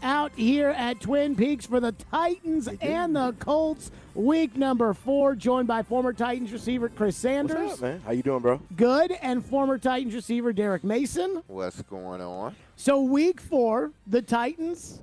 Out here at Twin Peaks for the Titans and the Colts, week number 4, joined by former Titans receiver Chris Sanders. What's up, man? How you doing, bro? Good. And former Titans receiver Derek Mason. What's going on? So week 4, the Titans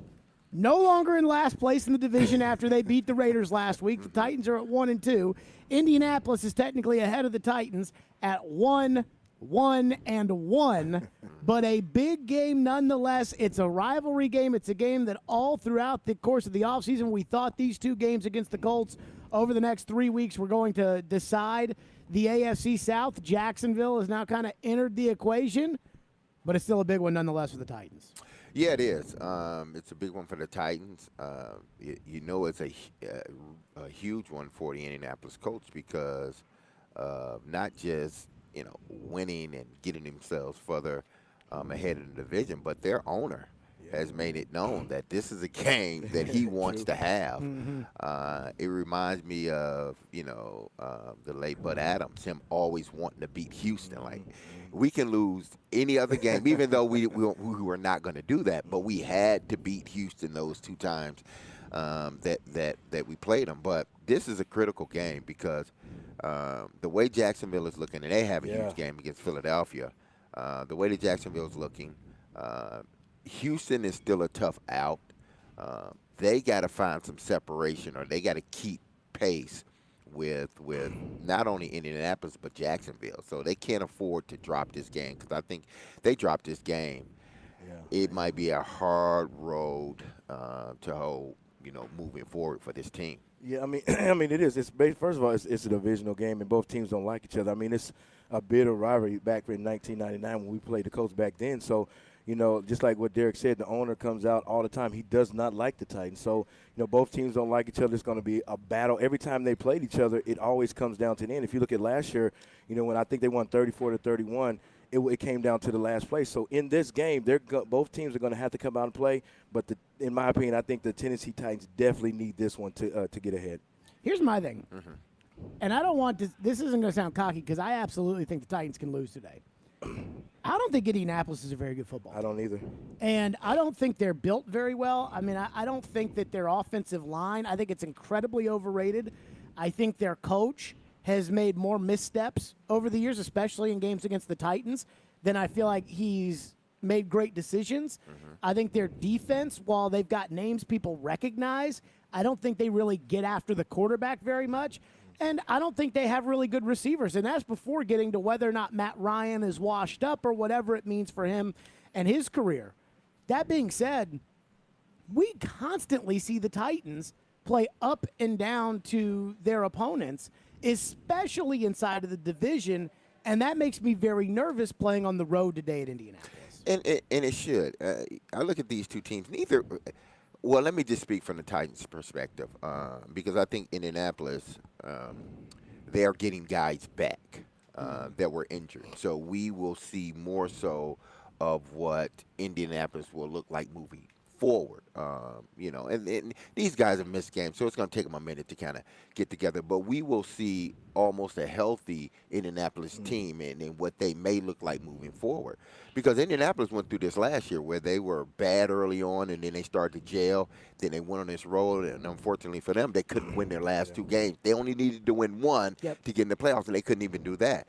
no longer in last place in the division after they beat the Raiders last week. The Titans are at 1-2. Indianapolis is technically ahead of the Titans at 1-1, but a big game nonetheless. It's a rivalry game. It's a game that all throughout the course of the offseason, we thought these two games against the Colts over the next 3 weeks were going to decide the AFC South. Jacksonville has now kind of entered the equation, but it's still a big one nonetheless for the Titans. Yeah, it is. It's a big one for the Titans. You know it's a huge one for the Indianapolis Colts because not just winning and getting themselves further ahead in the division, but their owner has made it known that this is a game that he wants to have. It reminds me of the late Bud Adams, him always wanting to beat Houston. Like, we can lose any other game, even though we were not going to do that, but we had to beat Houston those 2 times that we played them. But this is a critical game because the way Jacksonville is looking, and they have a huge game against Philadelphia. The way that Jacksonville is looking, Houston is still a tough out. They got to find some separation, or they got to keep pace with not only Indianapolis but Jacksonville. So they can't afford to drop this game, because I think they drop this game, it might be a hard road to hold, moving forward for this team. Yeah, I mean, it is. First of all, it's a divisional game, and both teams don't like each other. I mean, it's a bitter rivalry back in 1999 when we played the Colts back then. So, just like what Derek said, the owner comes out all the time. He does not like the Titans. So, both teams don't like each other. It's going to be a battle. Every time they played each other, it always comes down to the end. If you look at last year, when I think they won 34-31, it came down to the last play. So in this game, both teams are going to have to come out and play. But in my opinion, I think the Tennessee Titans definitely need this one to get ahead. Here's my thing, and I don't want this isn't going to sound cocky, because I absolutely think the Titans can lose today. I don't think Indianapolis is a very good football team. I don't either. And I don't think they're built very well. I mean, I don't think that their offensive line, I think it's incredibly overrated. I think their coach has made more missteps over the years, especially in games against the Titans, than I feel like he's made great decisions. I think their defense, while they've got names people recognize, I don't think they really get after the quarterback very much. And I don't think they have really good receivers. And that's before getting to whether or not Matt Ryan is washed up or whatever it means for him and his career. That being said, we constantly see the Titans play up and down to their opponents, especially inside of the division, and that makes me very nervous playing on the road today at Indianapolis. And it should. I look at these two teams. Well, let me just speak from the Titans' perspective, because I think Indianapolis, they are getting guys back that were injured. So we will see more so of what Indianapolis will look like moving forward. And these guys have missed games, so it's going to take them a minute to kind of get together. But we will see almost a healthy Indianapolis team and what they may look like moving forward. Because Indianapolis went through this last year where they were bad early on, and then they started to jail. Then they went on this road, and unfortunately for them, they couldn't win their last 2 games. They only needed to win 1 to get in the playoffs, and they couldn't even do that.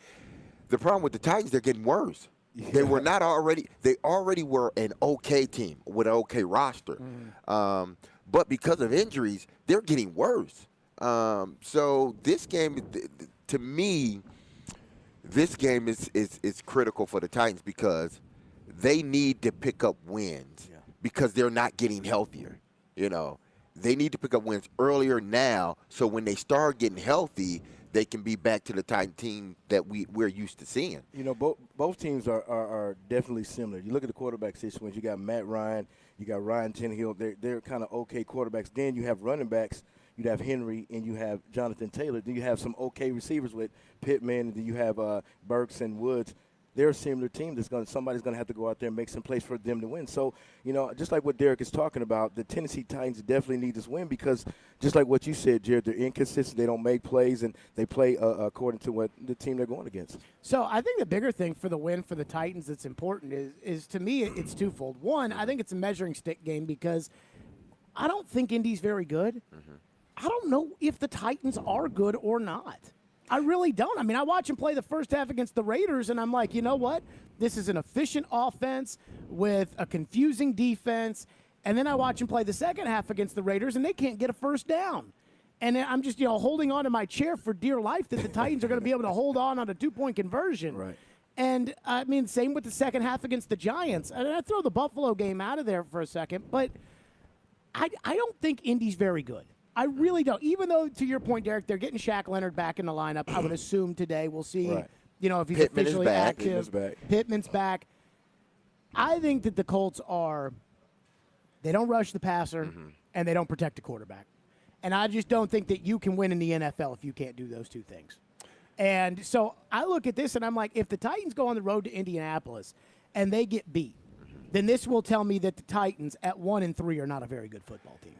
The problem with the Titans, they're getting worse. They were not already. They already were an okay team with an okay roster, but because of injuries, they're getting worse. So this game, to me, this game is critical for the Titans because they need to pick up wins because they're not getting healthier. They need to pick up wins earlier now, so when they start getting healthy, they can be back to the Titan team that we're used to seeing. Both teams are definitely similar. You look at the quarterback situation. You got Matt Ryan, you got Ryan Tannehill. They're kind of okay quarterbacks. Then you have running backs. You have Henry and you have Jonathan Taylor. Then you have some okay receivers with Pittman. And then you have Burks and Woods. they're a similar team somebody's going to have to go out there and make some plays for them to win. So, just like what Derek is talking about, the Tennessee Titans definitely need this win because just like what you said, Jared, they're inconsistent. They don't make plays, and they play according to what the team they're going against. So I think the bigger thing for the win for the Titans that's important is to me, it's twofold. One, I think it's a measuring stick game because I don't think Indy's very good. I don't know if the Titans are good or not. I really don't. I mean, I watch them play the first half against the Raiders, and I'm like, you know what? This is an efficient offense with a confusing defense. And then I watch them play the second half against the Raiders, and they can't get a first down. And I'm just, holding on to my chair for dear life that the Titans are going to be able to hold on a 2-point conversion. Right. And, I mean, same with the second half against the Giants. And I throw the Buffalo game out of there for a second, but I don't think Indy's very good. I really don't. Even though, to your point, Derek, they're getting Shaq Leonard back in the lineup. I would assume today we'll see, right. If he's Pittman officially is back. active. Pittman's back. I think that the Colts they don't rush the passer, and they don't protect the quarterback. And I just don't think that you can win in the NFL if you can't do those two things. And so I look at this, and I'm like, if the Titans go on the road to Indianapolis and they get beat, then this will tell me that the Titans at 1-3 are not a very good football team.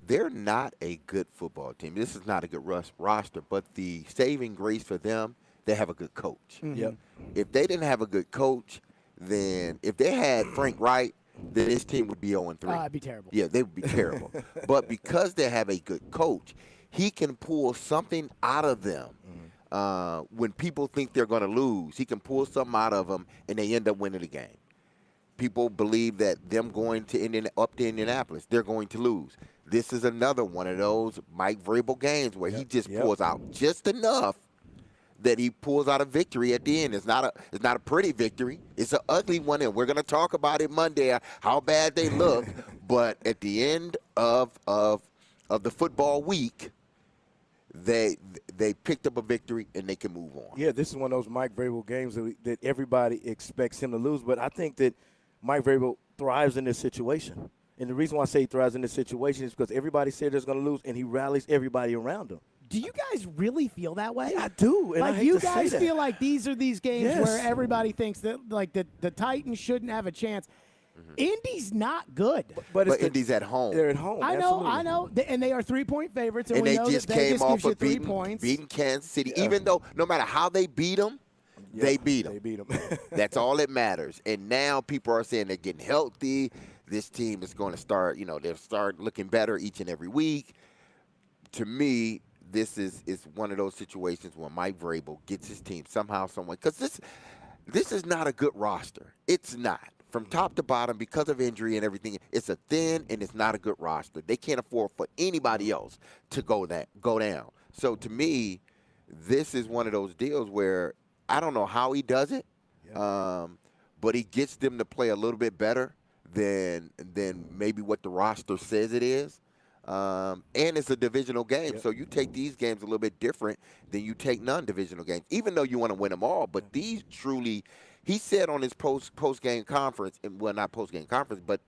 They're not a good football team. This is not a good roster, but the saving grace for them, they have a good coach. Yep. If they didn't have a good coach, then if they had Frank Wright, then this team would be 0-3. It'd be terrible. Yeah, they would be terrible. But because they have a good coach, he can pull something out of them. When people think they're going to lose, he can pull something out of them, and they end up winning the game. People believe that them going to up to Indianapolis, they're going to lose. This is another one of those Mike Vrabel games where he just pulls out just enough that he pulls out a victory at the end. It's not a pretty victory. It's an ugly one, and we're going to talk about it Monday, how bad they look. But at the end of the football week, they picked up a victory, and they can move on. Yeah, this is one of those Mike Vrabel games that everybody expects him to lose. But I think that Mike Vrabel thrives in this situation. And the reason why I say he thrives in this situation is because everybody said they're going to lose, and he rallies everybody around him. Do you guys really feel that way? Yeah, I do. And like, I hate you to guys say that. feel like these are these games Yes. where everybody thinks that, like, the Titans shouldn't have a chance. Indy's not good. But Indy's at home. They're at home. I absolutely. know. And they are 3-point favorites. And And we they know just that came Vegas off gives you of 3 points. beating Kansas City. Even though no matter how they beat them, they beat them. They beat them. That's all that matters. And now people are saying they're getting healthy. This team is going to start, they'll start looking better each and every week. To me, this is one of those situations where Mike Vrabel gets his team somehow, some way. Because this is not a good roster. It's not. From top to bottom, because of injury and everything, it's a thin and it's not a good roster. They can't afford for anybody else to go down. So to me, this is one of those deals where I don't know how he does it, but he gets them to play a little bit better than maybe what the roster says it is. And it's a divisional game, so you take these games a little bit different than you take non-divisional games, even though you want to win them all. But these truly, he said on his post-game conference, well, not post-game conference, but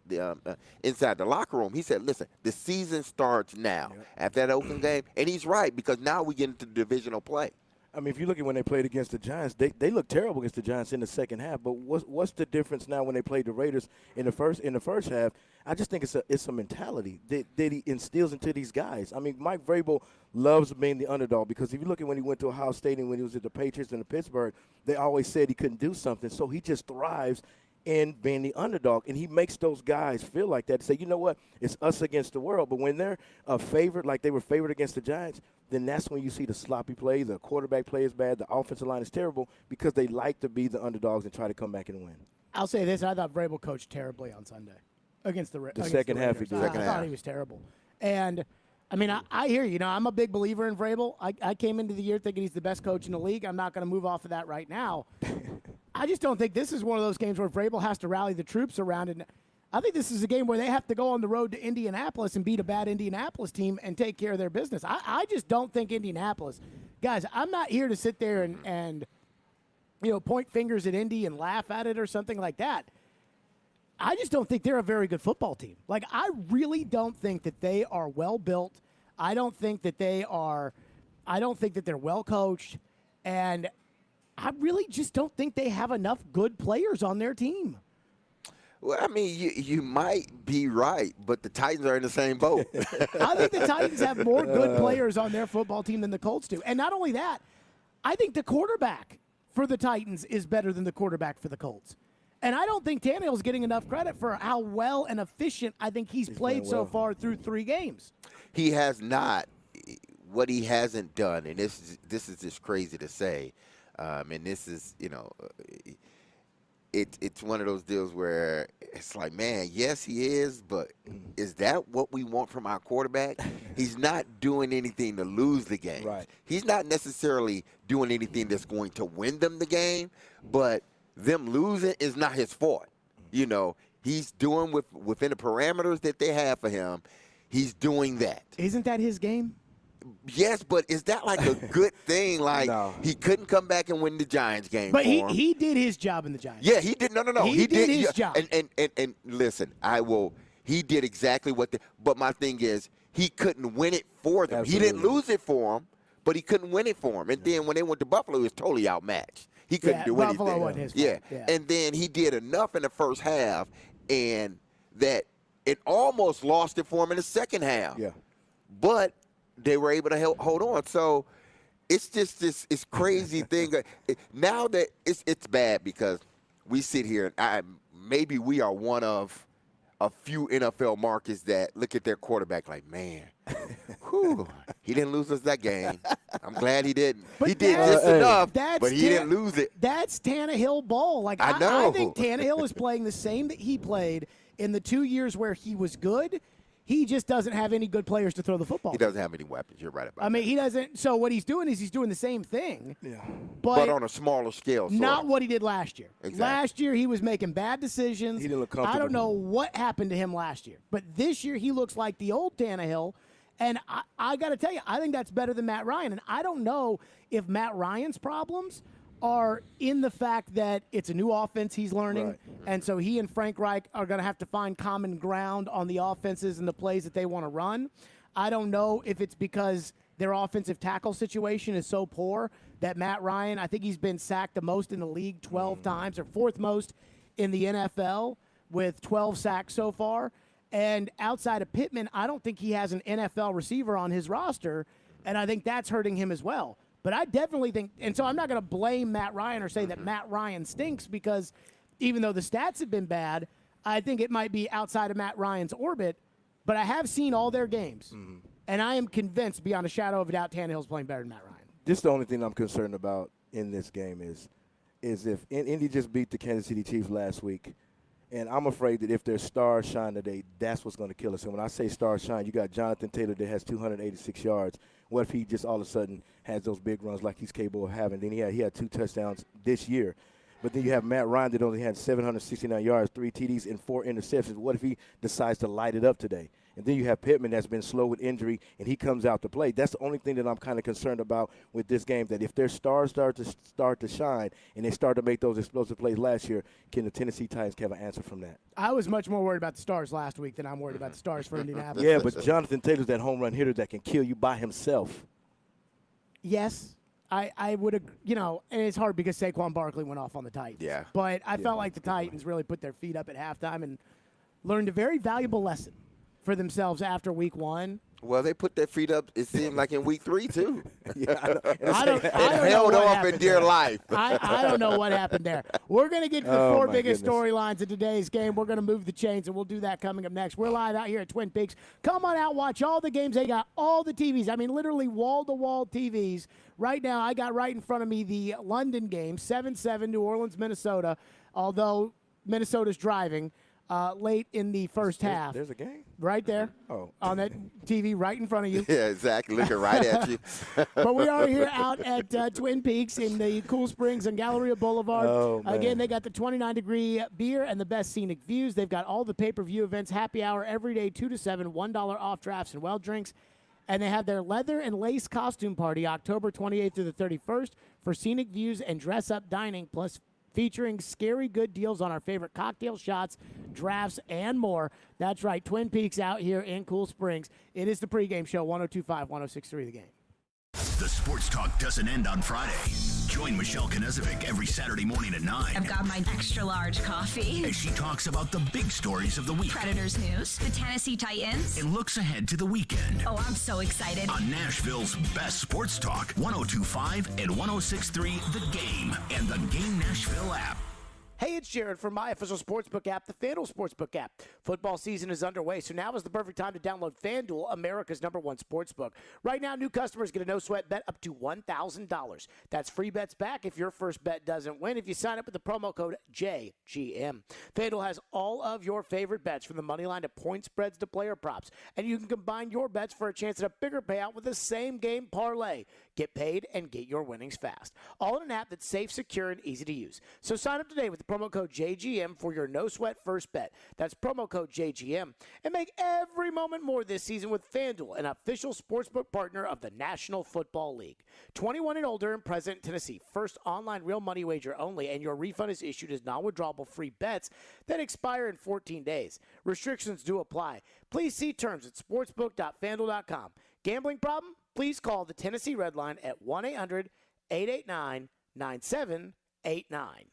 inside the locker room, he said, listen, the season starts now after that Oakland game. And he's right, because now we get into divisional play. I mean, if you look at when they played against the Giants, they looked terrible against the Giants in the second half. But what's the difference now when they played the Raiders in the first half? I just think it's a mentality that he instills into these guys. I mean, Mike Vrabel loves being the underdog, because if you look at when he went to Ohio State and when he was at the Patriots and the Pittsburgh, they always said he couldn't do something. So he just thrives in being the underdog, and he makes those guys feel like that. Say, you know what, it's us against the world. But when they're a favorite, like they were favored against the Giants, then that's when you see the sloppy plays, the quarterback play is bad, the offensive line is terrible, because they like to be the underdogs and try to come back and win. I'll say this. I thought Vrabel coached terribly on Sunday against the Raiders. Second half he did. I thought he was terrible. And, I mean, I hear you. I'm a big believer in Vrabel. I came into the year thinking he's the best coach in the league. I'm not going to move off of that right now. I just don't think this is one of those games where Vrabel has to rally the troops around it. I think this is a game where they have to go on the road to Indianapolis and beat a bad Indianapolis team and take care of their business. I just don't think Indianapolis. Guys, I'm not here to sit there and point fingers at Indy and laugh at it or something like that. I just don't think they're a very good football team. Like, I really don't think that they are well built. I don't think that they're well coached. And I really just don't think they have enough good players on their team. Well, I mean, you might be right, but the Titans are in the same boat. I think the Titans have more good players on their football team than the Colts do. And not only that, I think the quarterback for the Titans is better than the quarterback for the Colts. And I don't think Tannehill's getting enough credit for how well and efficient I think he's played so far through 3 games. He has not. What he hasn't done, and this is just crazy to say, and this is, it's one of those deals where it's like, man, yes, he is, but is that what we want from our quarterback? He's not doing anything to lose the game. Right. He's not necessarily doing anything that's going to win them the game, but them losing is not his fault. He's doing within the parameters that they have for him. He's doing that. Isn't that his game? Yes, but is that like a good thing? Like, No. He couldn't come back and win the Giants game But for him. he did his job in the Giants. Yeah, he did. No. He did his job. And listen, he did exactly what but my thing is, he couldn't win it for them. Absolutely. He didn't lose it for them, but he couldn't win it for them. And then when they went to Buffalo, he was totally outmatched. He couldn't do Buffalo anything. wasn't his fault. Yeah. And then he did enough in the first half, and that it almost lost it for him in the second half. Yeah. But they were able to hold on. So it's just this crazy thing. Now that it's bad because we sit here and maybe we are one of a few NFL markets that look at their quarterback like, man, whew, he didn't lose us that game. I'm glad he didn't. But he did just enough, but he didn't lose it. That's Tannehill ball. Like I know. I think Tannehill is playing the same that he played in the 2 years where he was good. He just doesn't have any good players to throw the football. He doesn't have any weapons. You're right about that. I mean, he doesn't. So what he's doing is he's doing the same thing. Yeah. But on a smaller scale. Not what he did last year. Exactly. Last year he was making bad decisions. He didn't look comfortable. I don't know what happened to him last year. But this year he looks like the old Tannehill. And I got to tell you, I think that's better than Matt Ryan. And I don't know if Matt Ryan's problems are in the fact that it's a new offense he's learning. Right. And so he and Frank Reich are going to have to find common ground on the offenses and the plays that they want to run. I don't know if it's because their offensive tackle situation is so poor that Matt Ryan, I think he's been sacked the most in the league 12 times, or 4th most in the NFL with 12 sacks so far. And outside of Pittman, I don't think he has an NFL receiver on his roster, and I think that's hurting him as well. But I definitely think, and so I'm not going to blame Matt Ryan or say that Matt Ryan stinks, because even though the stats have been bad, I think it might be outside of Matt Ryan's orbit. But I have seen all their games, and I am convinced beyond a shadow of a doubt Tannehill's playing better than Matt Ryan. Just the only thing I'm concerned about in this game is if Indy just beat the Kansas City Chiefs last week, and I'm afraid that if their stars shine today, that's what's going to kill us. And when I say stars shine, you got Jonathan Taylor that has 286 yards. What if he just all of a sudden has those big runs like he's capable of having? Then he had 2 touchdowns this year. But then you have Matt Ryan that only had 769 yards, 3 TDs, and 4 interceptions. What if he decides to light it up today? And then you have Pittman that's been slow with injury, and he comes out to play. That's the only thing that I'm kind of concerned about with this game, that if their stars start to shine and they start to make those explosive plays last year, can the Tennessee Titans have an answer from that? I was much more worried about the stars last week than I'm worried about the stars for Indianapolis. Yeah, but Jonathan Taylor's that home run hitter that can kill you by himself. Yes, I would, and it's hard because Saquon Barkley went off on the Titans. Yeah. But I felt like the Titans really put their feet up at halftime and learned a very valuable lesson for themselves after week 1. Well, they put their feet up, it seemed like in week 3, too. I don't know held what off happened in dear there. life. I don't know what happened there. We're going to get to the 4 my biggest goodness. storylines of today's game. We're going to move the chains, and we'll do that coming up next. We're live out here at Twin Peaks. Come on out, watch all the games. They got all the TVs. I mean, literally wall-to-wall TVs. Right now, I got right in front of me the London game, 7-7, New Orleans, Minnesota, although Minnesota's driving late in the first half. There's a game? Right there. Oh. On that TV right in front of you. Yeah, exactly. Looking right at you. But we are here out at Twin Peaks in the Cool Springs on Galleria Boulevard. Oh, man. Again, they got the 29-degree beer and the best scenic views. They've got all the pay-per-view events, happy hour every day, 2 to 7, $1 off drafts and well drinks. And they have their leather and lace costume party October 28th through the 31st for scenic views and dress-up dining, plus featuring scary good deals on our favorite cocktail shots, drafts, and more. That's right, Twin Peaks out here in Cool Springs. It is the pregame show, 102.5, 106.3 The Game. The sports talk doesn't end on Friday. Join Michelle Knezovic every Saturday morning at 9. I've got my extra large coffee. As she talks about the big stories of the week. Predators news, the Tennessee Titans. And looks ahead to the weekend. Oh, I'm so excited. On Nashville's best sports talk, 102.5 and 106.3 The Game and the Game Nashville app. Hey, it's Jared from my official sportsbook app, the FanDuel Sportsbook app. Football season is underway, so now is the perfect time to download FanDuel, America's #1 sportsbook. Right now, new customers get a no-sweat bet up to $1,000. That's free bets back if your first bet doesn't win if you sign up with the promo code JGM. FanDuel has all of your favorite bets, from the money line to point spreads to player props, and you can combine your bets for a chance at a bigger payout with the same game parlay. Get paid and get your winnings fast. All in an app that's safe, secure, and easy to use. So sign up today with the promo code JGM for your no-sweat first bet. That's promo code JGM. And make every moment more this season with FanDuel, an official sportsbook partner of the National Football League. 21 and older and present in Tennessee. First online real money wager only, and your refund is issued as non-withdrawable free bets that expire in 14 days. Restrictions do apply. Please see terms at sportsbook.fanduel.com. Gambling problem? Please call the Tennessee Red Line at 1-800-889-9789.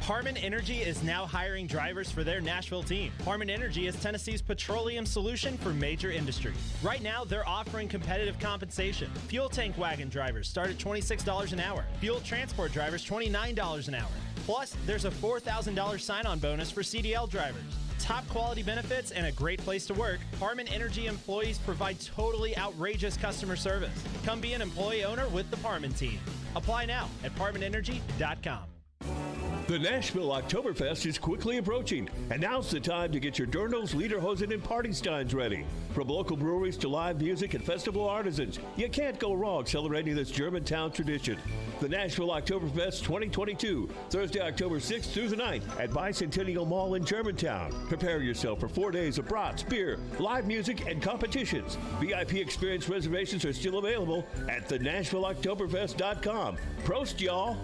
Harman Energy is now hiring drivers for their Nashville team. Harman Energy is Tennessee's petroleum solution for major industries. Right now, they're offering competitive compensation. Fuel tank wagon drivers start at $26 an hour. Fuel transport drivers, $29 an hour. Plus, there's a $4,000 sign-on bonus for CDL drivers. Top quality benefits and a great place to work, Harman Energy employees provide totally outrageous customer service. Come be an employee owner with the Harman team. Apply now at harmanenergy.com. The Nashville Oktoberfest is quickly approaching, and now's the time to get your dirndls, lederhosen, and party steins ready. From local breweries to live music and festival artisans, you can't go wrong celebrating this Germantown tradition. The Nashville Oktoberfest 2022, Thursday, October 6th through the 9th at Bicentennial Mall in Germantown. Prepare yourself for 4 days of brats, beer, live music, and competitions. VIP experience reservations are still available at thenashvilleoktoberfest.com. Prost, y'all!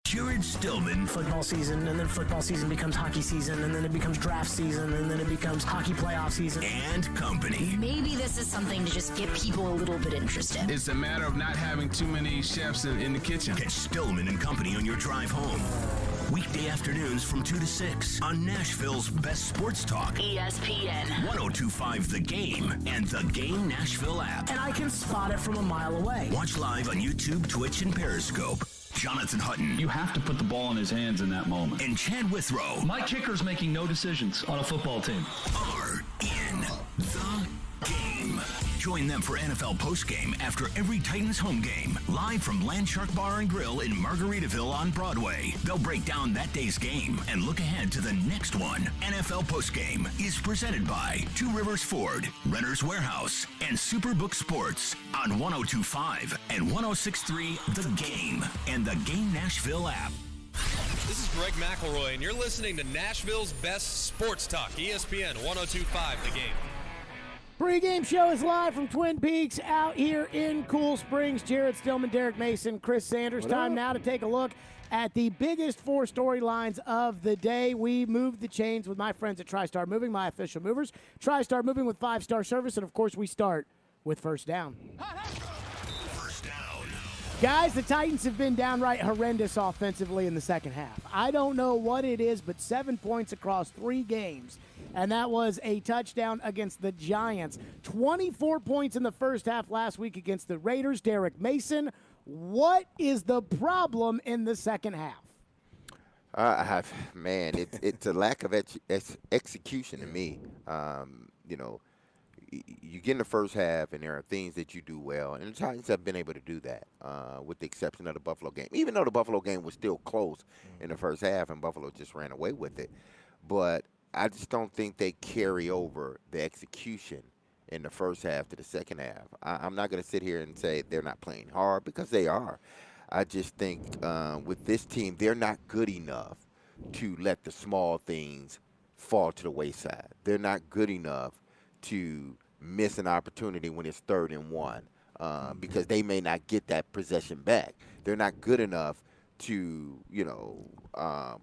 Jared Stillman. Football season, and then football season becomes hockey season, and then it becomes draft season, and then it becomes hockey playoff season. And company. Maybe this is something to just get people a little bit interested. It's a matter of not having too many chefs in the kitchen. Catch Stillman and company on your drive home. Weekday afternoons from 2 to 6 on Nashville's best sports talk. ESPN. 102.5 The Game and the Game Nashville app. And I can spot it from a mile away. Watch live on YouTube, Twitch, and Periscope. Jonathan Hutton. You have to put the ball in his hands in that moment. And Chad Withrow. My kicker's making no decisions on a football team. Are in the game. Join them for NFL postgame after every Titans home game. Live from Landshark Bar and Grill in Margaritaville on Broadway. They'll break down that day's game and look ahead to the next one. NFL postgame is presented by Two Rivers Ford, Renter's Warehouse, and Superbook Sports on 102.5 and 106.3 The Game and the Game Nashville app. This is Greg McElroy, and you're listening to Nashville's best sports talk, ESPN 102.5 The Game. Pregame show is live from Twin Peaks out here in Cool Springs. Jared Stillman, Derek Mason, Chris Sanders. Time now to take a look at the biggest four storylines of the day. We moved the chains with my friends at TriStar Moving, my official movers. TriStar Moving with 5-star service, and of course we start with first down. First down. Guys, the Titans have been downright horrendous offensively in the second half. I don't know what it is, but 7 points across 3 games. And that was a touchdown against the Giants. 24 points in the first half last week against the Raiders. Derek Mason, what is the problem in the second half? It's a lack of execution to me. You get in the first half, and there are things that you do well, and the Titans have been able to do that, with the exception of the Buffalo game. Even though the Buffalo game was still close in the first half, and Buffalo just ran away with it. But I just don't think they carry over the execution in the first half to the second half. I'm not going to sit here and say they're not playing hard, because they are. I just think with this team, they're not good enough to let the small things fall to the wayside. They're not good enough to miss an opportunity when it's 3rd and 1, because they may not get that possession back. They're not good enough to,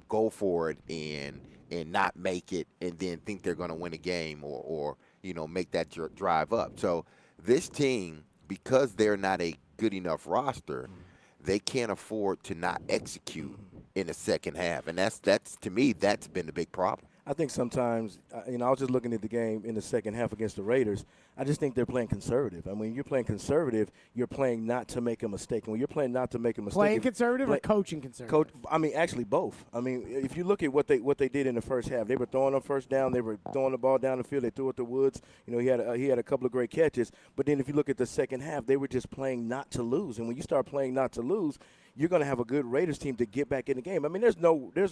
go for it and not make it and then think they're going to win a game or make that drive up. So this team, because they're not a good enough roster, they can't afford to not execute in the second half. And that's to me, that's been the big problem. I think sometimes, I was just looking at the game in the second half against the Raiders. I just think they're playing conservative. I mean, you're playing conservative, you're playing not to make a mistake. And when you're playing not to make a mistake. Playing conservative or coaching conservative? Actually both. I mean, if you look at what they did in the first half, they were throwing on first down, they were throwing the ball down the field, they threw it to Woods. He had a couple of great catches. But then if you look at the second half, they were just playing not to lose. And when you start playing not to lose, you're going to have a good Raiders team to get back in the game. I mean, there's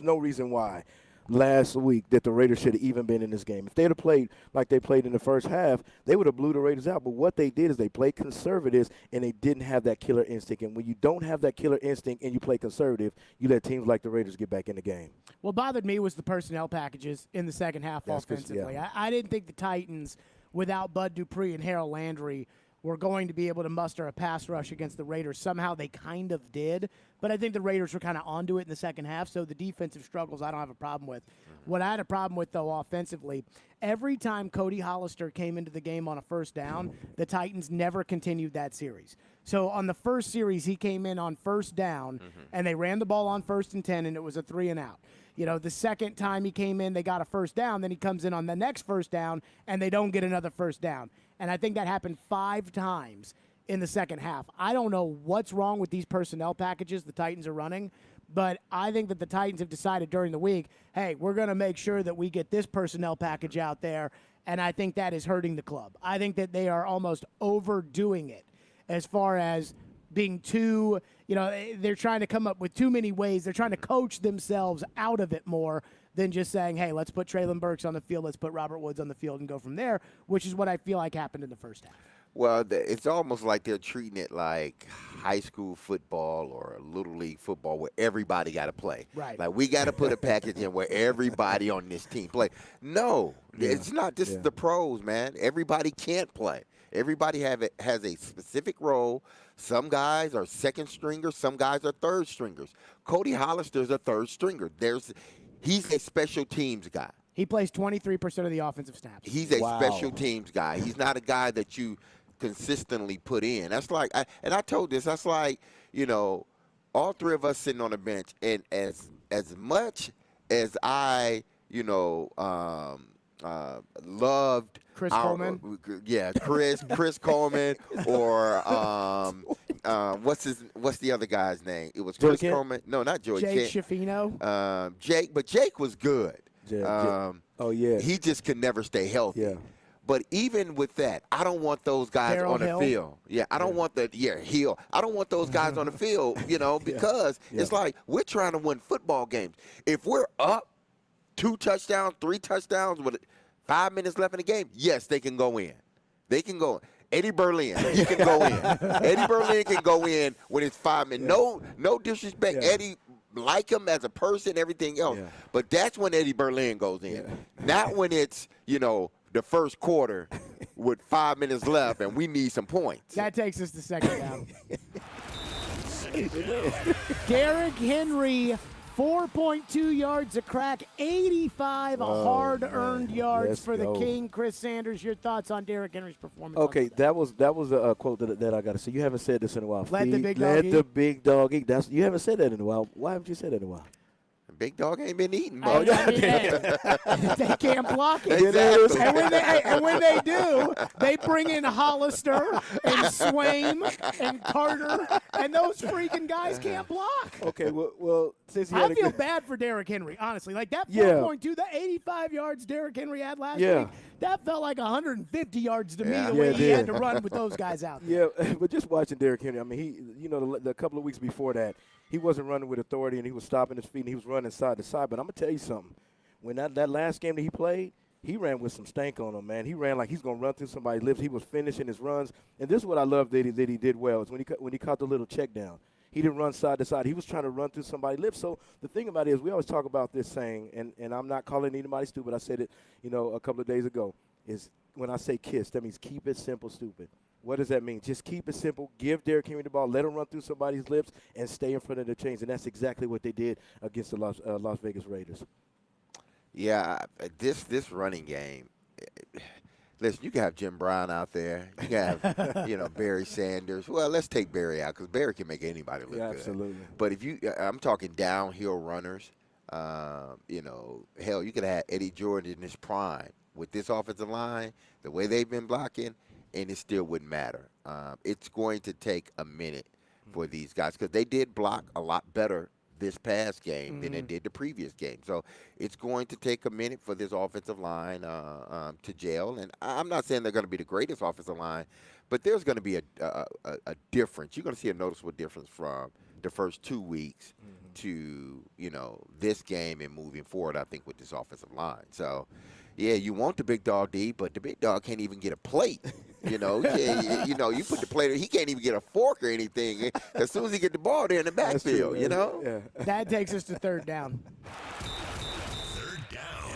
no reason why last week that the Raiders should have even been in this game. If they'd have played like they played in the first half, they would have blew the Raiders out. But what they did is they played conservative, and they didn't have that killer instinct. And when you don't have that killer instinct and you play conservative, you let teams like the Raiders get back in the game. What bothered me was the personnel packages in the second half offensively. Yeah. I didn't think the Titans, without Bud Dupree and Harold Landry, were going to be able to muster a pass rush against the Raiders. Somehow they kind of did, but I think the Raiders were kind of onto it in the second half, so the defensive struggles I don't have a problem with. What I had a problem with, though, offensively, every time Cody Hollister came into the game on a first down, the Titans never continued that series. So on the first series, he came in on first down, and they ran the ball on 1st and 10, and it was a 3-and-out. The second time he came in, they got a first down. Then he comes in on the next first down, and they don't get another first down. And I think that happened 5 times in the second half. I don't know what's wrong with these personnel packages the Titans are running, but I think that the Titans have decided during the week, hey, we're going to make sure that we get this personnel package out there, and I think that is hurting the club. I think that they are almost overdoing it as far as being too, they're trying to come up with too many ways. They're trying to coach themselves out of it more than just saying, hey, let's put Treylon Burks on the field, let's put Robert Woods on the field and go from there, which is what I feel like happened in the first half. Well, it's almost like they're treating it like high school football or Little League football where everybody got to play. Right. Like, we got to put a package in where everybody on this team play. No, it's not just the pros, man. Everybody can't play. Everybody has a specific role. Some guys are second stringers. Some guys are third stringers. Cody Hollister's a third stringer. He's a special teams guy. He plays 23% of the offensive snaps. He's a special teams guy. He's not a guy that you consistently put in. That's like, I told this, that's like, all three of us sitting on the bench, and as much as I, loved Chris Coleman. Chris Coleman, or what's the other guy's name? It was Chris Coleman. No, not Joey. Jake Schifino. Jake was good. He just could never stay healthy. Yeah. But even with that, I don't want those guys Darryl on the Hill. field. Yeah, I don't want Hill. I don't want those guys on the field, because it's like we're trying to win football games. If we're up 2 touchdowns, 3 touchdowns with 5 minutes left in the game, yes, they can go in. They can go in. Eddie Berlin, he can go in. Eddie Berlin can go in when it's 5 minutes. No disrespect. Eddie, like him as a person, everything else. Yeah. But that's when Eddie Berlin goes in. Yeah. Not when it's, the first quarter with 5 minutes left and we need some points. That takes us to second down. Derrick Henry, 4.2 yards a crack, 85 hard-earned yards for the King. Chris Sanders, your thoughts on Derrick Henry's performance? Okay, that was a quote that I got to say. You haven't said this in a while. Let the big dog eat. Let the big dog eat. You haven't said that in a while. Why haven't you said that in a while? Big dog ain't been eating. They can't block it. Exactly. And when they do, they bring in Hollister and Swaim and Carter, and those freaking guys can't block. Okay, well since I feel bad for Derrick Henry, honestly. Like that 4.2, the 85 yards Derrick Henry had last week, that felt like 150 yards to me the way he had to run with those guys out there. Yeah, but just watching Derrick Henry, I mean, the couple of weeks before that, he wasn't running with authority, and he was stopping his feet, and he was running side to side. But I'm going to tell you something. When that last game that he played, he ran with some stank on him, man. He ran like he's going to run through somebody's lips. He was finishing his runs. And this is what I love that he did well, is when he caught the little check down. He didn't run side to side. He was trying to run through somebody's lips. So the thing about it is we always talk about this saying, and I'm not calling anybody stupid. I said it, a couple of days ago, is when I say KISS, that means keep it simple, stupid. What does that mean? Just keep it simple. Give Derrick Henry the ball. Let him run through somebody's lips and stay in front of the chains. And that's exactly what they did against the Las Vegas Raiders. Yeah, this running game, Listen, you can have Jim Brown out there. You can have, Barry Sanders. Well, let's take Barry out because Barry can make anybody look good. Absolutely. But I'm talking downhill runners. Hell, you could have Eddie Jordan in his prime with this offensive line, the way they've been blocking, and it still wouldn't matter. It's going to take a minute for these guys because they did block a lot better this past game than they did the previous game. So it's going to take a minute for this offensive line to gel. And I'm not saying they're going to be the greatest offensive line, but there's going to be a difference. You're going to see a noticeable difference from the first 2 weeks to, this game and moving forward, I think, with this offensive line. So, yeah, you want the big dog D, but the big dog can't even get a plate. You put the plate, he can't even get a fork or anything. As soon as he get the ball there in the backfield, Yeah. That takes us to third down. Third down.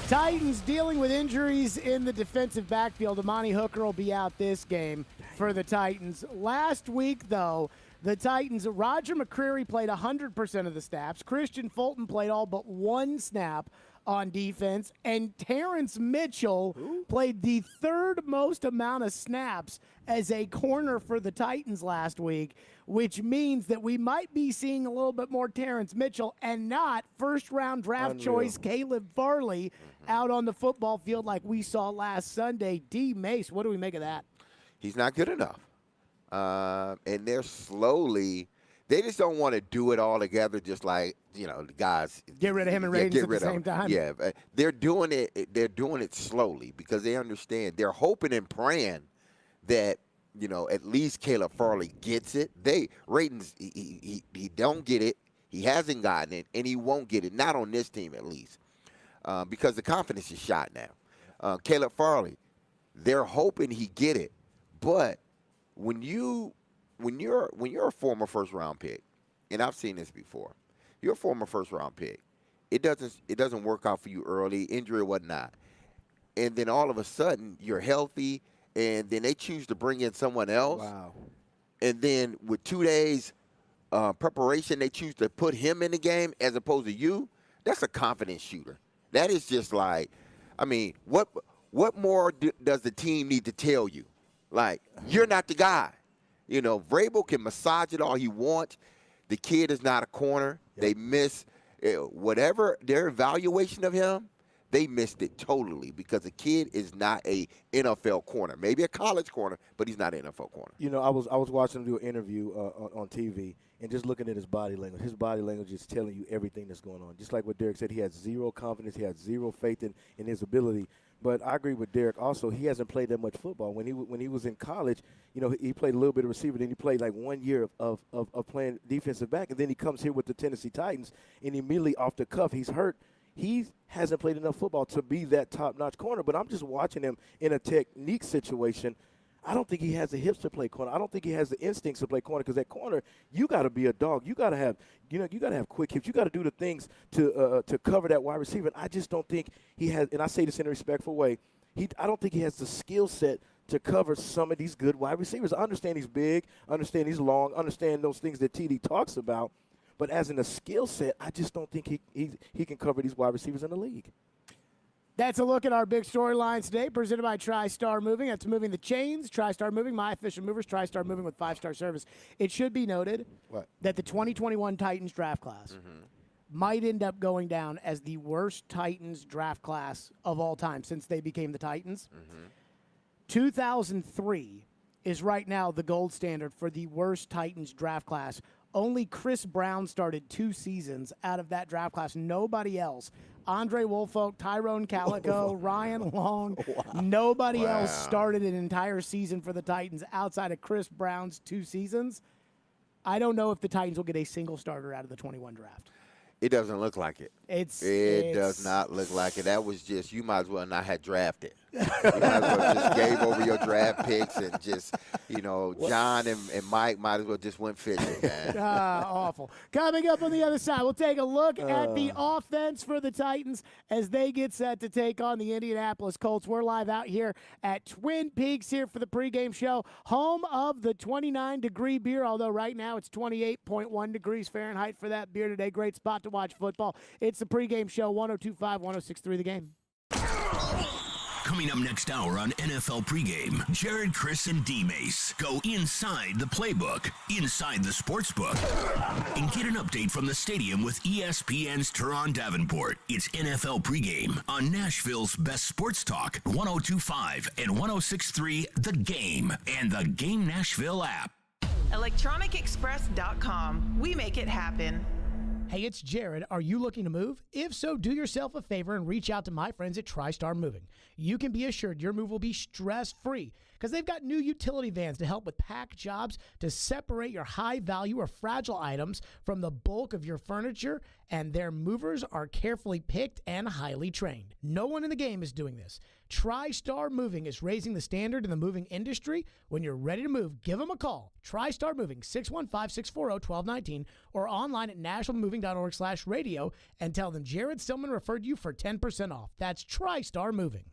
Titans dealing with injuries in the defensive backfield. Amani Hooker will be out this game for the Titans. Last week, though, the Titans, Roger McCreary played 100% of the snaps. Christian Fulton played all but one snap on defense, and Terrence Mitchell played the third most amount of snaps as a corner for the Titans last week, which means that we might be seeing a little bit more Terrence Mitchell and not first-round draft choice Caleb Farley out on the football field like we saw last Sunday. D. Mace, what do we make of that? He's not good enough. And they're slowly – they just don't want to do it all together just like, the guys. Get rid of him and Radins at the same time. Yeah, they're doing it. They're doing it slowly because they understand. They're hoping and praying that, at least Caleb Farley gets it. Radins, he don't get it. He hasn't gotten it, and he won't get it, not on this team at least, because the confidence is shot now. Caleb Farley, they're hoping he get it, but when you're a former first-round pick, and I've seen this before, you're a former first-round pick. It doesn't work out for you early, injury or whatnot, and then all of a sudden you're healthy, and then they choose to bring in someone else. Wow. And then with 2 days preparation, they choose to put him in the game as opposed to you. That's a confidence shooter. That is just like, what more does the team need to tell you? Like, you're not the guy. Vrabel can massage it all he wants. The kid is not a corner. Yep. They miss whatever their evaluation of him, they missed it totally because the kid is not a NFL corner. Maybe a college corner, but he's not an NFL corner. I was watching him do an interview on TV and just looking at his body language. His body language is telling you everything that's going on. Just like what Derek said, he has zero confidence. He has zero faith in his ability. But I agree with Derek also. He hasn't played that much football. When he was in college, he played a little bit of receiver. Then he played like 1 year of playing defensive back. And then he comes here with the Tennessee Titans, and immediately off the cuff, he's hurt. He hasn't played enough football to be that top-notch corner. But I'm just watching him in a technique situation. I don't think he has the hips to play corner. I don't think he has the instincts to play corner because that corner, you got to be a dog. You got to have, you got to have quick hips. You got to do the things to cover that wide receiver. And I just don't think he has. And I say this in a respectful way. I don't think he has the skill set to cover some of these good wide receivers. I understand he's big. I understand he's long. I understand those things that TD talks about. But as in a skill set, I just don't think he can cover these wide receivers in the league. That's a look at our big storylines today, presented by TriStar Moving. That's moving the chains. TriStar Moving, my official movers. TriStar Moving with 5-star service. It should be noted that the 2021 Titans draft class might end up going down as the worst Titans draft class of all time since they became the Titans. 2003 is right now the gold standard for the worst Titans draft class. Only Chris Brown started 2 seasons out of that draft class. Nobody else. Andre Woolfolk, Tyrone Calico, Ryan Long. Nobody else started an entire season for the Titans outside of Chris Brown's 2 seasons. I don't know if the Titans will get a single starter out of the 21 draft. It doesn't look like it. It does not look like it. That was just, you might as well not have drafted. You might as well just gave over your draft picks and just, John and Mike might as well just went fishing, man. Awful. Coming up on the other side, we'll take a look at the offense for the Titans as they get set to take on the Indianapolis Colts. We're live out here at Twin Peaks here for the pregame show, home of the 29-degree beer, although right now it's 28.1 degrees Fahrenheit for that beer today. Great spot to watch football. It's the pregame show, 102.5, 106.3 The Game. Coming up next hour on NFL Pregame, Jared, Chris, and D-Mace go inside the playbook, inside the sportsbook, and get an update from the stadium with ESPN's Teron Davenport. It's NFL Pregame on Nashville's best sports talk, 102.5 and 106.3 The Game and the Game Nashville app. ElectronicExpress.com. We make it happen. Hey, it's Jared. Are you looking to move? If so, do yourself a favor and reach out to my friends at TriStar Moving. You can be assured your move will be stress-free because they've got new utility vans to help with pack jobs to separate your high-value or fragile items from the bulk of your furniture, and their movers are carefully picked and highly trained. No one in the game is doing this. TriStar Moving is raising the standard in the moving industry. When you're ready to move, give them a call. TriStar Moving, 615-640-1219, or online at nationalmoving.org/radio, and tell them Jared Stillman referred you for 10% off. That's TriStar Moving.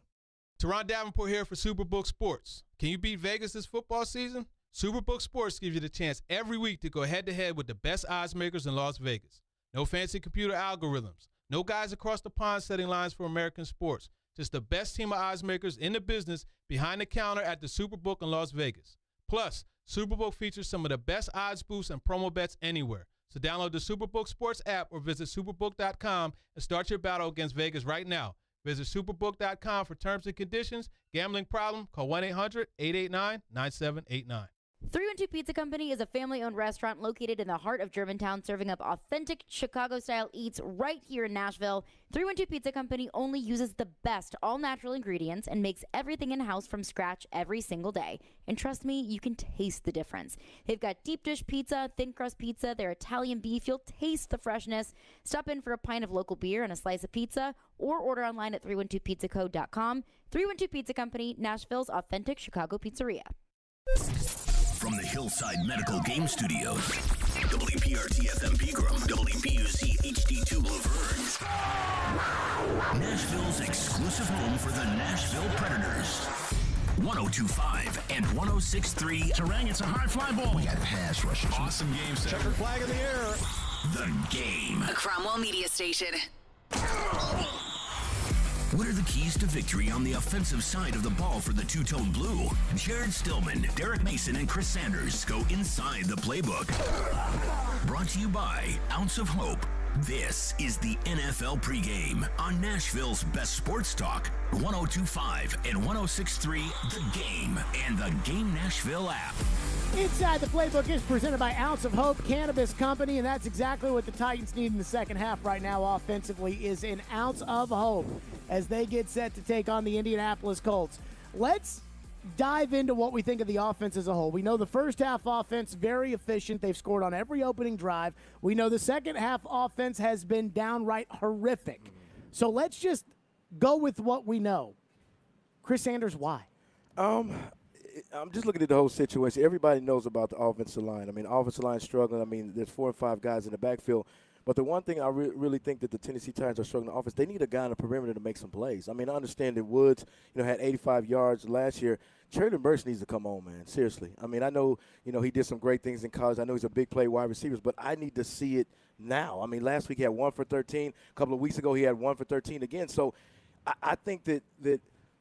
Teron Davenport here for Superbook Sports. Can you beat Vegas this football season? Superbook Sports gives you the chance every week to go head-to-head with the best odds makers in Las Vegas. No fancy computer algorithms. No guys across the pond setting lines for American sports. Just the best team of odds makers in the business behind the counter at the Superbook in Las Vegas. Plus, Superbook features some of the best odds boosts and promo bets anywhere. So download the Superbook Sports app or visit superbook.com and start your battle against Vegas right now. Visit superbook.com for terms and conditions. Gambling problem? Call 1-800-889-9789. 312 Pizza Company is a family-owned restaurant located in the heart of Germantown, serving up authentic Chicago-style eats right here in Nashville. 312 Pizza Company only uses the best all-natural ingredients and makes everything in-house from scratch every single day. And trust me, you can taste the difference. They've got deep dish pizza, thin crust pizza, their Italian beef. You'll taste the freshness. Stop in for a pint of local beer and a slice of pizza, or order online at 312pizzaco.com. 312 Pizza Company, Nashville's authentic Chicago pizzeria. From the Hillside Medical Game Studios, WPRT-FM Pegram, WPUC HD2 Laverne, Nashville's exclusive home for the Nashville Predators. 102.5 and 106.3. Terang, it's a high fly ball. We got pass rushers. Awesome game, sir. Checkered flag in the air. The Game. A Cromwell Media Station. What are the keys to victory on the offensive side of the ball for the two-tone blue? Jared Stillman, Derek Mason, and Chris Sanders go inside the playbook. Brought to you by Ounce of Hope. This is the NFL Pregame on Nashville's best sports talk, 102.5 and 106.3 The Game and the Game Nashville app. Inside the Playbook is presented by Ounce of Hope Cannabis Company, and that's exactly what the Titans need in the second half right now offensively is an ounce of hope as they get set to take on the Indianapolis Colts. Let's dive into what we think of the offense as a whole. We know the first half offense, very efficient. They've scored on every opening drive. We know the second half offense has been downright horrific. So let's just go with what we know. Chris Sanders, why? I'm just looking at the whole situation. Everybody knows about the offensive line. I mean, offensive line struggling. I mean, there's 4 or 5 guys in the backfield. But the one thing I really think that the Tennessee Titans are struggling in the offense, they need a guy on the perimeter to make some plays. I mean, I understand that Woods, had 85 yards last year. Traylon Burks needs to come on, man. Seriously. I mean, I know, he did some great things in college. I know he's a big play wide receiver, but I need to see it now. I mean, last week he had 1 for 13. A couple of weeks ago he had 1 for 13 again. So I think that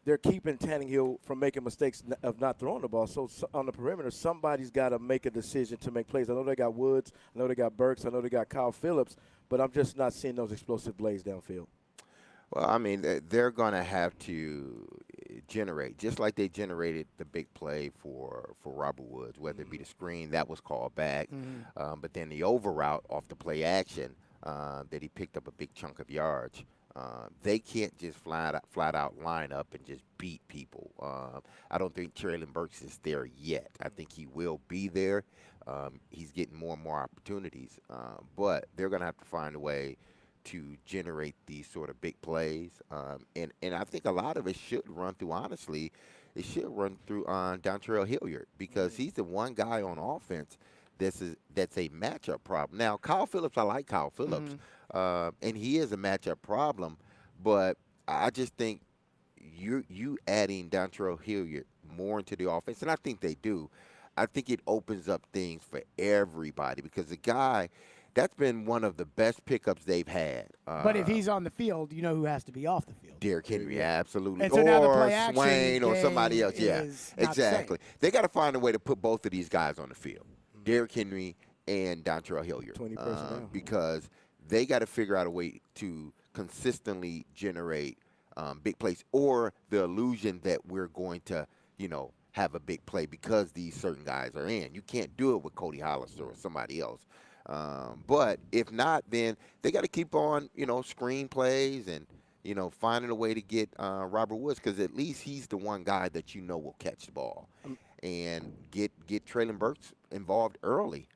they're keeping Tannehill from making mistakes of not throwing the ball. So on the perimeter, somebody's got to make a decision to make plays. I know they got Woods. I know they got Burks. I know they got Kyle Phillips. But I'm just not seeing those explosive plays downfield. Well, I mean, they're going to have to generate, just like they generated the big play for Robert Woods, whether it be the screen that was called back, but then the over route off the play action that he picked up a big chunk of yards. They can't just flat out line up and just beat people. I don't think Traylon Burks is there yet. I think he will be there. He's getting more and more opportunities, but they're going to have to find a way to generate these sort of big plays. And I think a lot of it should run through, honestly, it should run through Dontrell Hilliard because he's the one guy on offense that's a matchup problem. Now, Kyle Phillips, I like Kyle Phillips, and he is a matchup problem, but I just think you adding Dontrell Hilliard more into the offense, and I think they do, I think it opens up things for everybody because the guy, That's been one of the best pickups they've had. But if he's on the field, you know who has to be off the field. Derrick Henry, absolutely. And so now the or play action Swain or somebody game else. Yeah, is not the same. exactly. They got to find a way to put both of these guys on the field, Derrick Henry and Dontrell Hilliard, 20 personnel. because they got to figure out a way to consistently generate big plays, or the illusion that we're going to, have a big play because these certain guys are in. You can't do it with Cody Hollister or somebody else. But if not, then they got to keep on, screen plays and, finding a way to get Robert Woods, because at least he's the one guy that will catch the ball, and get Traylon Burks involved early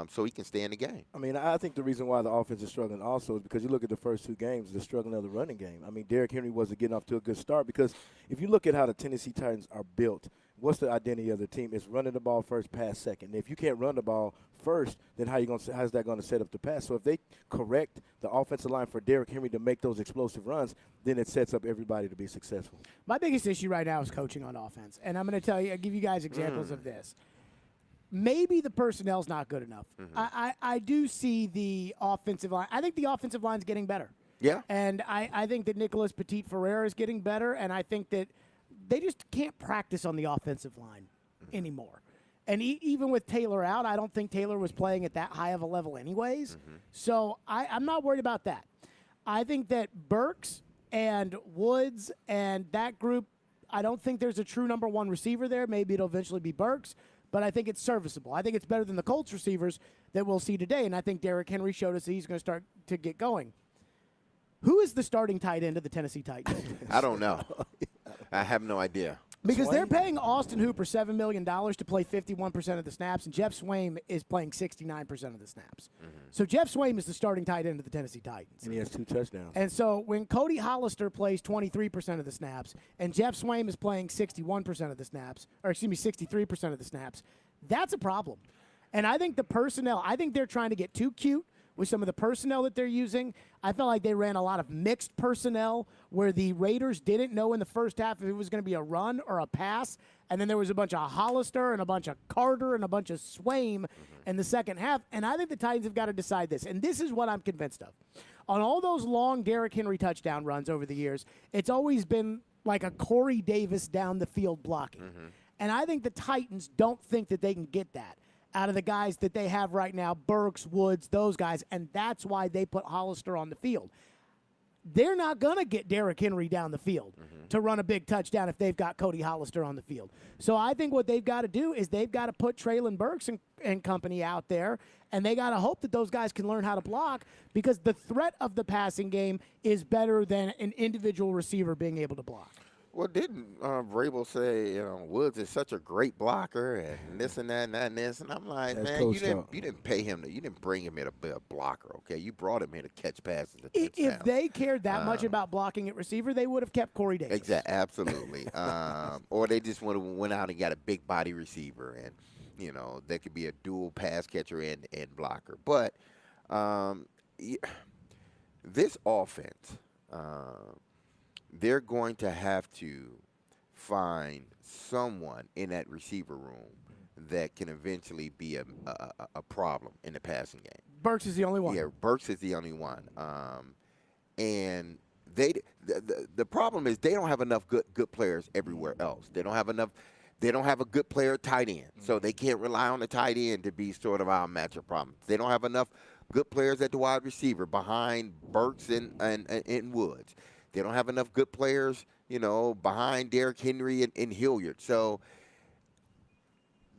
so he can stay in the game. I mean, I think the reason why the offense is struggling also is because you look at the first 2 games, the struggling of the running game. I mean, Derrick Henry wasn't getting off to a good start, because if you look at how the Tennessee Titans are built, what's the identity of the team? It's running the ball first, pass second. And if you can't run the ball first, then how's that going to set up the pass? So if they correct the offensive line for Derrick Henry to make those explosive runs, then it sets up everybody to be successful. My biggest issue right now is coaching on offense. And I'm going to give you guys examples of this. Maybe the personnel's not good enough. I do see the offensive line. I think the offensive line's getting better. Yeah. And I think that Nicholas Petit-Ferrer is getting better, and I think that they just can't practice on the offensive line anymore. And even with Taylor out, I don't think Taylor was playing at that high of a level anyways. So I'm not worried about that. I think that Burks and Woods and that group, I don't think there's a true number 1 receiver there. Maybe it'll eventually be Burks, but I think it's serviceable. I think it's better than the Colts receivers that we'll see today, and I think Derrick Henry showed us that he's going to start to get going. Who is the starting tight end of the Tennessee Titans? I don't know. I have no idea. Because they're paying Austin Hooper $7 million to play 51% of the snaps, and Jeff Swaim is playing 69% of the snaps. So Jeff Swaim is the starting tight end of the Tennessee Titans. And he has 2 touchdowns. And so when Cody Hollister plays 23% of the snaps, and Jeff Swaim is playing 61% of the snaps, 63% of the snaps, that's a problem. And I think the personnel, they're trying to get too cute with some of the personnel that they're using. I felt like they ran a lot of mixed personnel where the Raiders didn't know in the first half if it was going to be a run or a pass, and then there was a bunch of Hollister and a bunch of Carter and a bunch of Swaim in the second half. And I think the Titans have got to decide this, and this is what I'm convinced of. On all those long Derrick Henry touchdown runs over the years, it's always been like a Corey Davis down the field blocking. And I think the Titans don't think that they can get that out of the guys that they have right now, Burks, Woods, those guys, and that's why they put Hollister on the field. They're not going to get Derrick Henry down the field to run a big touchdown if they've got Cody Hollister on the field. So I think what they've got to do is they've got to put Traylon Burks and company out there, and they got to hope that those guys can learn how to block, because the threat of the passing game is better than an individual receiver being able to block. Well, didn't Vrabel say, Woods is such a great blocker and this and that and that and this? And I'm like, That's man, you didn't pay him. You didn't bring him here to be a blocker, okay? You brought him here to catch passes. If they cared that much about blocking at receiver, they would have kept Corey Davis. Exactly, absolutely. Or they just went out and got a big body receiver, and they could be a dual pass catcher and blocker. But this offense. They're going to have to find someone in that receiver room that can eventually be a problem in the passing game. Burks is the only one. Yeah, Burks is the only one. And the problem is they don't have enough good players everywhere else. They don't have a good player tight end, so they can't rely on the tight end to be sort of our matchup problem. They don't have enough good players at the wide receiver behind Burks and Woods. They don't have enough good players, behind Derrick Henry and Hilliard. So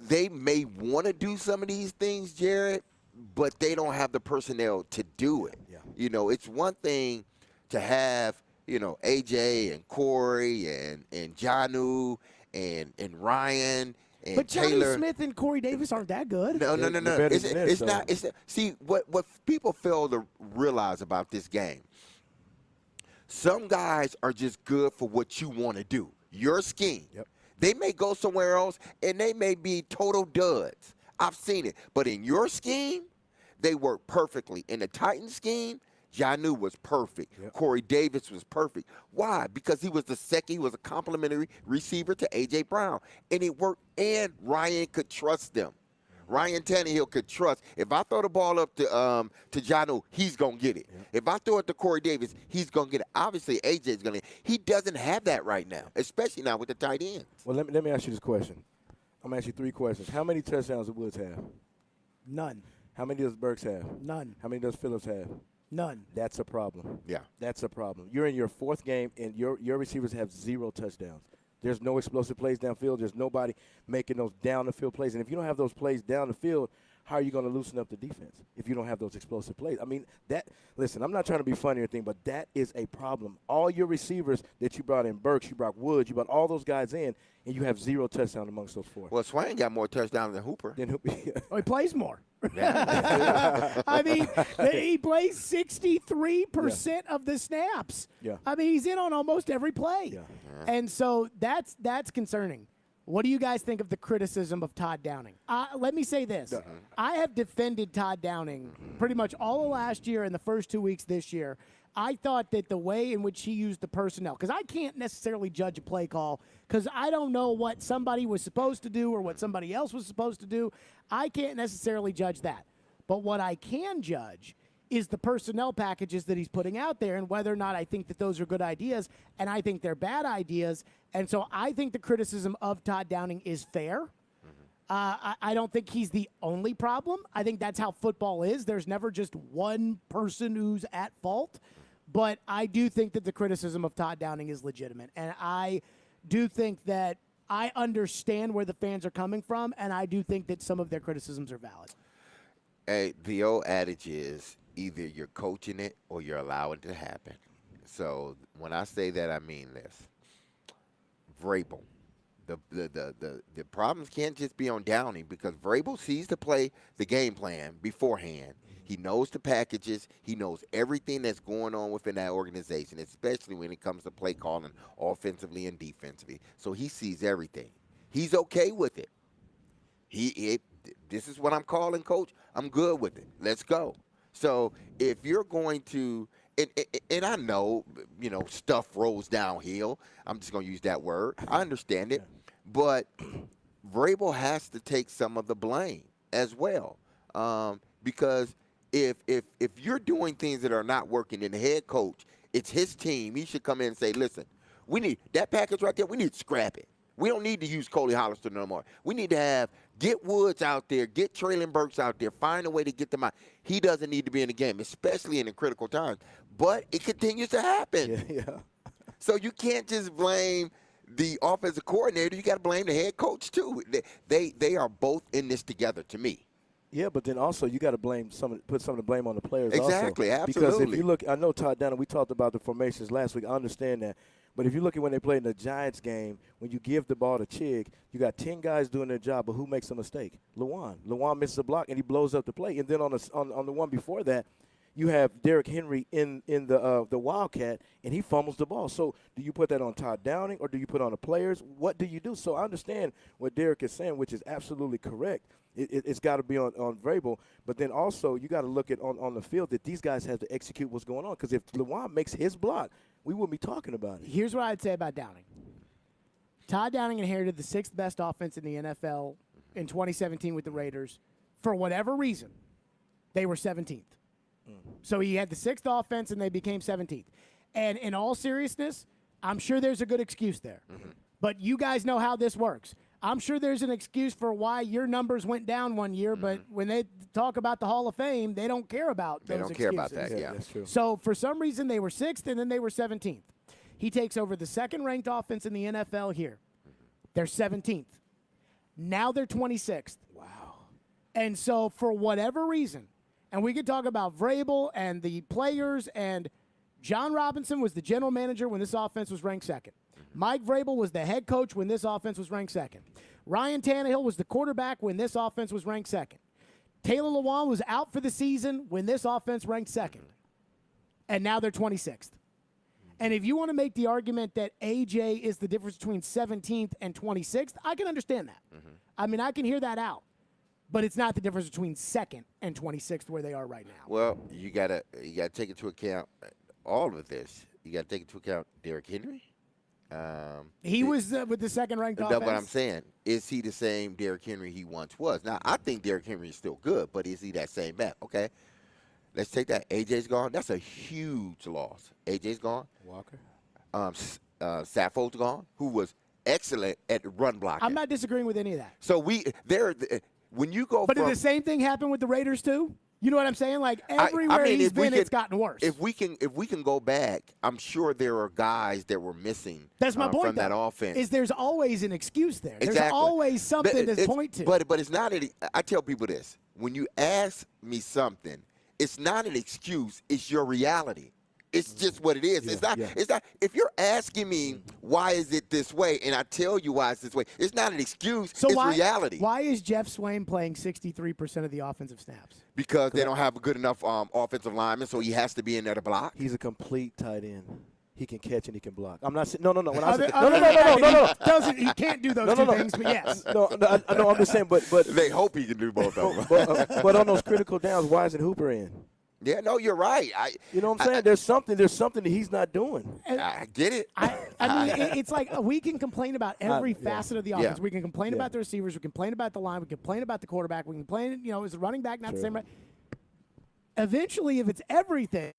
they may want to do some of these things, Jared, but they don't have the personnel to do it. Yeah. It's one thing to have, AJ and Corey and Jonnu and Ryan and but Johnny Taylor. Smith and Corey Davis aren't that good. No. It's not. See, what people fail to realize about this game, some guys are just good for what you want to do, your scheme. Yep. They may go somewhere else, and they may be total duds. I've seen it. But in your scheme, they work perfectly. In the Titans scheme, Jonnu was perfect. Yep. Corey Davis was perfect. Why? Because he was he was a complimentary receiver to A.J. Brown. And it worked, and Ryan could trust them. Ryan Tannehill could trust. If I throw the ball up to Jonnu, he's going to get it. Yeah. If I throw it to Corey Davis, he's going to get it. Obviously, AJ's going to. He doesn't have that right now, especially now with the tight ends. Well, let me ask you this question. I'm going to ask you 3 questions. How many touchdowns does Woods have? None. How many does Burks have? None. How many does Phillips have? None. That's a problem. Yeah. That's a problem. You're in your 4th game, and your receivers have 0 touchdowns. There's no explosive plays downfield. There's nobody making those down-the-field plays. And if you don't have those plays down the field, how are you going to loosen up the defense if you don't have those explosive plays? I mean, listen, I'm not trying to be funny or anything, but that is a problem. All your receivers that you brought in, Burks, you brought Woods, you brought all those guys in, and you have 0 touchdowns amongst those 4. Well, Swain got more touchdowns than Hooper. Oh, he plays more. I mean, he plays 63% of the snaps. Yeah. I mean, he's in on almost every play. Yeah. And so that's concerning. What do you guys think of the criticism of Todd Downing? Let me say this. I have defended Todd Downing pretty much all of last year and the first 2 weeks this year. I thought that the way in which he used the personnel, because I can't necessarily judge a play call because I don't know what somebody was supposed to do or what somebody else was supposed to do. I can't necessarily judge that. But what I can judge is the personnel packages that he's putting out there and whether or not I think that those are good ideas, and I think they're bad ideas. And so I think the criticism of Todd Downing is fair. I don't think he's the only problem. I think that's how football is. There's never just one person who's at fault. But I do think that the criticism of Todd Downing is legitimate. And I do think that I understand where the fans are coming from, and I do think that some of their criticisms are valid. Hey, the old adage is either you're coaching it or you're allowing it to happen. So when I say that, I mean this. Vrabel. The problems can't just be on Downing because Vrabel sees the game plan beforehand. He knows the packages. He knows everything that's going on within that organization, especially when it comes to play calling offensively and defensively. So he sees everything. He's okay with it. This is what I'm calling, coach. I'm good with it. Let's go. So if you're going to and I know, stuff rolls downhill. I'm just going to use that word. I understand it. But Vrabel has to take some of the blame as well. Because if you're doing things that are not working in the head coach, it's his team. He should come in and say, listen, we need that package right there. We need to scrap it. We don't need to use Coley Hollister no more. We need to get Woods out there, get Traylon Burks out there, find a way to get them out. He doesn't need to be in the game, especially in the critical times. But it continues to happen. Yeah. So you can't just blame the offensive coordinator. You got to blame the head coach too. They are both in this together to me. Yeah, but then also you got to put some of the blame on the players. Exactly, also. absolutely. Because if you look, I know Todd Downing. We talked about the formations last week. I understand that. But if you look at when they played in the Giants game, when you give the ball to Chig, you got 10 guys doing their job, but who makes a mistake? Lewan. Lewan misses a block, and he blows up the play. And then on the one before that, you have Derrick Henry in the Wildcat, and he fumbles the ball. So do you put that on Todd Downing, or do you put on the players? What do you do? So I understand what Derrick is saying, which is absolutely correct. It's got to be on Vrabel. But then also you got to look at on the field that these guys have to execute what's going on. Because if Lewan makes his block, we wouldn't be talking about it. Here's what I'd say about Downing. Todd Downing inherited the 6th best offense in the NFL in 2017 with the Raiders. For whatever reason, they were 17th. So he had the 6th offense, and they became 17th. And in all seriousness, I'm sure there's a good excuse there. But you guys know how this works. I'm sure there's an excuse for why your numbers went down one year, but when they talk about the Hall of Fame, they don't care about those excuses. They don't care about that, yeah. That's true. So for some reason, they were 6th, and then they were 17th. He takes over the 2nd-ranked offense in the NFL here. They're 17th. Now they're 26th. Wow. And so for whatever reason, and we could talk about Vrabel and the players, and John Robinson was the general manager when this offense was ranked 2nd. Mike Vrabel was the head coach when this offense was ranked 2nd. Ryan Tannehill was the quarterback when this offense was ranked 2nd. Taylor Lewan was out for the season when this offense ranked 2nd. And now they're 26th. And if you want to make the argument that AJ is the difference between 17th and 26th, I can understand that. I mean, I can hear that out. But it's not the difference between 2nd and 26th where they are right now. Well, you gotta take into account all of this. You got to take into account Derrick Henry. He was with the second-ranked offense. That's what I'm saying. Is he the same Derrick Henry he once was? Now, I think Derrick Henry is still good, but is he that same back? Okay. Let's take that. AJ's gone. That's a huge loss. AJ's gone. Walker. Saffold's gone, who was excellent at run blocking. I'm not disagreeing with any of that. So when you go But from, did the same thing happen with the Raiders too? You know what I'm saying? Like everywhere he's been, it's gotten worse. If we can go back, I'm sure there are guys that were missing. That's my point. From that offense. Is there's always an excuse there? Exactly. There's always something to point to. But it's not. I tell people this: when you ask me something, it's not an excuse. It's your reality. It's just what it is. It's not. If you're asking me why is it this way, and I tell you why it's this way, it's not an excuse. So it's why, reality. Why is Jeff Swain playing 63% of the offensive snaps? Because they don't have a good enough offensive lineman, so he has to be in there to block. He's a complete tight end. He can catch and he can block. I'm not saying no. When I No. He can't do those two things, but yes. No. I'm just saying, but they hope he can do both of them. but on those critical downs, why isn't Hooper in? Yeah, no, you're right. You know what I'm saying? There's something that he's not doing. I get it. I mean, it's like we can complain about every facet of the offense. Yeah. We can complain about the receivers. We can complain about the line. We can complain about the quarterback. We can complain, is the running back not the same? Eventually, if it's everything,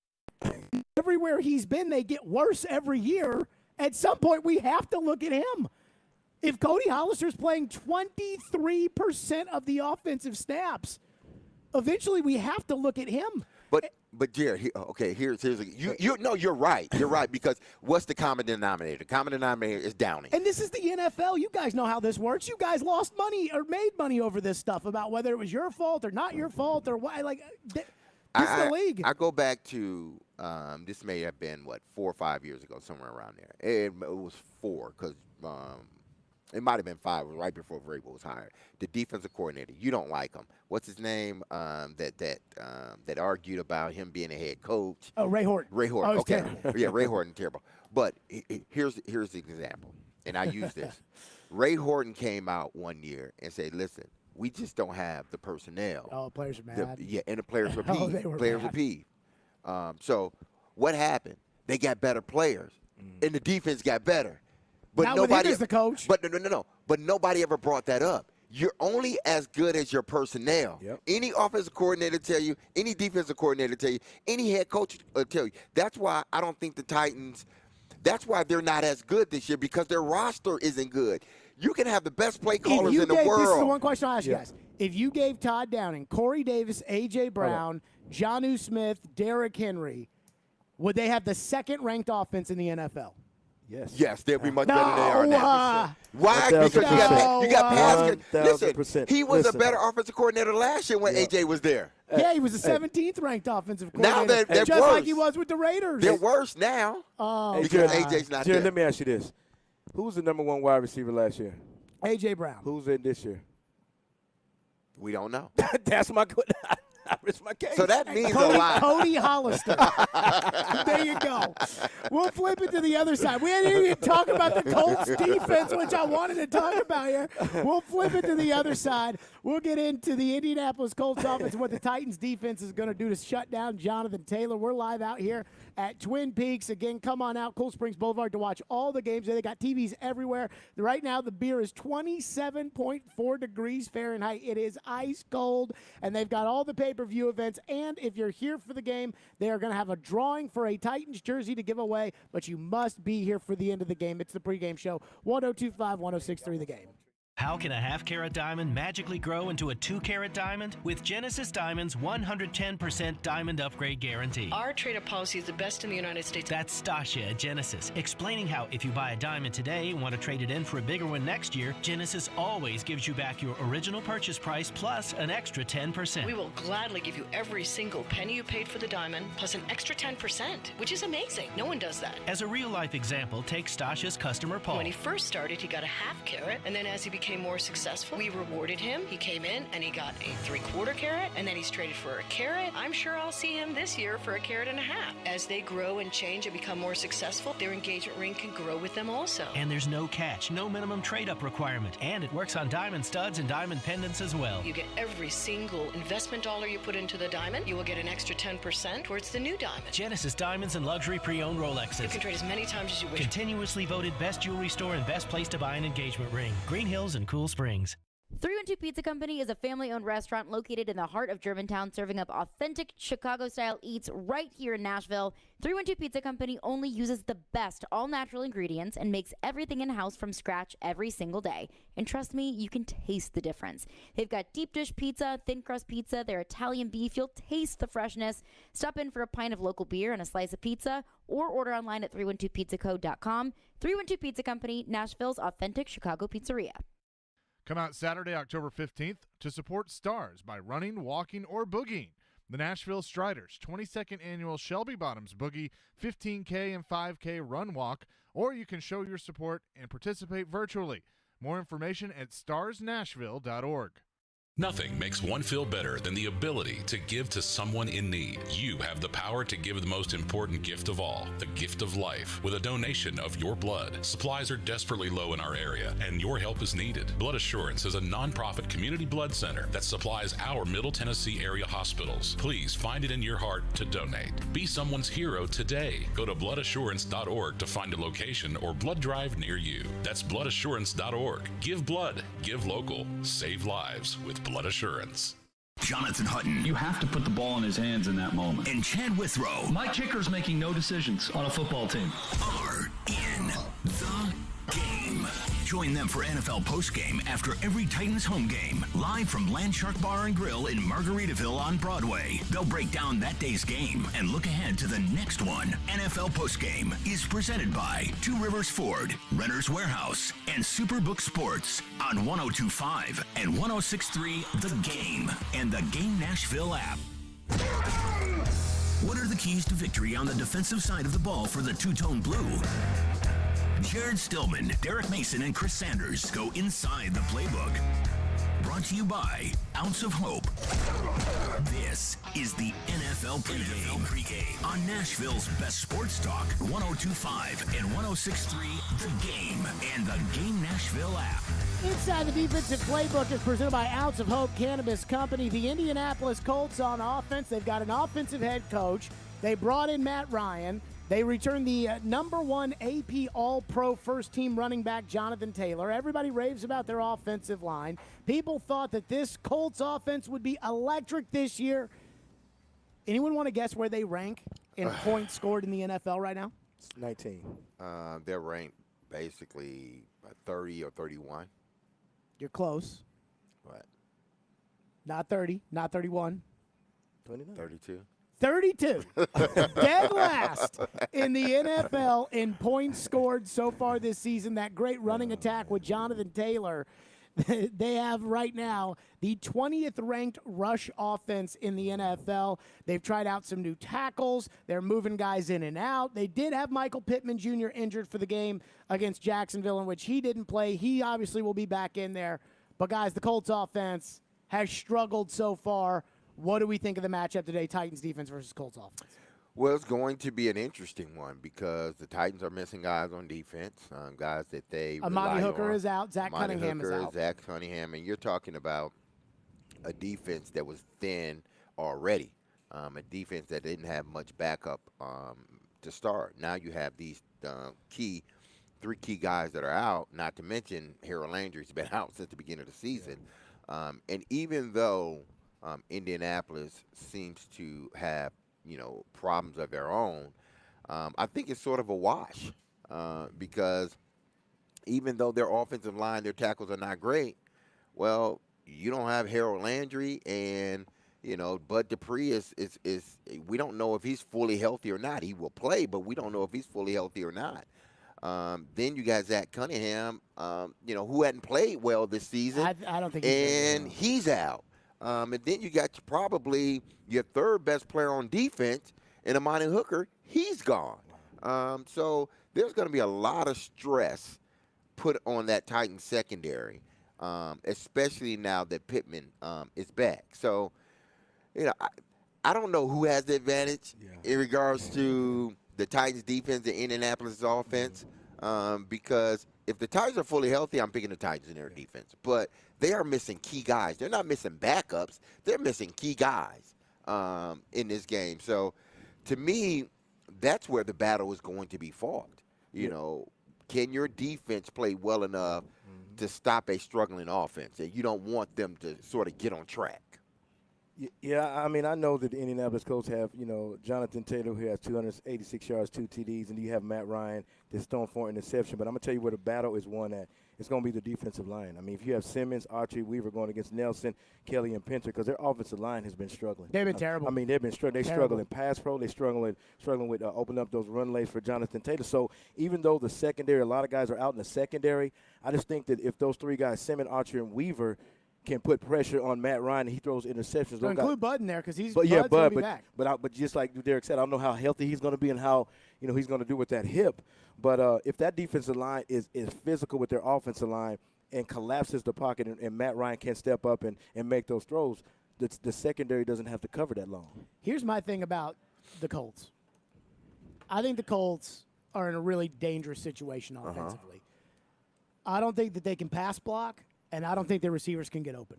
everywhere he's been, they get worse every year. At some point, we have to look at him. If Cody Hollister's playing 23% of the offensive snaps, eventually we have to look at him. But Jared, here's you're right. You're right, because what's the common denominator? The common denominator is Downing. And this is the NFL. You guys know how this works. You guys lost money or made money over this stuff about whether it was your fault or not your fault or why. Like, this is the league. I go back to this may have been 4 or 5 years ago, somewhere around there. It was 4 because it might have been 5. It was right before Vrabel was hired. The defensive coordinator, you don't like him. What's his name? That argued about him being a head coach. Oh, Ray Horton. Ray Horton. Okay. Terrible. Yeah, Ray Horton, terrible. But here's the example, and I use this. Ray Horton came out one year and said, "Listen, we just don't have the personnel." Oh, players are mad. And the players were peeved. They were players mad. were peeved. So what happened? They got better players, and the defense got better. But Not nobody with him as the coach. But no. But nobody ever brought that up. You're only as good as your personnel. Yep. Any offensive coordinator tell you, any defensive coordinator tell you, any head coach tell you. That's why I don't think the Titans. That's why they're not as good this year, because their roster isn't good. You can have the best play callers in the world. This is the one question I'll ask you guys. If you gave Todd Downing, Corey Davis, A.J. Brown, Jonnu Smith, Derrick Henry, would they have the second-ranked offense in the NFL? Yes, they'll be much better than they are now. Why? 1,000%. Because you got Pascal. 1,000%. Listen, he was a better offensive coordinator last year when AJ was there. Yeah, he was the 17th ranked offensive coordinator. Now they're just worse. like he was with the Raiders. They're worse now because AJ's not Jared, there. let me ask you this. Who was the number 1 wide receiver last year? A.J. Brown. Who's in this year? We don't know. That's my good. I risk my case. So that means a lot. Cody Hollister. There you go. We'll flip it to the other side. We didn't even talk about the Colts defense, which I wanted to talk about here. We'll flip it to the other side. We'll get into the Indianapolis Colts offense and what the Titans defense is going to do to shut down Jonathan Taylor. We're live out here at Twin Peaks. Again, come on out, Cool Springs Boulevard, to watch all the games. They got TVs everywhere. Right now, the beer is 27.4 degrees Fahrenheit. It is ice cold, and they've got all the pay-per-view events. And if you're here for the game, they are going to have a drawing for a Titans jersey to give away, but you must be here for the end of the game. It's the pregame show, 102.5, 106.3 The Game. How can a half-carat diamond magically grow into a 2-carat diamond? With Genesis Diamond's 110% diamond upgrade guarantee. Our trade-up policy is the best in the United States. That's Stasia at Genesis, explaining how if you buy a diamond today and want to trade it in for a bigger one next year, Genesis always gives you back your original purchase price plus an extra 10%. We will gladly give you every single penny you paid for the diamond plus an extra 10%, which is amazing. No one does that. As a real-life example, take Stasia's customer Paul. When he first started, he got a half carat, and then as he became became more successful. We rewarded him. He came in and he got a 3/4 carat, and then he's traded for a carat. I'm sure I'll see him this year for a carat and a half. As they grow and change and become more successful, their engagement ring can grow with them also. And there's no catch, no minimum trade-up requirement. And it works on diamond studs and diamond pendants as well. You get every single investment dollar you put into the diamond, you will get an extra 10% towards the new diamond. Genesis Diamonds and Luxury Pre-Owned Rolexes. You can trade as many times as you wish. Continuously voted best jewelry store and best place to buy an engagement ring. Green Hills and Cool Springs. 312 Pizza Company is a family-owned restaurant located in the heart of Germantown, serving up authentic Chicago-style eats right here in Nashville. 312 Pizza Company only uses the best all-natural ingredients and makes everything in-house from scratch every single day. And trust me, you can taste the difference. They've got deep dish pizza, thin crust pizza, their Italian beef. You'll taste the freshness. Stop in for a pint of local beer and a slice of pizza, or order online at 312pizzaco.com. 312 Pizza Company, Nashville's authentic Chicago pizzeria. Come out Saturday, October 15th to support Stars by running, walking, or boogieing. The Nashville Striders 22nd Annual Shelby Bottoms Boogie 15K and 5K Run Walk, or you can show your support and participate virtually. More information at starsnashville.org. Nothing makes one feel better than the ability to give to someone in need. You have the power to give the most important gift of all, the gift of life, with a donation of your blood. Supplies are desperately low in our area, and your help is needed. Blood Assurance is a nonprofit community blood center that supplies our Middle Tennessee area hospitals. Please find it in your heart to donate. Be someone's hero today. Go to bloodassurance.org to find a location or blood drive near you. That's bloodassurance.org. Give blood, give local, save lives with Blood Assurance. Jonathan Hutton. You have to put the ball in his hands in that moment. And Chad Withrow. My kicker's making no decisions on a football team. Are in the game. Join them for NFL postgame after every Titans home game, live from Landshark Bar and Grill in Margaritaville on Broadway. They'll break down that day's game and look ahead to the next one. NFL postgame is presented by Two Rivers Ford, Renter's Warehouse, and Superbook Sports on 102.5 and 106.3 The Game and the Game Nashville app. What are the keys to victory on the defensive side of the ball for the two-tone blue? Jared Stillman, Derek Mason, and Chris Sanders go inside the playbook. Brought to you by Ounce of Hope. This is the NFL Pregame on Nashville's best sports talk, 102.5 and 106.3 The Game and the Game Nashville app. Inside the Defensive Playbook is presented by Ounce of Hope Cannabis Company. The Indianapolis Colts on offense. They've got an offensive head coach. They brought in Matt Ryan. They returned the #1 AP All-Pro first-team running back, Jonathan Taylor. Everybody raves about their offensive line. People thought that this Colts offense would be electric this year. Anyone want to guess where they rank in points scored in the NFL right now? 19. They're ranked basically 30 or 31. You're close. What? Not 30, not 31. 29. 32. 32. Dead last in the NFL in points scored so far this season. That great running attack with Jonathan Taylor. They have right now the 20th ranked rush offense in the NFL. They've tried out some new tackles. They're moving guys in and out. They did have Michael Pittman Jr. injured for the game against Jacksonville, in which he didn't play. He obviously will be back in there. But, guys, the Colts offense has struggled so far. What do we think of the matchup today, Titans defense versus Colts offense? Well, it's going to be an interesting one because the Titans are missing guys on defense, guys that they Amani Hooker is out. Zach Cunningham is out. Zach Cunningham, and you're talking about a defense that was thin already, a defense that didn't have much backup to start. Now you have these three key guys that are out, not to mention Harold Landry's been out since the beginning of the season. And even though Indianapolis seems to have, problems of their own, I think it's sort of a wash because even though their offensive line, their tackles are not great, well, you don't have Harold Landry and, Bud Dupree is we don't know if he's fully healthy or not. He will play, but we don't know if he's fully healthy or not. Then you got Zach Cunningham, who hadn't played well this season. I don't think he's out. And then you got probably your third best player on defense, in Amani Hooker. He's gone. So there's going to be a lot of stress put on that Titans secondary. especially now that Pittman is back. So, I don't know who has the advantage in regards to the Titans' defense and Indianapolis' offense, because if the Titans are fully healthy, I'm picking the Titans in their defense. But they are missing key guys. They're not missing backups. They're missing key guys in this game. So, to me, that's where the battle is going to be fought. Can your defense play well enough to stop a struggling offense? And you don't want them to sort of get on track. Yeah, I mean, I know that the Indianapolis Colts have, Jonathan Taylor, who has 286 yards, 2 TDs, and you have Matt Ryan that's thrown for an interception. But I'm going to tell you where the battle is won at. It's going to be the defensive line. I mean, if you have Simmons, Archie, Weaver going against Nelson, Kelly, and Pinter, because their offensive line has been struggling. They've been terrible. I mean, they've been struggling. They struggle in pass pro. They struggling with opening up those run lanes for Jonathan Taylor. So even though the secondary, a lot of guys are out in the secondary, I just think that if those three guys, Simmons, Archie, and Weaver, can put pressure on Matt Ryan, and he throws interceptions. So include Bud in there because he's Bud's going to be back. But just like Derek said, I don't know how healthy he's going to be and how he's going to do with that hip. But if that defensive line is physical with their offensive line and collapses the pocket and Matt Ryan can step up and make those throws, the secondary doesn't have to cover that long. Here's my thing about the Colts. I think the Colts are in a really dangerous situation offensively. I don't think that they can pass block. And I don't think their receivers can get open.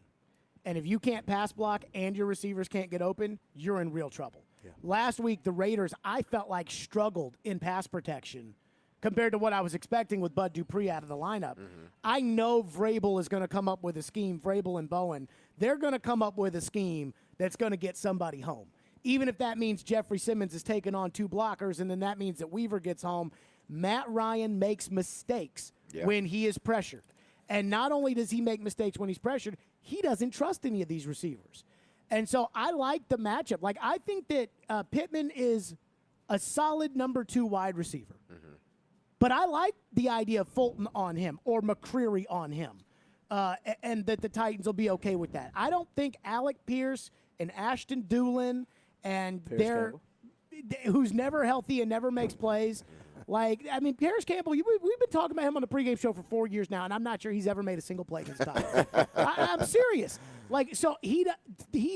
And if you can't pass block and your receivers can't get open, you're in real trouble. Yeah. Last week, the Raiders, I felt like, struggled in pass protection compared to what I was expecting with Bud Dupree out of the lineup. I know Vrabel is going to come up with a scheme, Vrabel and Bowen. They're going to come up with a scheme that's going to get somebody home. Even if that means Jeffrey Simmons is taking on 2 blockers, and then that means that Weaver gets home. Matt Ryan makes mistakes when he is pressured. And not only does he make mistakes when he's pressured, he doesn't trust any of these receivers. And so I like the matchup. Like, I think that Pittman is a solid number 2 wide receiver. But I like the idea of Fulton on him or McCreary on him, and that the Titans will be okay with that. I don't think Alec Pierce and Ashton Doolin and who's never healthy and never makes plays. Like, I mean, Paris Campbell, we've been talking about him on the pregame show for 4 years now, and I'm not sure he's ever made a single play against Titans. I'm serious. Like, so he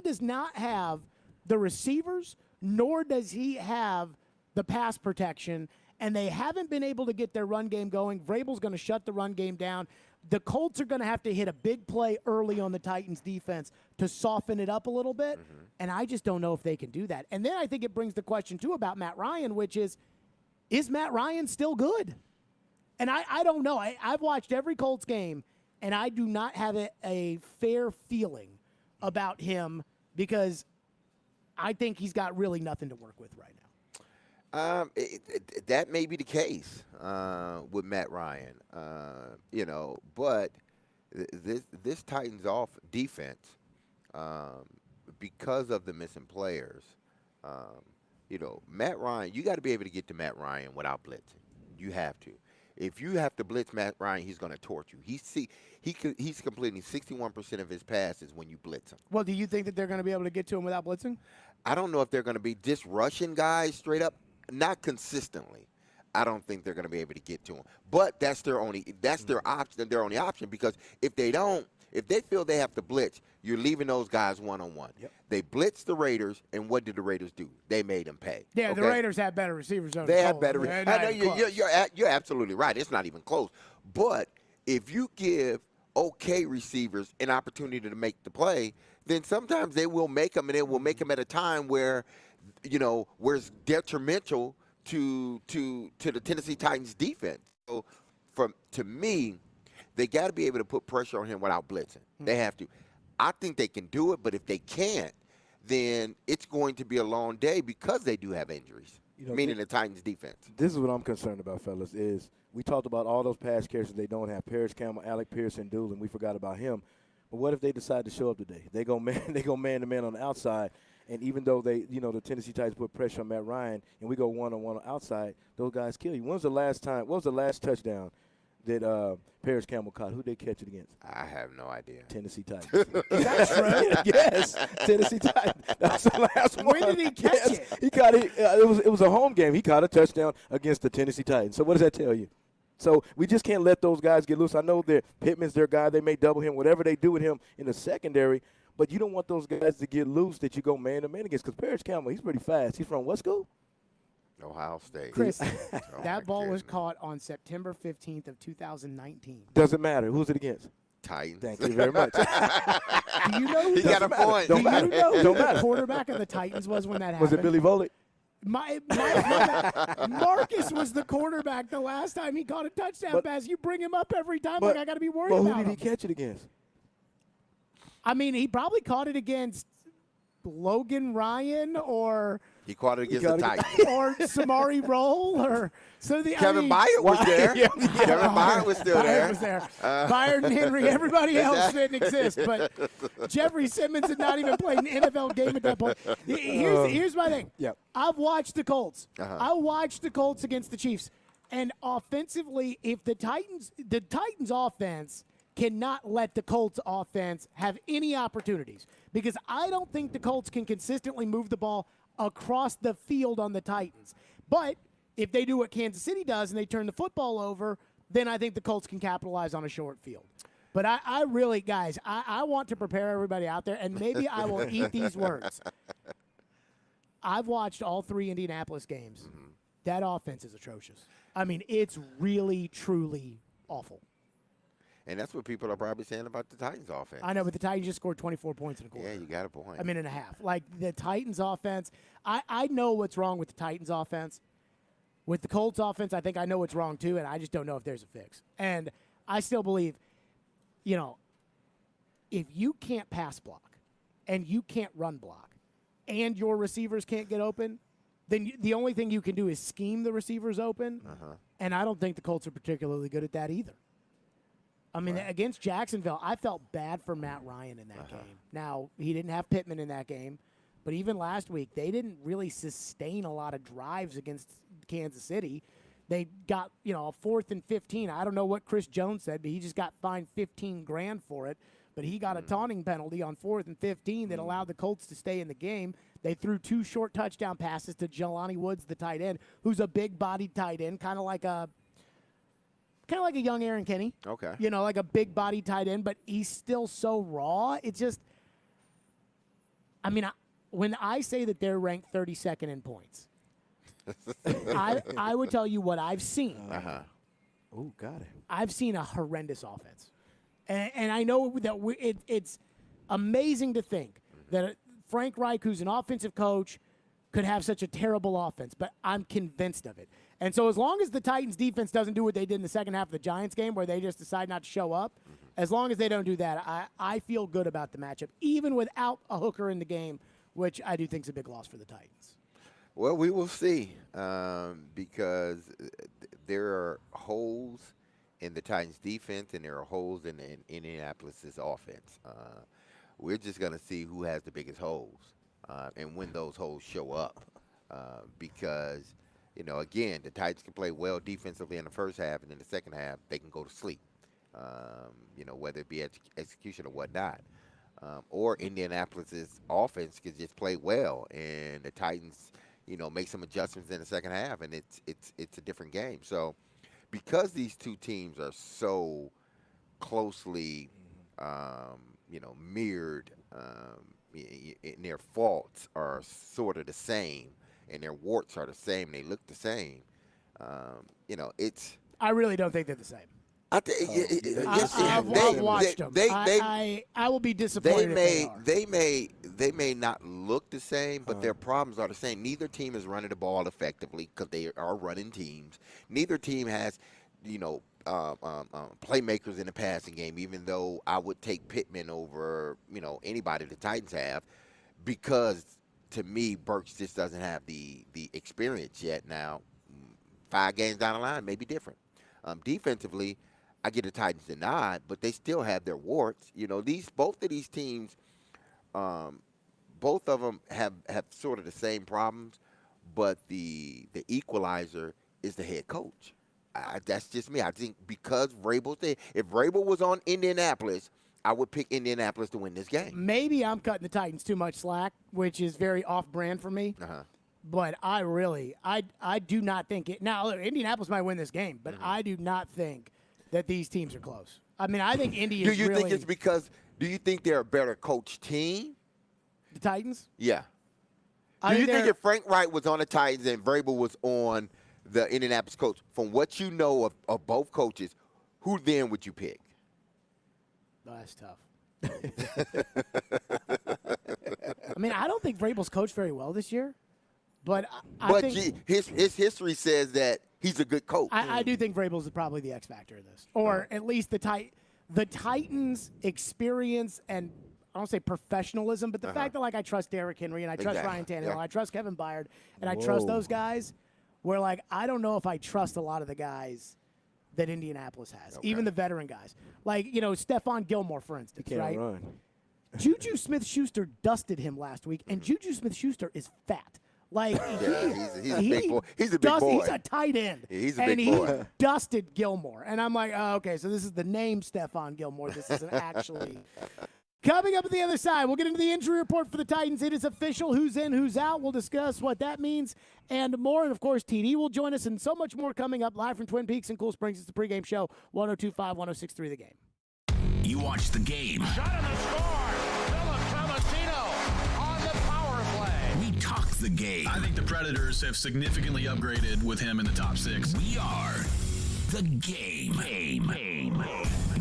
does not have the receivers, nor does he have the pass protection, and they haven't been able to get their run game going. Vrabel's going to shut the run game down. The Colts are going to have to hit a big play early on the Titans' defense to soften it up a little bit, and I just don't know if they can do that. And then I think it brings the question, too, about Matt Ryan, which is Matt Ryan still good? And I don't know. I've watched every Colts game, and I do not have a fair feeling about him because I think he's got really nothing to work with right now. That may be the case with Matt Ryan, but this Titans off defense, because of the missing players, Matt Ryan, you got to be able to get to Matt Ryan without blitzing. You have to. If you have to blitz Matt Ryan, he's going to torch you. He's completing 61% of his passes when you blitz him. Well, do you think that they're going to be able to get to him without blitzing? I don't know if they're going to be just rushing guys straight up, not consistently. I don't think they're going to be able to get to him. But that's their only option, their only option, because if they feel they have to blitz, you're leaving those guys one-on-one. Yep. They blitzed the Raiders, and what did the Raiders do? They made them pay. Yeah, okay? The Raiders had better receivers. They had better. I know you're absolutely right. It's not even close. But if you give okay receivers an opportunity to make the play, then sometimes they will make them, and they will make them at a time where it's detrimental to the Tennessee Titans defense. So, to me, they got to be able to put pressure on him without blitzing. They have to. I think they can do it, but if they can't, then it's going to be a long day because they do have injuries, meaning the Titans defense. This is what I'm concerned about, fellas, is we talked about all those pass catchers they don't have. Paris Campbell, Alec Pierce, and Doolin. We forgot about him. But what if they decide to show up today? They go man-to-man on the outside. And even though the Tennessee Titans put pressure on Matt Ryan, and we go one-on-one on outside, those guys kill you. What was the last touchdown that Paris Campbell caught? Who did they catch it against? I have no idea. Tennessee Titans. That's right. Yes, Tennessee Titans. That's the last one. When did he catch it? He caught it. It was a home game. He caught a touchdown against the Tennessee Titans. So what does that tell you? So we just can't let those guys get loose. I know that Pittman's their guy. They may double him, whatever they do with him in the secondary. But you don't want those guys to get loose that you go man-to-man against. Because Parrish Campbell, he's pretty fast. He's from what school? Ohio State. Chris, Oh, that ball was caught on September 15th of 2019. Doesn't matter. Who's it against? Titans. Thank you very much. Do you know He got a point. Do you know who Don't the matter. quarterback of the Titans was when that happened? Was it Billy Volek? Marcus was the quarterback the last time he caught a touchdown pass. You bring him up every time like I got to be worried But about who did him. he catch it against? I mean, he probably caught it against Logan Ryan or He caught it against the Titans. or Samari Roll or Kevin Byard was there. Kevin Byard was still there. Byard was there. Byard and Henry, everybody else didn't exist. But Jeffrey Simmons had not even played an NFL game at that point. Here's my thing. Yep. I've watched the Colts. Uh-huh. I watched the Colts against the Chiefs. And offensively, if the Titans offense cannot let the Colts offense have any opportunities, because I don't think the Colts can consistently move the ball across the field on the Titans. But if they do what Kansas City does and they turn the football over, then I think the Colts can capitalize on a short field. But I really, guys, I want to prepare everybody out there, and maybe I will eat these words. I've watched all 3 Indianapolis games. Mm-hmm. That offense is atrocious. I mean, it's really, truly awful. And that's what people are probably saying about the Titans offense. I know, but the Titans just scored 24 points in a quarter. Yeah, you got a point. I mean, and a half. Like, the Titans offense, I know what's wrong with the Titans offense. With the Colts offense, I think I know what's wrong too, and I just don't know if there's a fix. And I still believe, if you can't pass block and you can't run block and your receivers can't get open, then the only thing you can do is scheme the receivers open. Uh-huh. And I don't think the Colts are particularly good at that either. I mean, against Jacksonville, I felt bad for Matt Ryan in that game. Now, he didn't have Pittman in that game, but even last week, they didn't really sustain a lot of drives against Kansas City. They got, a 4th and 15. I don't know what Chris Jones said, but he just got fined $15,000 for it. But he got a taunting penalty on 4th and 15 that allowed the Colts to stay in the game. They threw 2 short touchdown passes to Jelani Woods, the tight end, who's a big-bodied tight end, kind of like a young Aaron Kenny. Okay. Like a big body tight end, but he's still so raw. It's just, when I say that they're ranked 32nd in points, I would tell you what I've seen. Uh-huh. Oh, got it. I've seen a horrendous offense. And I know that it's amazing to think that Frank Reich, who's an offensive coach, could have such a terrible offense, but I'm convinced of it. And so as long as the Titans defense doesn't do what they did in the second half of the Giants game where they just decide not to show up, as long as they don't do that, I feel good about the matchup, even without a hooker in the game, which I do think is a big loss for the Titans. Well, we will see because there are holes in the Titans' defense and there are holes in Indianapolis' offense. We're just going to see who has the biggest holes and when those holes show up because, again, the Titans can play well defensively in the first half, and in the second half, they can go to sleep, whether it be execution or whatnot. Or Indianapolis' offense can just play well, and the Titans, make some adjustments in the second half, and it's a different game. So because these two teams are so closely, mirrored, and their faults are sort of the same, and their warts are the same, they look the same. I really don't think they're the same. I've watched them. I will be disappointed if they are. They may not look the same, but their problems are the same. Neither team is running the ball effectively because they are running teams. Neither team has, playmakers in the passing game, even though I would take Pittman over, anybody the Titans have, because to me, Burks just doesn't have the experience yet. Now, 5 games down the line may be different. Defensively, I get the Titans the nod, but they still have their warts. Both of these teams, both of them have sort of the same problems, but the equalizer is the head coach. That's just me. I think because if Vrabel was on Indianapolis, I would pick Indianapolis to win this game. Maybe I'm cutting the Titans too much slack, which is very off-brand for me. Uh-huh. But I do not think it. Now, look, Indianapolis might win this game, but I do not think that these teams are close. I mean, I think Indy is Do you really. think it's because? Do you think they're a better coach team? The Titans? Yeah. Do you think if Frank Wright was on the Titans and Vrabel was on the Indianapolis coach, from what you know of both coaches, who then would you pick? Oh, that's tough. I mean, I don't think Vrabel's coached very well this year, but I think his history says that he's a good coach. I do think Vrabel's probably the X factor in this, or at least the Titans' experience and I don't say professionalism, but the fact that I trust Derrick Henry and I trust Ryan Tannehill, I trust Kevin Byard, and I trust those guys. Where I don't know if I trust a lot of the guys that Indianapolis has, even the veteran guys, Stephon Gilmore, for instance, right? Run. Juju Smith-Schuster dusted him last week, and Juju Smith-Schuster is fat. He's a big boy. He's a big boy. He's a tight end. Yeah, he's a big boy. And he dusted Gilmore. And I'm like, oh, okay, so this is the name Stephon Gilmore. This isn't actually. Coming up at the other side, we'll get into the injury report for the Titans. It is official. Who's in, who's out. We'll discuss what that means and more. And, of course, TD will join us and so much more coming up live from Twin Peaks and Cool Springs. It's the pregame show, 102.5, 106.3 The Game. You watch the game. Shot on the score. Philip Tomasino on the power play. We talk the game. I think the Predators have significantly upgraded with him in the top 6. We are the game.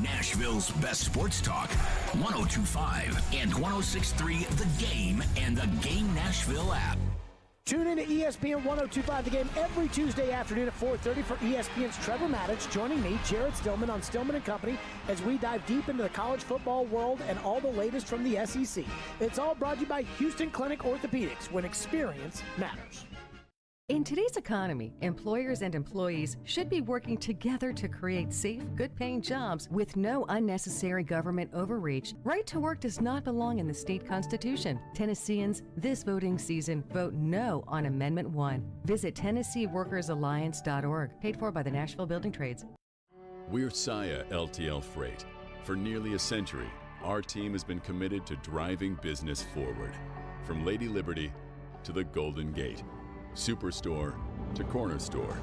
Nashville's best sports talk, 102.5 and 106.3 The Game and the Game Nashville app. Tune in to ESPN 102.5 The Game every Tuesday afternoon at 4:30 for ESPN's Trevor Maddich joining me, Jared Stillman, on Stillman & Company as we dive deep into the college football world and all the latest from the SEC. It's all brought to you by Houston Clinic Orthopedics, when experience matters. In today's economy, employers and employees should be working together to create safe, good-paying jobs with no unnecessary government overreach. Right to work does not belong in the state constitution. Tennesseans, this voting season, vote no on Amendment 1. Visit TennesseeWorkersAlliance.org, paid for by the Nashville Building Trades. We're Saia LTL Freight. For nearly a century, our team has been committed to driving business forward. From Lady Liberty to the Golden Gate, Superstore to Corner Store.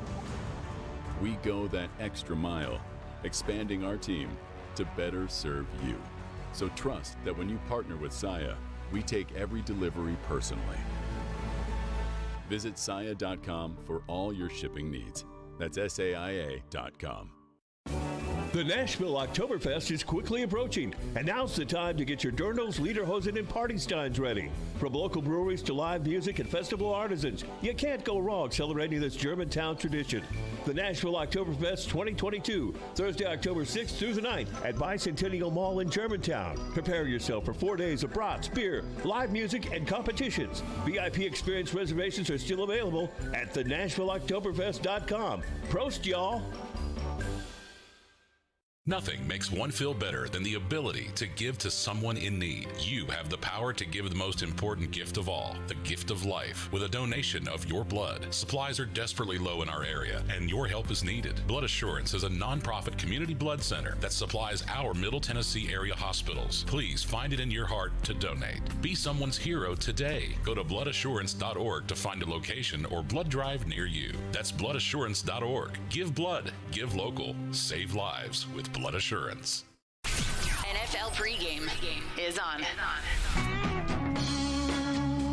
We go that extra mile, expanding our team to better serve you. So trust that when you partner with Saia, we take every delivery personally. Visit Saia.com for all your shipping needs. That's SAIA.com. The Nashville Oktoberfest is quickly approaching, and now's the time to get your dirndls, lederhosen, and party steins ready. From local breweries to live music and festival artisans, you can't go wrong celebrating this Germantown tradition. The Nashville Oktoberfest 2022, Thursday, October 6th through the 9th at Bicentennial Mall in Germantown. Prepare yourself for 4 days of brats, beer, live music, and competitions. VIP experience reservations are still available at thenashvilleoktoberfest.com. Prost, y'all! Nothing makes one feel better than the ability to give to someone in need. You have the power to give the most important gift of all, the gift of life, with a donation of your blood. Supplies are desperately low in our area, and your help is needed. Blood Assurance is a nonprofit community blood center that supplies our Middle Tennessee area hospitals. Please find it in your heart to donate. Be someone's hero today. Go to bloodassurance.org to find a location or blood drive near you. That's bloodassurance.org. Give blood, give local, save lives with Blood Assurance. NFL pregame is on.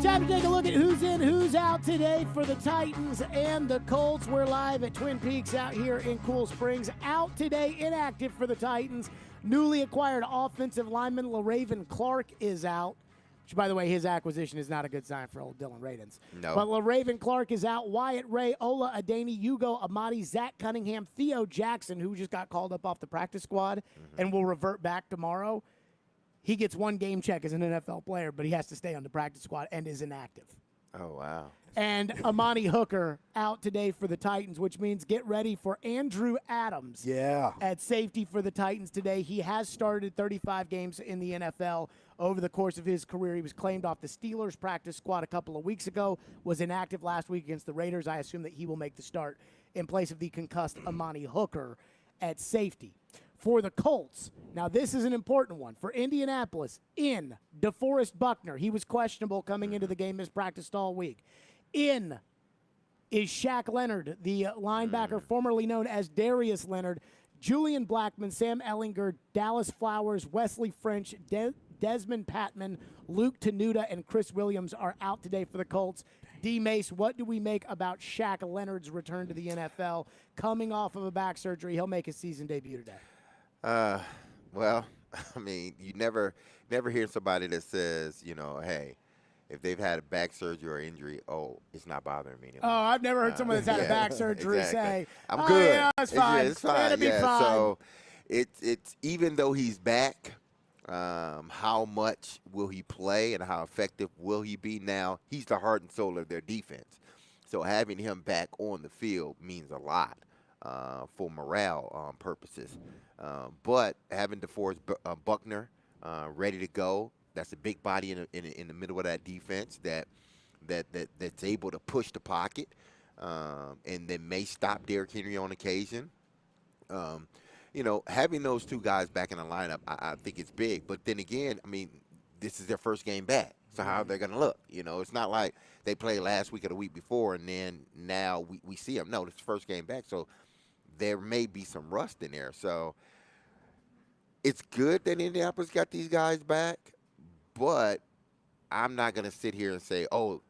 Time to take a look at who's in, who's out today for the Titans and the Colts. We're live at Twin Peaks out here in Cool Springs. Out today, inactive for the Titans. Newly acquired offensive lineman LaRaven Clark is out. Which, by the way, his acquisition is not a good sign for old Dylan Radins. No. But LaRaven Clark is out. Wyatt Ray, Ola Adeni, Hugo Amadi, Zach Cunningham, Theo Jackson, who just got called up off the practice squad and will revert back tomorrow. He gets one game check as an NFL player, but he has to stay on the practice squad and is inactive. Oh, wow. And Amani Hooker out today for the Titans, which means get ready for Andrew Adams at safety for the Titans today. He has started 35 games in the NFL over the course of his career. He was claimed off the Steelers practice squad a couple of weeks ago, was inactive last week against the Raiders. I assume that he will make the start in place of the concussed Amani Hooker at safety. For the Colts, now this is an important one. For Indianapolis, DeForest Buckner. He was questionable coming into the game, mispracticed all week. in is Shaq Leonard, the linebacker formerly known as Darius Leonard, Julian Blackman, Sam Ellinger, Dallas Flowers, Wesley French, Desmond Patman, Luke Tenuta, and Chris Williams are out today for the Colts. D. Mace, what do we make about Shaq Leonard's return to the NFL? Coming off of a back surgery, he'll make his season debut today. Well, I mean, you never hear somebody that says, hey, if they've had a back surgery or injury, it's not bothering me anymore. Oh, I've never heard someone that's had a back surgery exactly. say, I'm good. Yeah, it's fine. It's fine. It'll be fine. So it's even though he's back, how much will he play and how effective will he be now? He's the heart and soul of their defense. So having him back on the field means a lot for morale purposes. But having DeForest Buckner ready to go, that's a big body in the middle of that defense that's able to push the pocket and then may stop Derrick Henry on occasion. Having those two guys back in the lineup, I think it's big. But then again, I mean, this is their first game back. So how are they going to look? It's not like they played last week or the week before and then now we see them. No, it's the first game back. So there may be some rust in there. So it's good that Indianapolis got these guys back, but I'm not going to sit here and say,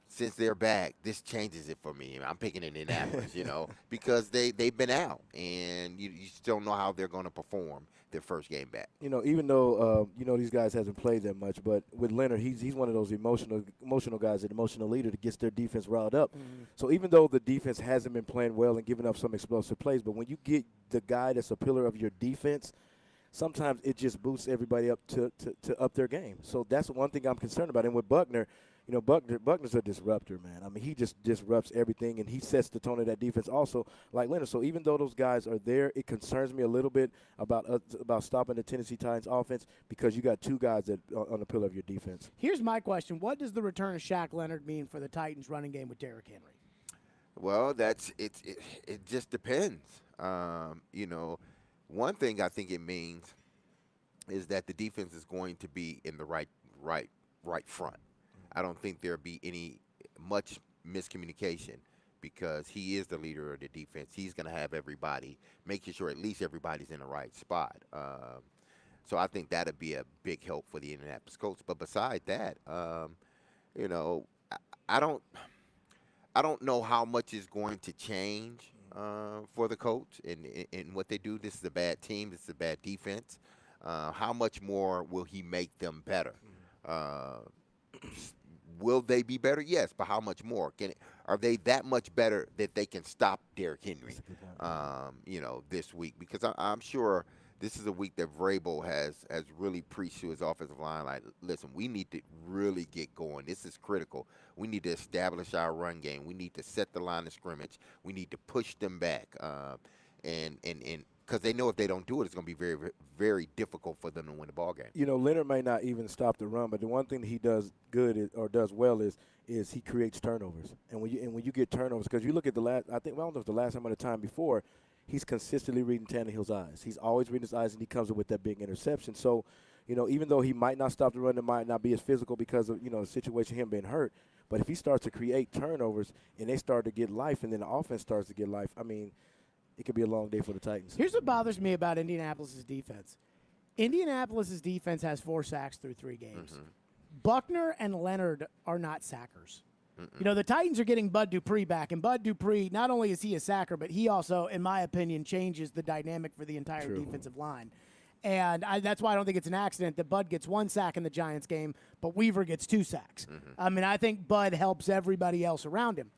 since they're back, this changes it for me. I'm picking Indianapolis, because they've been out, and you just don't know how they're going to perform their first game back. Even though, these guys hasn't played that much, but with Leonard, he's one of those emotional guys, an emotional leader that gets their defense riled up. Mm-hmm. So even though the defense hasn't been playing well and giving up some explosive plays, but when you get the guy that's a pillar of your defense, sometimes it just boosts everybody up to up their game. So that's one thing I'm concerned about. And with Buckner, Buckner's a disruptor, man. I mean, he just disrupts everything, and he sets the tone of that defense also, like Leonard. So even though those guys are there, it concerns me a little bit about stopping the Tennessee Titans offense because you got two guys that on the pillar of your defense. Here's my question. What does the return of Shaq Leonard mean for the Titans running game with Derrick Henry? Well, it just depends. One thing I think it means is that the defense is going to be in the right front. I don't think there'll be much miscommunication because he is the leader of the defense. He's going to have everybody, making sure at least everybody's in the right spot. So I think that'll be a big help for the Indianapolis Colts. But beside that, I don't know how much is going to change for the Colts and what they do. This is a bad team. This is a bad defense. How much more will he make them better? Will they be better? Yes, but how much more? Are they that much better that they can stop Derrick Henry, this week? Because I'm sure this is a week that Vrabel has really preached to his offensive line, like, listen, we need to really get going. This is critical. We need to establish our run game. We need to set the line of scrimmage. We need to push them back. And because they know if they don't do it, it's going to be very, very difficult for them to win the ball game. Leonard may not even stop the run, but the one thing he does good or does well is he creates turnovers. And when you get turnovers, because you look at I don't know if the last time or the time before, he's consistently reading Tannehill's eyes. He's always reading his eyes, and he comes up with that big interception. So, even though he might not stop the run, it might not be as physical because of the situation, him being hurt. But if he starts to create turnovers and they start to get life, and then the offense starts to get life, I mean, it could be a long day for the Titans. Here's what bothers me about Indianapolis' defense. Indianapolis' defense has 4 sacks through 3 games. Mm-hmm. Buckner and Leonard are not sackers. Mm-mm. The Titans are getting Bud Dupree back, and Bud Dupree, not only is he a sacker, but he also, in my opinion, changes the dynamic for the entire defensive line. And that's why I don't think it's an accident that Bud gets 1 sack in the Giants game, but Weaver gets 2 sacks. Mm-hmm. I mean, I think Bud helps everybody else around him.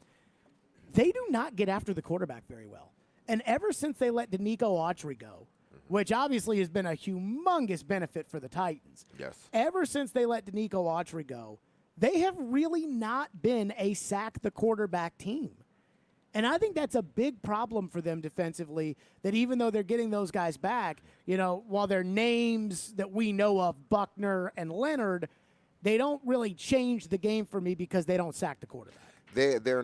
They do not get after the quarterback very well. And ever since they let Danico Autry go, which obviously has been a humongous benefit for the Titans. Yes. Ever since they let Danico Autry go, they have really not been a sack-the-quarterback team. And I think that's a big problem for them defensively, that even though they're getting those guys back, while their names that we know of, Buckner and Leonard, they don't really change the game for me because they don't sack the quarterback. They're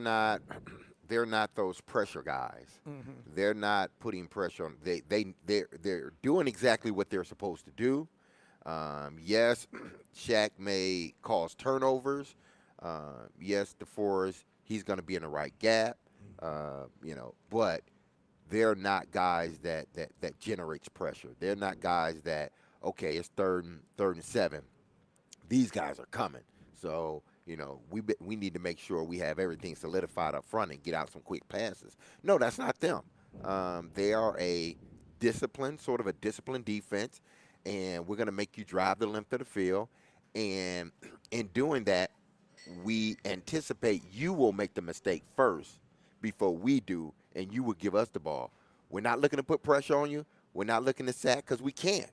not those pressure guys. Mm-hmm. They're not putting pressure on. They're doing exactly what they're supposed to do. Yes, Shaq may cause turnovers. Yes, DeForest, He's going to be in the right gap, but they're not guys that generates pressure. They're not guys that, okay, it's third and 7. These guys are coming. So, we need to make sure we have everything solidified up front and get out some quick passes. No, that's not them. They are sort of a disciplined defense, and we're going to make you drive the length of the field. And in doing that, we anticipate you will make the mistake first before we do, and you will give us the ball. We're not looking to put pressure on you. We're not looking to sack because we can't.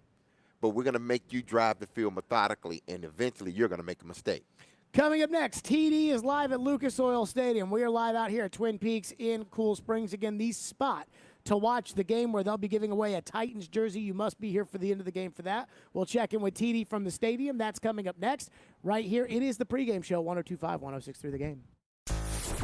But we're going to make you drive the field methodically, and eventually you're going to make a mistake. Coming up next, TD is live at Lucas Oil Stadium. We are live out here at Twin Peaks in Cool Springs. Again, the spot to watch the game where they'll be giving away a Titans jersey. You must be here for the end of the game for that. We'll check in with TD from the stadium. That's coming up next. Right here, it is the pregame show, 102.5, 106.3 The Game.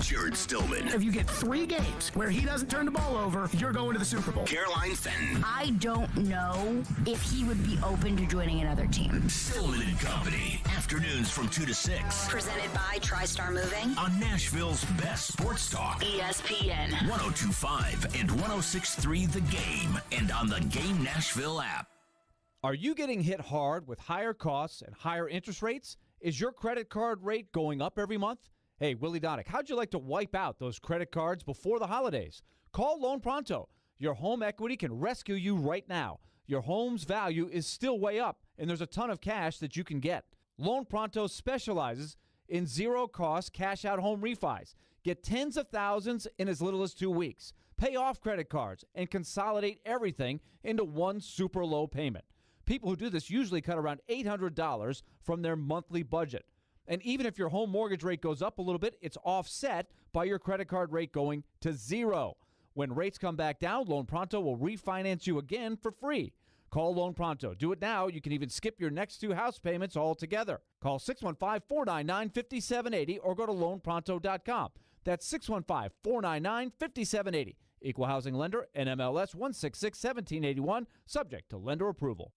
Jared Stillman. If you get 3 games where he doesn't turn the ball over, you're going to the Super Bowl. Caroline Fenton. I don't know if he would be open to joining another team. Stillman and Company. Afternoons from 2 to 6. Presented by TriStar Moving. On Nashville's best sports talk. ESPN. 102.5 and 106.3 The Game. And on the Game Nashville app. Are you getting hit hard with higher costs and higher interest rates? Is your credit card rate going up every month? Hey, Willie Donick, how'd you like to wipe out those credit cards before the holidays? Call Loan Pronto. Your home equity can rescue you right now. Your home's value is still way up, and there's a ton of cash that you can get. Loan Pronto specializes in zero-cost cash-out home refis. Get tens of thousands in as little as 2 weeks. Pay off credit cards and consolidate everything into one super low payment. People who do this usually cut around $800 from their monthly budget. And even if your home mortgage rate goes up a little bit, it's offset by your credit card rate going to 0. When rates come back down, Loan Pronto will refinance you again for free. Call Loan Pronto. Do it now. You can even skip your next 2 house payments altogether. Call 615-499-5780 or go to loanpronto.com. That's 615-499-5780. Equal housing lender, NMLS 166-1781, subject to lender approval.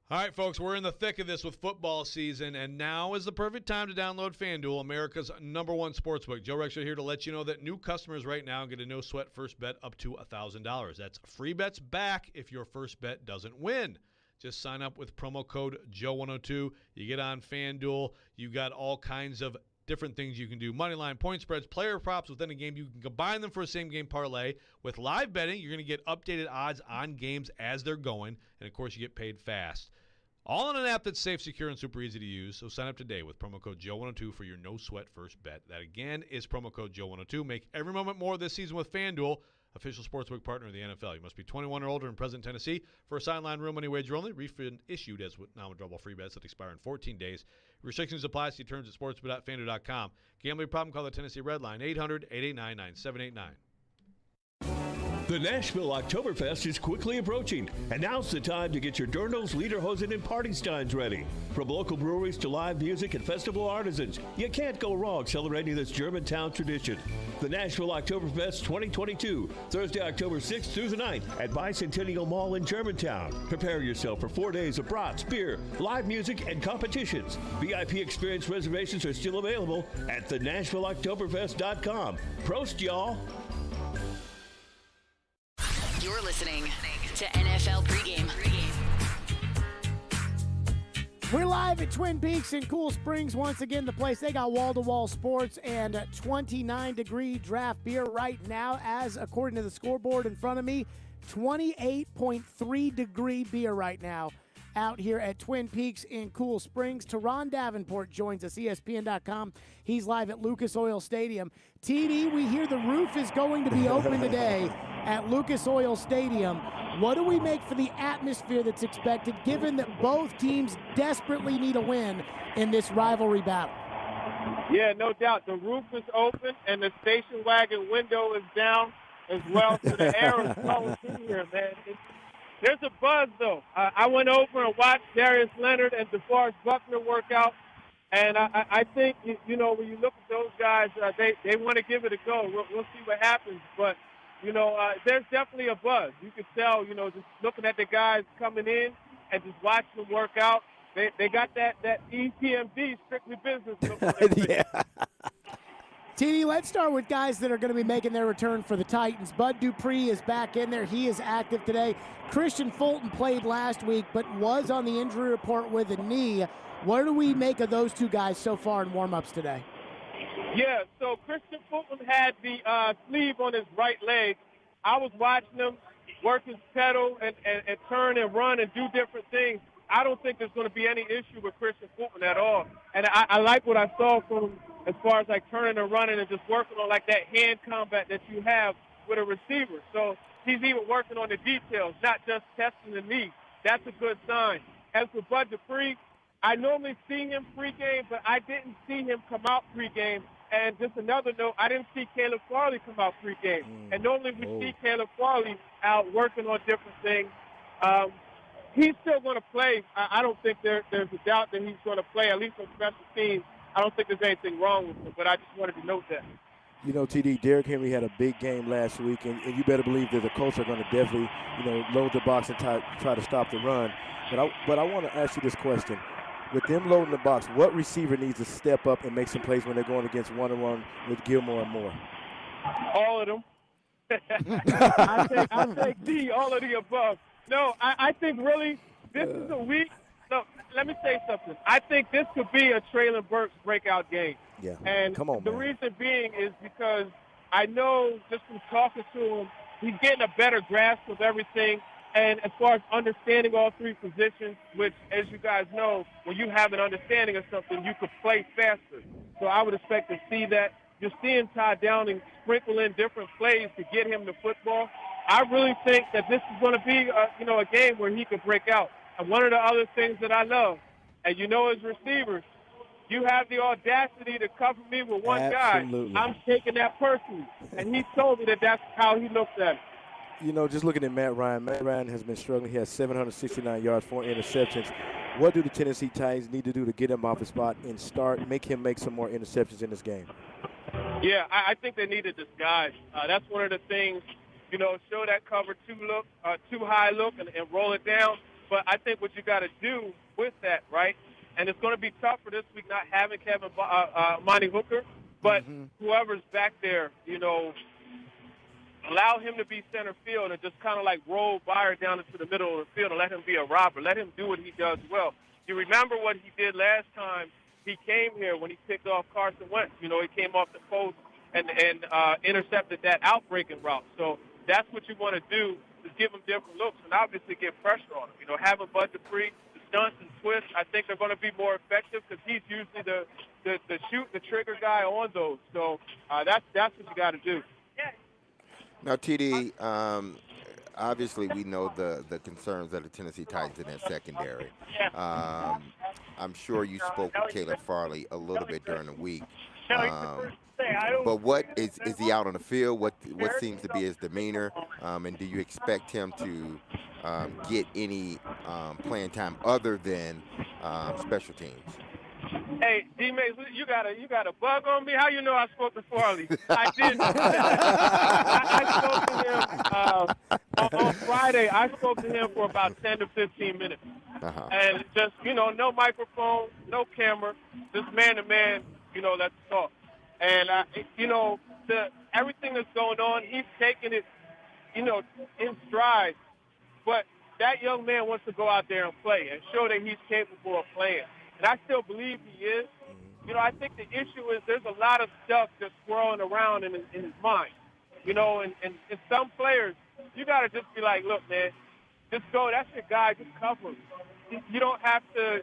All right, folks, we're in the thick of this with football season, and now is the perfect time to download FanDuel, America's #1 sportsbook. Joe Rexler here to let you know that new customers right now get a no-sweat first bet up to $1,000. That's free bets back if your first bet doesn't win. Just sign up with promo code Joe102. You get on FanDuel. You got all kinds of different things you can do. Money line, point spreads, player props within a game. You can combine them for a same-game parlay. With live betting, you're going to get updated odds on games as they're going, and, of course, you get paid fast. All on an app that's safe, secure, and super easy to use. So sign up today with promo code Joe102 for your no-sweat first bet. That, again, is promo code Joe102. Make every moment more this season with FanDuel, official sportsbook partner of the NFL. You must be 21 or older and present in Tennessee. For a sideline real money wager only, refund issued as non-withdrawable free bets that expire in 14 days. Restrictions apply. See terms at sportsbook.fanduel.com. Gambling problem? Call the Tennessee Red Line, 800-889-9789. The Nashville Oktoberfest is quickly approaching, and now's the time to get your dirndls, lederhosen, and party steins ready. From local breweries to live music and festival artisans, you can't go wrong celebrating this Germantown tradition. The Nashville Oktoberfest 2022, Thursday, October 6th through the 9th at Bicentennial Mall in Germantown. Prepare yourself for 4 days of brats, beer, live music, and competitions. VIP experience reservations are still available at thenashvilleoktoberfest.com. Prost, y'all! You're listening to NFL Pregame. We're live at Twin Peaks in Cool Springs. Once again, the place, they got wall-to-wall sports and 29-degree draft beer right now, as according to the scoreboard in front of me, 28.3-degree beer right now out here at Twin Peaks in Cool Springs. Teron Davenport joins us, ESPN.com. He's live at Lucas Oil Stadium. TD, we hear the roof is going to be open today at Lucas Oil Stadium. What do we make for the atmosphere that's expected, given that both teams desperately need a win in this rivalry battle? Yeah, no doubt. The roof is open, and the station wagon window is down as well, so the air is flowing through here, man. There's a buzz, though. I went over and watched Darius Leonard and DeForest Buckner work out, and I think, you know, when you look at those guys, they want to give it a go. We'll see what happens, but, you know, there's definitely a buzz. You can tell, you know, just looking at the guys coming in and just watching them work out. They got that EPMD, strictly business. Yeah. TD, let's start with guys that are going to be making their return for the Titans. Bud Dupree is back in there. He is active today. Christian Fulton played last week but was on the injury report with a knee. What do we make of those two guys so far in warm-ups today? Yeah, so Christian Fulton had the sleeve on his right leg. I was watching him work his pedal and turn and run and do different things. I don't think there's going to be any issue with Christian Fulton at all. And I like what I saw from him as far as like turning and running and just working on like that hand combat that you have with a receiver. So he's even working on the details, not just testing the knee. That's a good sign. As for Bud Dupree, I normally see him pregame, but I didn't see him come out pregame. And just another note, I didn't see Caleb Farley come out pregame. And normally we see Caleb Farley out working on different things. He's still going to play. I don't think there's a doubt that he's going to play, at least on special teams. I don't think there's anything wrong with him, but I just wanted to note that. You know, TD, Derrick Henry had a big game last week, and you better believe that the Colts are going to definitely, load the box and try to stop the run. But I want to ask you this question. With them loading the box, what receiver needs to step up and make some plays when they're going against one-on-one with Gilmore and Moore? All of them. I take D, all of the above. No, I think really this is a week. Look, let me say something. I think this could be a Traylon Burks breakout game. Yeah. And come on, the man. reason being is because I know just from talking to him, he's getting a better grasp of everything. And as far as understanding all three positions, which, as you guys know, when you have an understanding of something, you could play faster. So I would expect to see that. You're seeing Ty Downing sprinkle in different plays to get him the football. I really think that this is going to be, a game where he could break out. And one of the other things that I love, and as receivers, you have the audacity to cover me with one Absolutely. guy. I'm taking that personally. And he told me that that's how he looks at it. Just looking at Matt Ryan. Matt Ryan has been struggling. He has 769 yards, 4 interceptions. What do the Tennessee Titans need to do to get him off his spot and make him make some more interceptions in this game? Yeah, I think they need a disguise. That's one of the things, show that cover too high look and roll it down. But I think what you got to do with that, right, and it's going to be tough for this week not having Monty Hooker, but whoever's back there, allow him to be center field and just kind of like roll Byer down into the middle of the field and let him be a robber. Let him do what he does well. You remember what he did last time he came here when he picked off Carson Wentz. He came off the post and intercepted that outbreaking route. So that's what you want to do, is give him different looks and obviously get pressure on him. Having Bud Dupree, the stunts and twists, I think they're going to be more effective because he's usually the shoot, the trigger guy on those. So that's what you got to do. Now, TD, obviously we know the concerns of the Tennessee Titans in that secondary. I'm sure you spoke with Caleb Farley a little bit during the week. But what is he out on the field? What seems to be his demeanor? And do you expect him to get any playing time other than special teams? Hey, D-Mace, you got a bug on me? How you know I spoke to Farley? I did. I spoke to him on Friday. I spoke to him for about 10 to 15 minutes. And just, no microphone, no camera, just man-to-man, let's talk. And, everything that's going on, he's taking it, in stride. But that young man wants to go out there and play and show that he's capable of playing. And I still believe he is. I think the issue is there's a lot of stuff that's swirling around in his mind. And some players, you got to just be like, look, man, just go. That's your guy. Just cover him. You don't have to,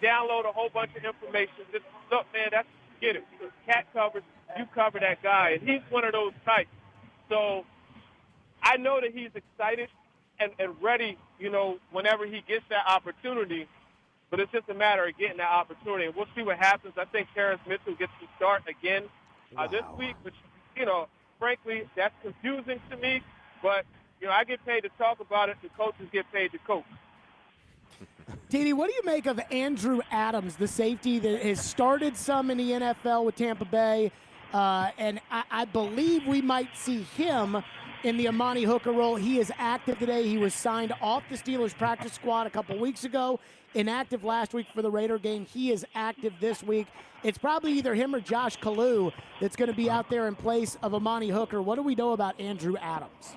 download a whole bunch of information. Just look, man, get it. Cat covers, you cover that guy. And he's one of those types. So I know that he's excited and ready, whenever he gets that opportunity. But it's just a matter of getting that opportunity. And we'll see what happens. I think Terrence Mitchell gets to start again this week, which, frankly, that's confusing to me. But, I get paid to talk about it. The coaches get paid to coach. TD, what do you make of Andrew Adams, the safety that has started some in the NFL with Tampa Bay? And I believe we might see him in the Amani Hooker role. He is active today. He was signed off the Steelers practice squad a couple weeks ago. Inactive last week for the Raider game. He is active this week. It's probably either him or Josh Kalu that's going to be out there in place of Amani Hooker. What do we know about Andrew Adams?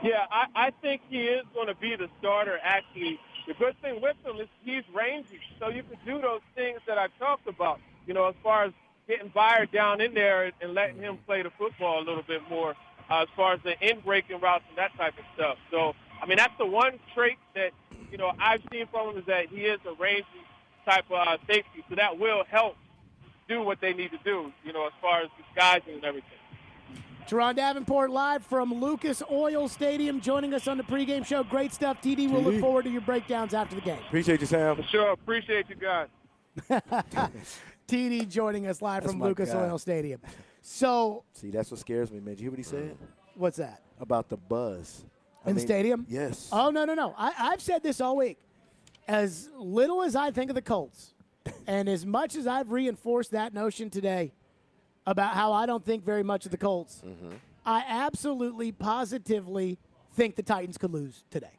Yeah, I think he is going to be the starter, actually. The good thing with him is he's rangy, so you can do those things that I talked about, as far as getting Byard down in there and letting him play the football a little bit more as far as the in-breaking routes and that type of stuff. So, that's the one trait that, I've seen from him is that he is a rangy type of safety, so that will help do what they need to do, as far as disguising and everything. Teron Davenport live from Lucas Oil Stadium joining us on the pregame show. Great stuff, TD. We'll look forward to your breakdowns after the game. Appreciate you, Sam. For sure. Appreciate you guys. TD joining us live That's from my Lucas guy. Oil Stadium. So, See, that's what scares me, man. Did you hear what he said? What's that? About the buzz. In the stadium? Yes. Oh, no. I've said this all week. As little as I think of the Colts, and as much as I've reinforced that notion today about how I don't think very much of the Colts, I absolutely, positively think the Titans could lose today.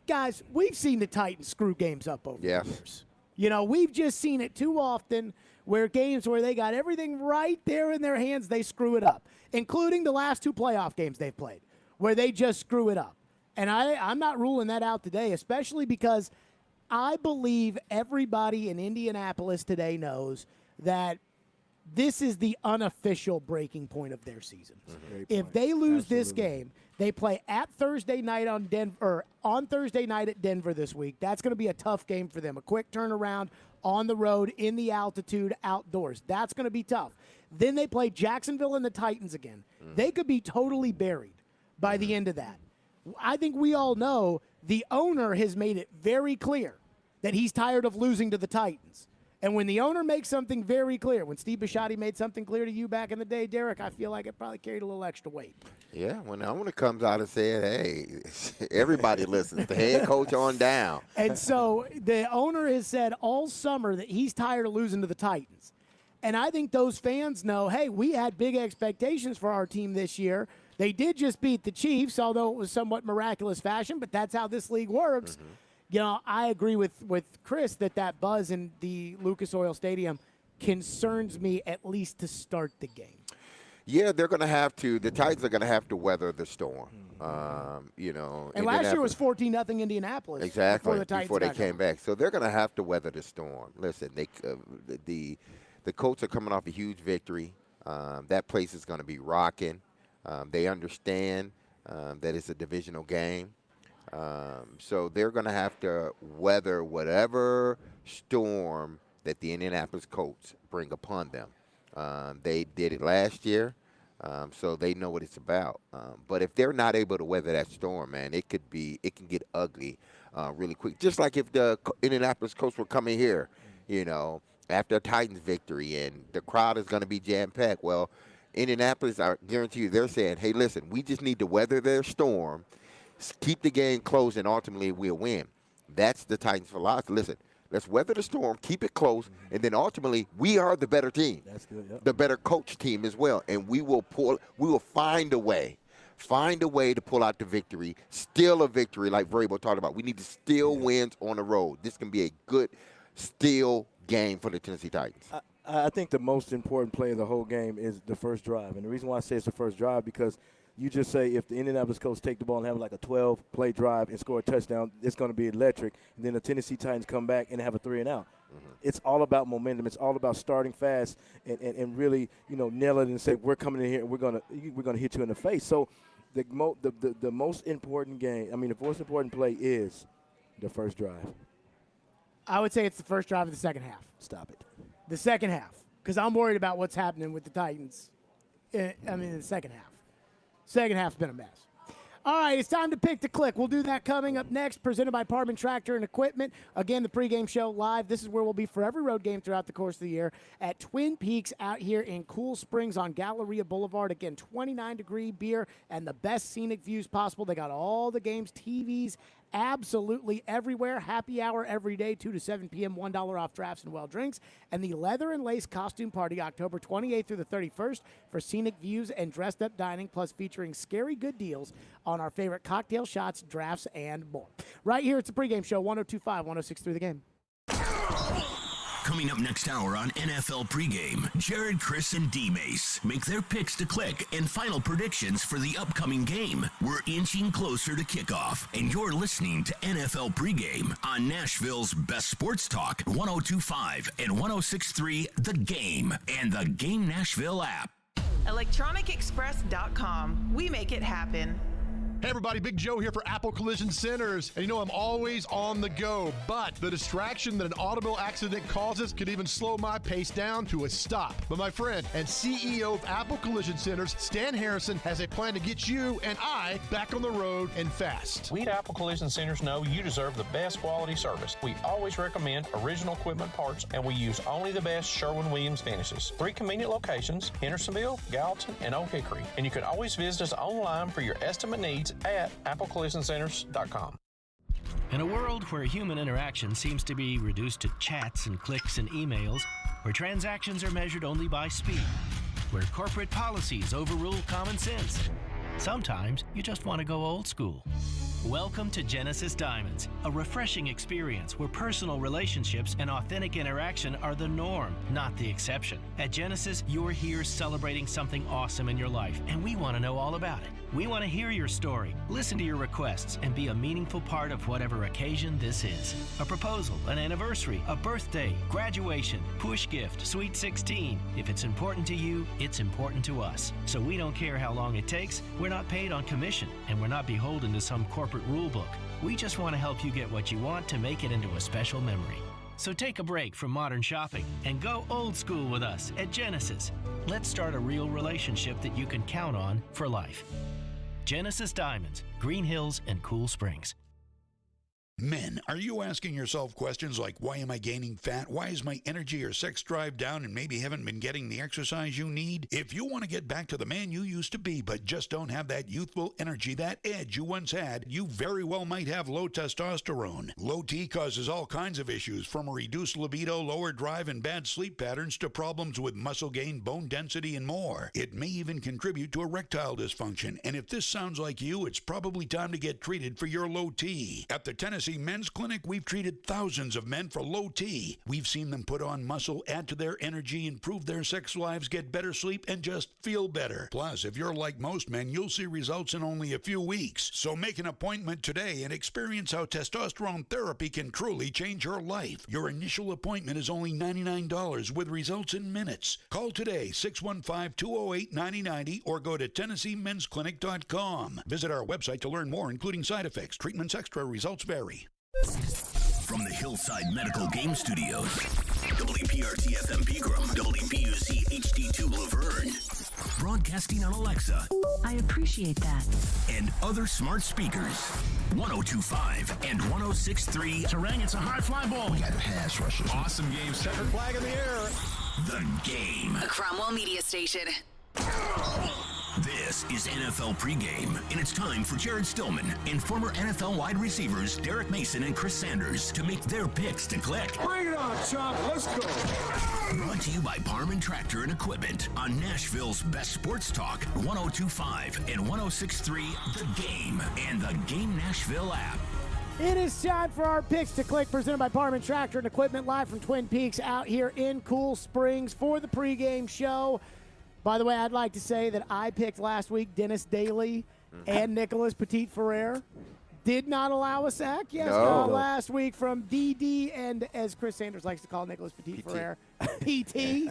Guys, we've seen the Titans screw games up over the years. We've just seen it too often where games where they got everything right there in their hands, they screw it up, including the last 2 playoff games they've played where they just screw it up. And I'm not ruling that out today, especially because I believe everybody in Indianapolis today knows that this is the unofficial breaking point of their season. If they lose this game, they play at Thursday night on Thursday night at Denver this week. That's going to be a tough game for them. A quick turnaround on the road, in the altitude, outdoors. That's going to be tough. Then they play Jacksonville and the Titans again. They could be totally buried by the end of that. I think we all know the owner has made it very clear that he's tired of losing to the Titans. And when the owner makes something very clear, when Steve Bisciotti made something clear to you back in the day, Derek, I feel like it probably carried a little extra weight. Yeah, when the owner comes out and said, hey, everybody listens, the head coach on down. And so the owner has said all summer that he's tired of losing to the Titans. And I think those fans know, hey, we had big expectations for our team this year. They did just beat the Chiefs, although it was somewhat miraculous fashion, but that's how this league works. I agree with Chris that buzz in the Lucas Oil Stadium concerns me at least to start the game. Yeah, they're going to have to. The Titans are going to have to weather the storm. And last year was 14-0 Indianapolis. Exactly, before they came back. So they're going to have to weather the storm. Listen, the Colts are coming off a huge victory. That place is going to be rocking. They understand that it's a divisional game. So they're going to have to weather whatever storm that the Indianapolis Colts bring upon them. They did it last year, so they know what it's about. But if they're not able to weather that storm, man, it can get ugly really quick. Just like if the Indianapolis Colts were coming here, after a Titans victory, and the crowd is going to be jam-packed. Well, Indianapolis, I guarantee you, they're saying, hey, listen, we just need to weather their storm, keep the game close, and ultimately we'll win. That's the Titans' philosophy. Listen, let's weather the storm, keep it close, and then ultimately we are the better team. That's good, yep. The better coach team as well, and we will find a way to pull out the victory, steal a victory like Vrabel talked about. We need to steal wins on the road. This can be a good steal game for the Tennessee Titans. I think the most important play of the whole game is the first drive. And the reason why I say it's the first drive, because you just say if the Indianapolis Colts take the ball and have like a 12-play drive and score a touchdown, it's going to be electric. And then the Tennessee Titans come back and have a 3-and-out. It's all about momentum. It's all about starting fast and really, nail it and say, we're coming in here and we're going to hit you in the face. So the most important the most important play is the first drive. I would say it's the first drive of the second half. Stop it. The second half, because I'm worried about what's happening with the Titans. In the second half. Second half's been a mess. All right, it's time to pick the click. We'll do that coming up next, presented by Parman Tractor and Equipment. Again, the pregame show live. This is where we'll be for every road game throughout the course of the year at Twin Peaks out here in Cool Springs on Galleria Boulevard. Again, 29-degree beer and the best scenic views possible. They got all the games, TVs, absolutely everywhere. Happy hour every day, 2 to 7 p.m., $1 off drafts and well drinks. And the Leather and Lace Costume Party, October 28th through the 31st, for scenic views and dressed-up dining, plus featuring scary good deals on our favorite cocktail shots, drafts, and more. Right here, it's the pregame show, 102.5, 106.3 The Game. Coming up next hour on NFL Pregame, Jared, Chris, and D-Mace make their picks to click and final predictions for the upcoming game. We're inching closer to kickoff, and you're listening to NFL Pregame on Nashville's best sports talk, 102.5 and 106.3 The Game, and the Game Nashville app. ElectronicExpress.com. We make it happen. Hey everybody, Big Joe here for Apple Collision Centers. And you know I'm always on the go, but the distraction that an automobile accident causes could even slow my pace down to a stop. But my friend and CEO of Apple Collision Centers, Stan Harrison, has a plan to get you and I back on the road and fast. We at Apple Collision Centers know you deserve the best quality service. We always recommend original equipment parts, and we use only the best Sherwin-Williams finishes. 3 convenient locations, Hendersonville, Gallatin, and Oak Hickory. And you can always visit us online for your estimate needs at applecollisioncenters.com. In a world where human interaction seems to be reduced to chats and clicks and emails, where transactions are measured only by speed, where corporate policies overrule common sense, sometimes you just want to go old school. Welcome to Genesis Diamonds, a refreshing experience where personal relationships and authentic interaction are the norm, not the exception. At Genesis, you're here celebrating something awesome in your life, and we want to know all about it. We want to hear your story, listen to your requests, and be a meaningful part of whatever occasion this is. A proposal, an anniversary, a birthday, graduation, push gift, sweet 16. If it's important to you, it's important to us. So we don't care how long it takes. We're not paid on commission, and we're not beholden to some corporate rule book. We just want to help you get what you want to make it into a special memory. So take a break from modern shopping and go old school with us at Genesis. Let's start a real relationship that you can count on for life. Genesis Diamonds, Green Hills, and Cool Springs. Men, are you asking yourself questions like, why am I gaining fat? Why is my energy or sex drive down and maybe haven't been getting the exercise you need? If you want to get back to the man you used to be but just don't have that youthful energy, that edge you once had, you very well might have low testosterone. Low T causes all kinds of issues, from a reduced libido, lower drive, and bad sleep patterns to problems with muscle gain, bone density, and more. It may even contribute to erectile dysfunction, and if this sounds like you, it's probably time to get treated for your low T. At the Tennessee Men's Clinic, we've treated thousands of men for low T. We've seen them put on muscle, add to their energy, improve their sex lives, get better sleep, and just feel better. Plus, if you're like most men, you'll see results in only a few weeks. So make an appointment today and experience how testosterone therapy can truly change your life. Your initial appointment is only $99 with results in minutes. Call today, 615-208-9090, or go to TennesseeMen'sClinic.com. Visit our website to learn more, including side effects, treatments, extra. Results vary. From the Hillside Medical Game Studios, WPRT FM Pegram, WPUC HD2 Laverne, broadcasting on Alexa. I appreciate that. And other smart speakers. 102.5 and 106.3. Terang, it's a high fly ball. We got pass rushers. Awesome game. Checkered flag in the air. The Game. A Cromwell Media Station. This is NFL Pregame, and it's time for Jared Stillman and former NFL wide receivers Derek Mason and Chris Sanders to make their picks to click. Bring it on, Chop. Let's go. Brought to you by Parman Tractor and Equipment on Nashville's best sports talk, 102.5 and 106.3 The Game and the Game Nashville app. It is time for our picks to click, presented by Parman Tractor and Equipment, live from Twin Peaks out here in Cool Springs for the pregame show. By the way, I'd like to say that I picked last week Dennis Daly and Nicholas Petit-Ferrer. Did not allow a sack. Yes, last week from DD and, as Chris Sanders likes to call Nicholas Petit-Ferrer, PT.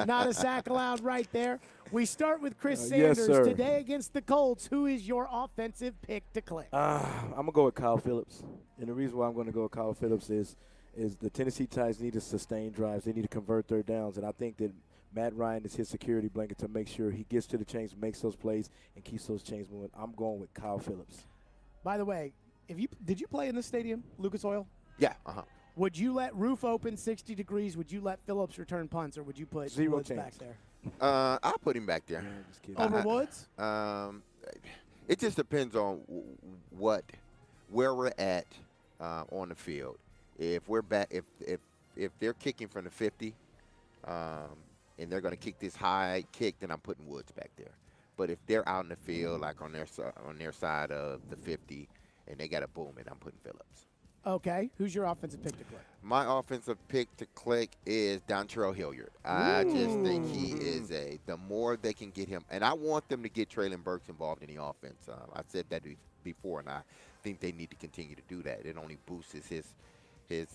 Not a sack allowed right there. We start with Chris Sanders today against the Colts. Who is your offensive pick to click? I'm going to go with Kyle Phillips. And the reason why I'm going to go with Kyle Phillips is the Tennessee Titans need to sustain drives. They need to convert third downs. And I think that Matt Ryan is his security blanket to make sure he gets to the chains, makes those plays, and keeps those chains moving. I'm going with Kyle Phillips. By the way, did you play in this stadium, Lucas Oil? Yeah. Would you let roof open 60 degrees? Would you let Phillips return punts, or would you put Woods back there? I'll put him back there. Over Woods? It just depends on what where we're at on the field, if we're back, if they're kicking from the 50, and they're going to kick this high kick, then I'm putting Woods back there. But if they're out in the field, like on their side of the 50, and they got a boom, and I'm putting Phillips. Okay. Who's your offensive pick to click? My offensive pick to click is Dontrell Hilliard. I just think he is the more they can get him, and I want them to get Traylon Burks involved in the offense. I said that before, and I think they need to continue to do that. It only boosts his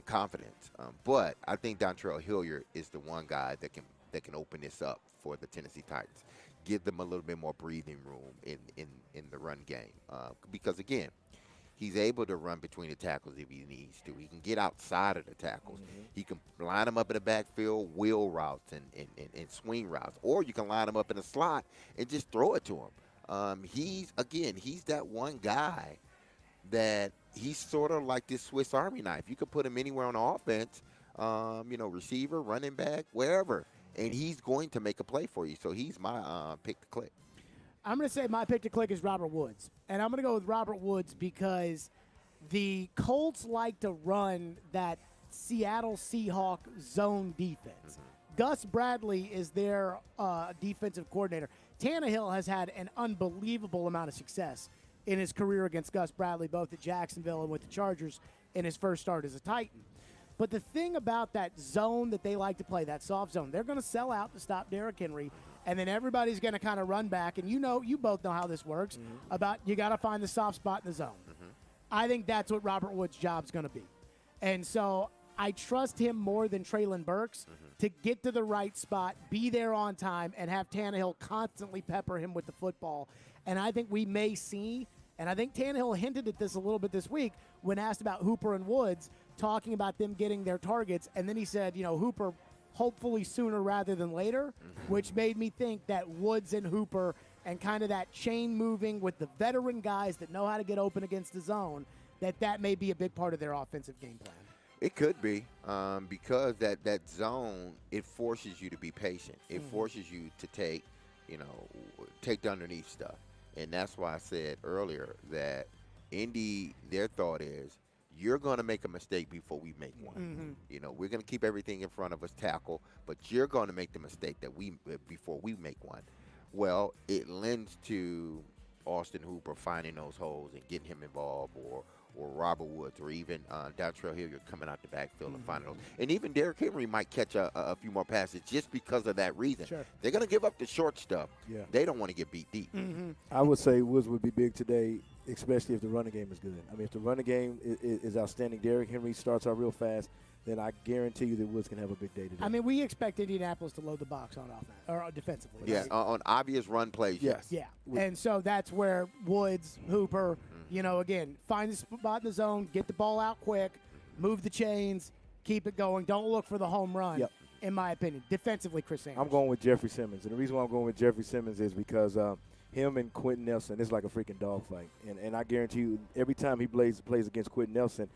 confidence. But I think Dontrell Hilliard is the one guy that can open this up for the Tennessee Titans. Give them a little bit more breathing room in the run game. Because, again, he's able to run between the tackles if he needs to. He can get outside of the tackles. He can line them up in the backfield, wheel routes and swing routes. Or you can line him up in a slot and just throw it to him. He's that one guy that he's sort of like this Swiss Army knife. You could put him anywhere on the offense, receiver, running back, wherever, and he's going to make a play for you. So he's my pick to click. I'm going to say my pick to click is Robert Woods. And I'm going to go with Robert Woods because the Colts like to run that Seattle Seahawk zone defense. Gus Bradley is their defensive coordinator. Tannehill has had an unbelievable amount of success in his career against Gus Bradley, both at Jacksonville and with the Chargers in his first start as a Titan. But the thing about that zone that they like to play, that soft zone, they're going to sell out to stop Derrick Henry, and then everybody's going to kind of run back. And you both know how this works, about you got to find the soft spot in the zone. I think that's what Robert Woods' job's going to be. And so I trust him more than Traylon Burks to get to the right spot, be there on time, and have Tannehill constantly pepper him with the football. And I think we may see, and I think Tannehill hinted at this a little bit this week when asked about Hooper and Woods, talking about them getting their targets. And then he said, Hooper hopefully sooner rather than later, which made me think that Woods and Hooper and kind of that chain moving with the veteran guys that know how to get open against the zone, that may be a big part of their offensive game plan. It could be because that zone, it forces you to be patient. It forces you to take the underneath stuff. And that's why I said earlier that Indy, their thought is, you're going to make a mistake before we make one. We're going to keep everything in front of us, tackle, but you're going to make the mistake before we make one. Well, it lends to Austin Hooper finding those holes and getting him involved, or Robert Woods, or even Dontrell Hilliard coming out the backfield and finding those. And even Derrick Henry might catch a few more passes just because of that reason. Sure. They're going to give up the short stuff. Yeah. They don't want to get beat deep. I would say Woods would be big today, especially if the running game is good. I mean, if the running game is outstanding, Derrick Henry starts out real fast, then I guarantee you that Woods can have a big day today. I mean, we expect Indianapolis to load the box on offense or defensively. Yeah, right? On obvious run plays, yes. Yeah, and so that's where Woods, Hooper, again, find the spot in the zone, get the ball out quick, move the chains, keep it going. Don't look for the home run, in my opinion. Defensively, Chris Sanders. I'm going with Jeffrey Simmons. And the reason why I'm going with Jeffrey Simmons is because him and Quentin Nelson, it's like a freaking dogfight. And I guarantee you, every time he plays against Quentin Nelson,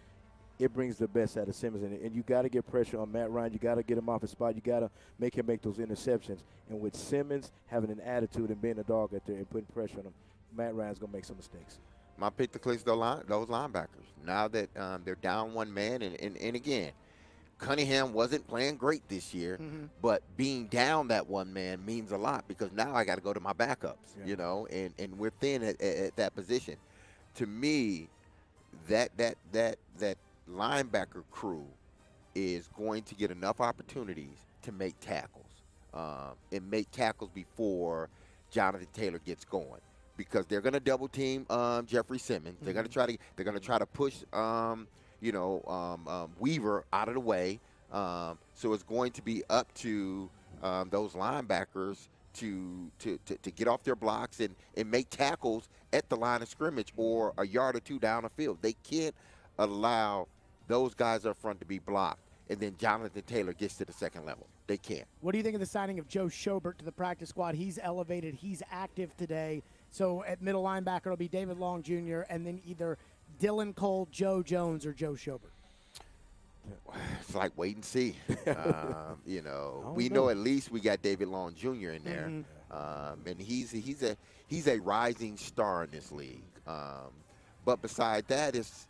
it brings the best out of Simmons. And you got to get pressure on Matt Ryan. You got to get him off his spot. You got to make him make those interceptions. And with Simmons having an attitude and being a dog out there and putting pressure on him, Matt Ryan's going to make some mistakes. My pick to click is those linebackers. Now that they're down one man, and again, Cunningham wasn't playing great this year, but being down that one man means a lot because now I got to go to my backups, and we're thin at that position. To me, that linebacker crew is going to get enough opportunities to make tackles and make tackles before Jonathan Taylor gets going. Because they're going to double team Jeffrey Simmons. They're going to try to push Weaver out of the way. So it's going to be up to those linebackers to get off their blocks and make tackles at the line of scrimmage or a yard or two down the field. They can't allow those guys up front to be blocked, and then Jonathan Taylor gets to the second level. They can't. What do you think of the signing of Joe Schobert to the practice squad? He's elevated. He's active today. So at middle linebacker, it'll be David Long Jr., and then either Dylan Cole, Joe Jones, or Joe Schobert. It's like wait and see. We know at least we got David Long Jr. in there, and he's a rising star in this league. But beside that, is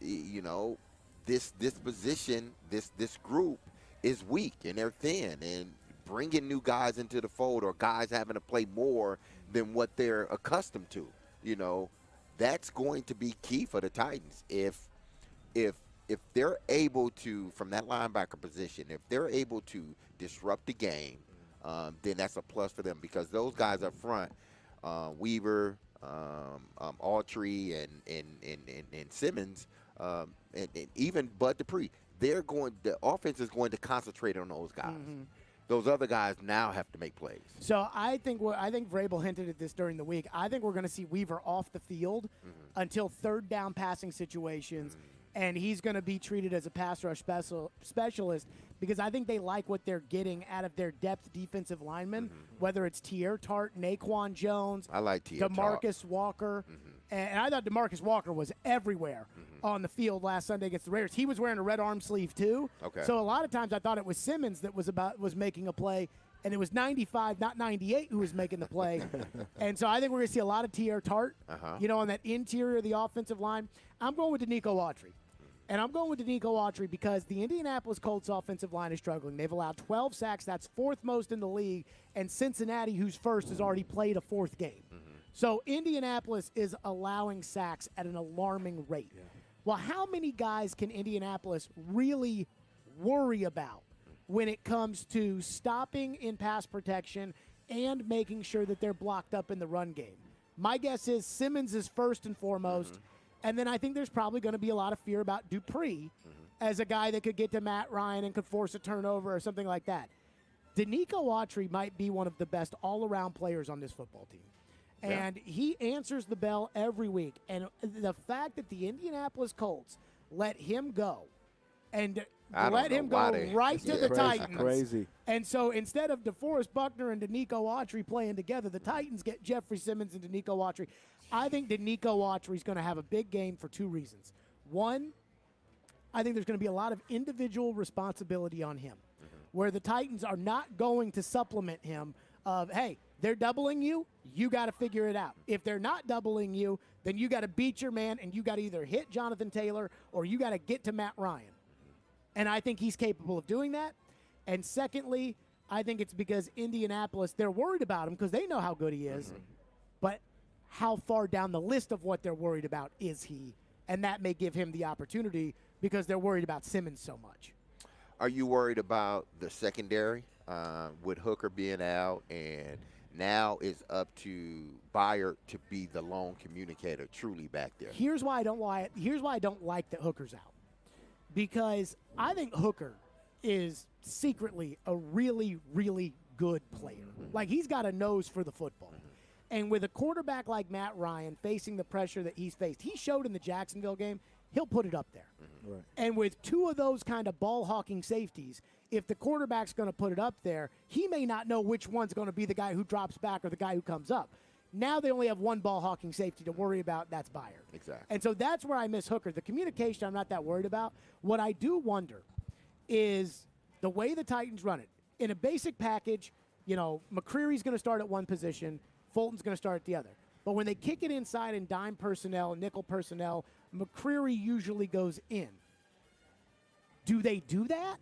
this position, this group is weak and they're thin, and bringing new guys into the fold or guys having to play more than what they're accustomed to, that's going to be key for the Titans. If they're able to, from that linebacker position, if they're able to disrupt the game, then that's a plus for them, because those guys up front, Weaver, Autry, and Simmons, and even Bud Dupree, the offense is going to concentrate on those guys. Mm-hmm. Those other guys now have to make plays. So I think Vrabel hinted at this during the week. I think we're going to see Weaver off the field until third down passing situations, and he's going to be treated as a pass rush specialist, because I think they like what they're getting out of their depth defensive linemen, whether it's Tier Tart, Naquan Jones, I like Tier DeMarcus Walker. And I thought DeMarcus Walker was everywhere on the field last Sunday against the Raiders. He was wearing a red arm sleeve too. Okay. So a lot of times I thought it was Simmons that was making a play, and it was 95, not 98, who was making the play. And so I think we're going to see a lot of Tier Tart, on that interior of the offensive line. I'm going with Danico Autry. And I'm going with Danico Autry because the Indianapolis Colts offensive line is struggling. They've allowed 12 sacks. That's fourth most in the league. And Cincinnati, who's first, has already played a fourth game. So Indianapolis is allowing sacks at an alarming rate. Yeah. Well, how many guys can Indianapolis really worry about when it comes to stopping in pass protection and making sure that they're blocked up in the run game? My guess is Simmons is first and foremost, and then I think there's probably going to be a lot of fear about Dupree as a guy that could get to Matt Ryan and could force a turnover or something like that. Danico Autry might be one of the best all-around players on this football team. And he answers the bell every week. And the fact that the Indianapolis Colts let him go and let him go right to the Titans. Crazy. And so instead of DeForest Buckner and Danico Autry playing together, the Titans get Jeffrey Simmons and Danico Autry. I think Danico Autry is going to have a big game for two reasons. One, I think there's going to be a lot of individual responsibility on him, where the Titans are not going to supplement him of, hey, they're doubling you, you got to figure it out. If they're not doubling you, then you got to beat your man, and you got to either hit Jonathan Taylor or you got to get to Matt Ryan. And I think he's capable of doing that. And secondly, I think it's because Indianapolis, they're worried about him because they know how good he is. But how far down the list of what they're worried about is he? And that may give him the opportunity because they're worried about Simmons so much. Are you worried about the secondary with Hooker being out, and now it's up to Byard to be the lone communicator truly back there? Here's why I don't like that Hooker's out. Because I think Hooker is secretly a really, really good player. Like, he's got a nose for the football. And with a quarterback like Matt Ryan facing the pressure that he's faced, he showed in the Jacksonville game, he'll put it up there. Right. And with two of those kind of ball-hawking safeties, if the quarterback's going to put it up there, he may not know which one's going to be the guy who drops back or the guy who comes up. Now they only have one ball-hawking safety to worry about, that's Byard. Exactly. And so that's where I miss Hooker. The communication I'm not that worried about. What I do wonder is the way the Titans run it. In a basic package, McCreary's going to start at one position, Fulton's going to start at the other. But when they kick it inside in dime personnel, nickel personnel, McCreary usually goes in. Do they do that?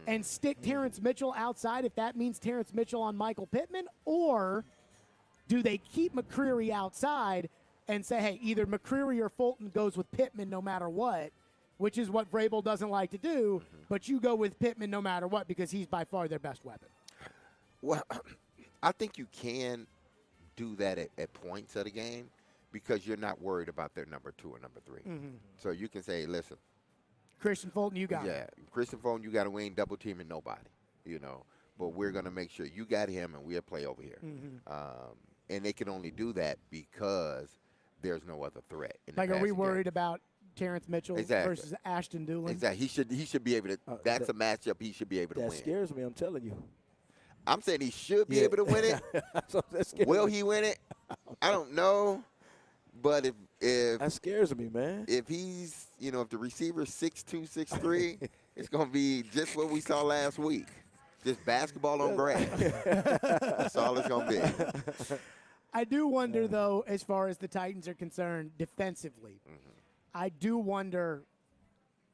And stick Terrence Mitchell outside if that means Terrence Mitchell on Michael Pittman? Or do they keep McCreary outside and say, hey, either McCreary or Fulton goes with Pittman no matter what, which is what Vrabel doesn't like to do, but you go with Pittman no matter what because he's by far their best weapon? Well, I think you can do that at points of the game because you're not worried about their number 2 or number 3. So you can say, listen, Christian Fulton, you got it. Christian Fulton, you got to win double teaming nobody, but we're going to make sure you got him and we'll play over here. And they can only do that because there's no other threat. Like, are we worried about Terrence Mitchell versus Ashton Doolin? Exactly. He should be able to. That's a matchup he should be able to win. That scares me, I'm telling you. I'm saying he should be able to win it. Will he win it? I don't know. But if that scares me, man. If he's, if the receiver's 6'2", 6'3", it's going to be just what we saw last week. Just basketball on grass. That's all it's going to be. I do wonder, though, as far as the Titans are concerned, defensively. I do wonder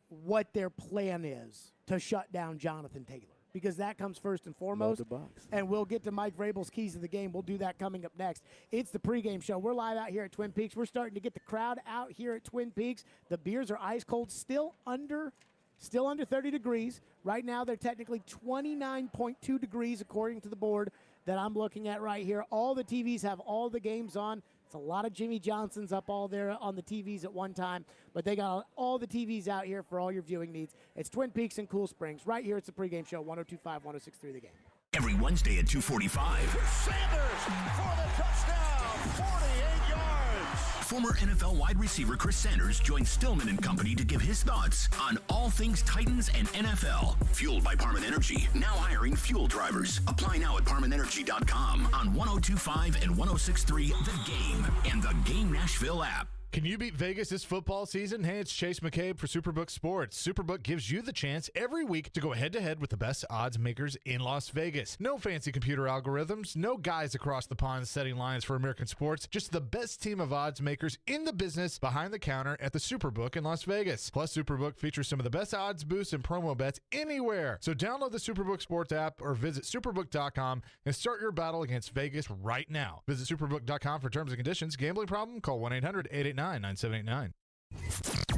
what their plan is to shut down Jonathan Taylor, because that comes first and foremost. Load the box. And we'll get to Mike Vrabel's keys to the game. We'll do that coming up next. It's the pregame show. We're live out here at Twin Peaks. We're starting to get the crowd out here at Twin Peaks. The beers are ice cold, still under 30 degrees. Right now, they're technically 29.2 degrees according to the board that I'm looking at right here. All the TVs have all the games on. It's a lot of Jimmy Johnsons up all there on the TVs at one time, but they got all the TVs out here for all your viewing needs. It's Twin Peaks and Cool Springs. Right here, it's the pregame show, 102.5, 106.3 The Game. Every Wednesday at 2:45. Sanders for the touchdown, 48 yards. Former NFL wide receiver Chris Sanders joins Stillman and Company to give his thoughts on all things Titans and NFL. Fueled by Parman Energy, now hiring fuel drivers. Apply now at ParmanEnergy.com on 102.5 and 106.3 The Game and the Game Nashville app. Can you beat Vegas this football season? Hey, it's Chase McCabe for Superbook Sports. Superbook gives you the chance every week to go head-to-head with the best odds makers in Las Vegas. No fancy computer algorithms, no guys across the pond setting lines for American sports, just the best team of odds makers in the business behind the counter at the Superbook in Las Vegas. Plus, Superbook features some of the best odds boosts and promo bets anywhere. So download the Superbook Sports app or visit superbook.com and start your battle against Vegas right now. Visit superbook.com for terms and conditions. Gambling problem? Call 1-800-889-9789. When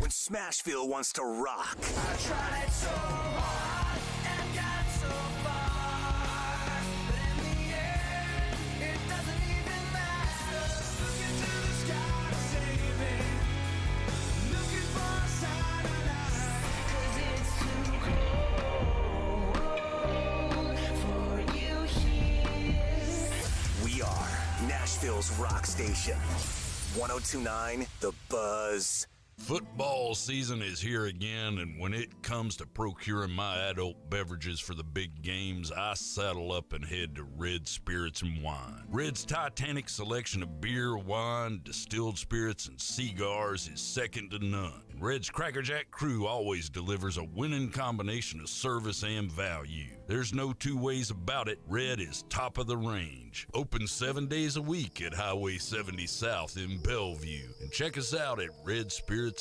Smashville wants to rock. I tried so hard and got so far, but in the end, it doesn't even matter. Looking to the sky to save me, looking for a sign of life, 'cause it's too cold for you here. We are Nashville's rock station. 102.9 The Buzz. Football season is here again, and when it comes to procuring my adult beverages for the big games, I saddle up and head to Red Spirits and Wine. Red's titanic selection of beer, wine, distilled spirits, and cigars is second to none. And Red's Cracker Jack crew always delivers a winning combination of service and value. There's no two ways about it. Red is top of the range. Open 7 days a week at Highway 70 South in Bellevue. And check us out at redspirits.com.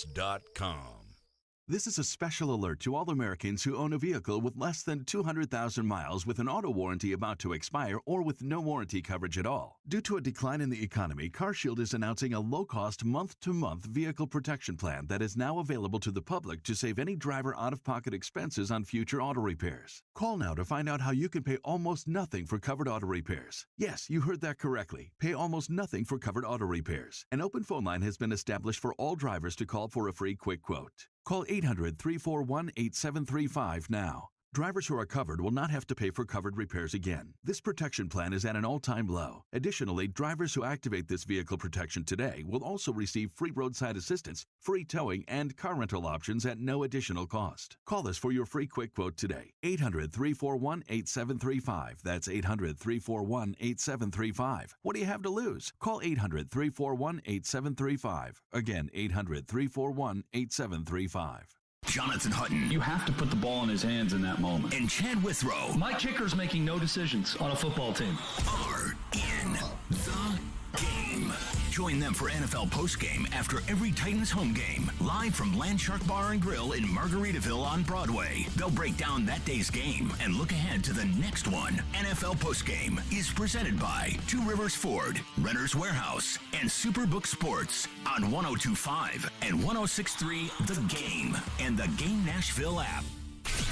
This is a special alert to all Americans who own a vehicle with less than 200,000 miles with an auto warranty about to expire or with no warranty coverage at all. Due to a decline in the economy, CarShield is announcing a low-cost month-to-month vehicle protection plan that is now available to the public to save any driver out-of-pocket expenses on future auto repairs. Call now to find out how you can pay almost nothing for covered auto repairs. Yes, you heard that correctly. Pay almost nothing for covered auto repairs. An open phone line has been established for all drivers to call for a free quick quote. Call 800-341-8735 now. Drivers who are covered will not have to pay for covered repairs again. This protection plan is at an all-time low. Additionally, drivers who activate this vehicle protection today will also receive free roadside assistance, free towing, and car rental options at no additional cost. Call us for your free quick quote today. 800-341-8735. That's 800-341-8735. What do you have to lose? Call 800-341-8735. Again, 800-341-8735. Jonathan Hutton. You have to put the ball in his hands in that moment. And Chad Withrow. My kicker's making no decisions on a football team. Are in the game. Join them for NFL postgame after every Titans home game. Live from Landshark Bar and Grill in Margaritaville on Broadway. They'll break down that day's game and look ahead to the next one. NFL postgame is presented by Two Rivers Ford, Renter's Warehouse, and Superbook Sports on 102.5 and 106.3 The Game and the Game Nashville app.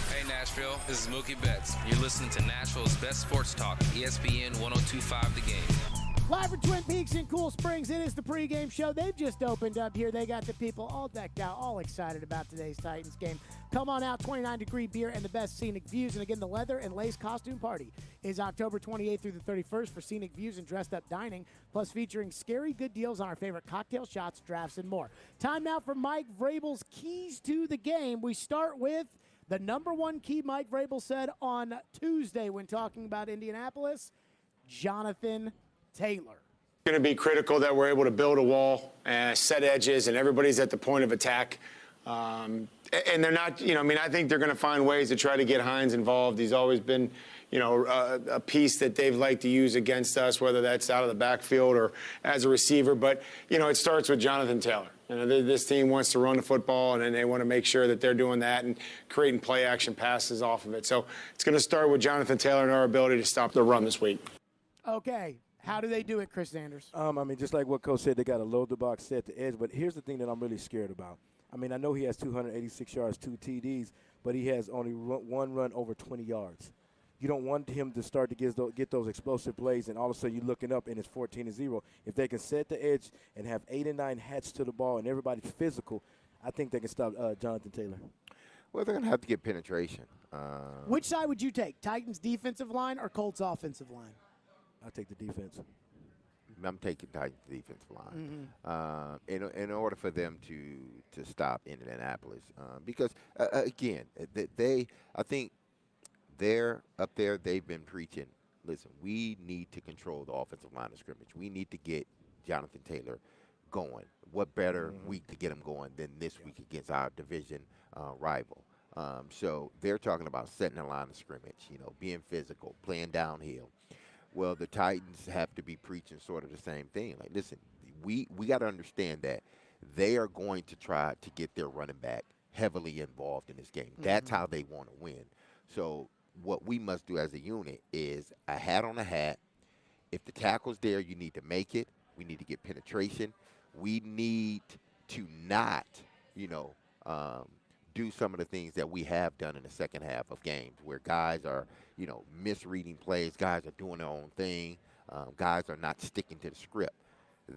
Hey Nashville, this is Mookie Betts. You're listening to Nashville's best sports talk, ESPN 102.5 The Game. Live from Twin Peaks in Cool Springs, it is the pregame show. They've just opened up here. They got the people all decked out, all excited about today's Titans game. Come on out, 29-degree beer and the best scenic views. And again, the leather and lace costume party is October 28th through the 31st for scenic views and dressed-up dining, plus featuring scary good deals on our favorite cocktail shots, drafts, and more. Time now for Mike Vrabel's keys to the game. We start with the number one key Mike Vrabel said on Tuesday when talking about Indianapolis, Jonathan Taylor. Going to be critical that we're able to build a wall, set edges, and everybody's at the point of attack. And they're not, I think they're going to find ways to try to get Hines involved. He's always been, a piece that they've liked to use against us, whether that's out of the backfield or as a receiver. But, it starts with Jonathan Taylor. You know, this team wants to run the football, and then they want to make sure that they're doing that and creating play action passes off of it. So it's going to start with Jonathan Taylor and our ability to stop the run this week. Okay. How do they do it, Chris Sanders? I mean, just like what Coach said, they got to load the box, set the edge. But here's the thing that I'm really scared about. I mean, I know he has 286 yards, 2 TDs, but he has only one run over 20 yards. You don't want him to start to get those explosive plays, and all of a sudden you're looking up and it's 14-0. If they can set the edge and have 8 and 9 hats to the ball and everybody's physical, I think they can stop Jonathan Taylor. Well, they're going to have to get penetration. Which side would you take, Titans defensive line or Colts offensive line? I'll take the defense. I'm taking Titans defensive line. In order for them to stop Indianapolis, because again, I think they're up there. They've been preaching. Listen, we need to control the offensive line of scrimmage. We need to get Jonathan Taylor going. What better week to get him going than this week against our division rival? So they're talking about setting a line of scrimmage. You know, being physical, playing downhill. Well, the Titans have to be preaching sort of the same thing. Like, listen, we got to understand that they are going to try to get their running back heavily involved in this game. That's how they want to win. So what we must do as a unit is a hat on a hat. If the tackle's there, you need to make it. We need to get penetration. We need to not, do some of the things that we have done in the second half of games where guys are, misreading plays, guys are doing their own thing, guys are not sticking to the script.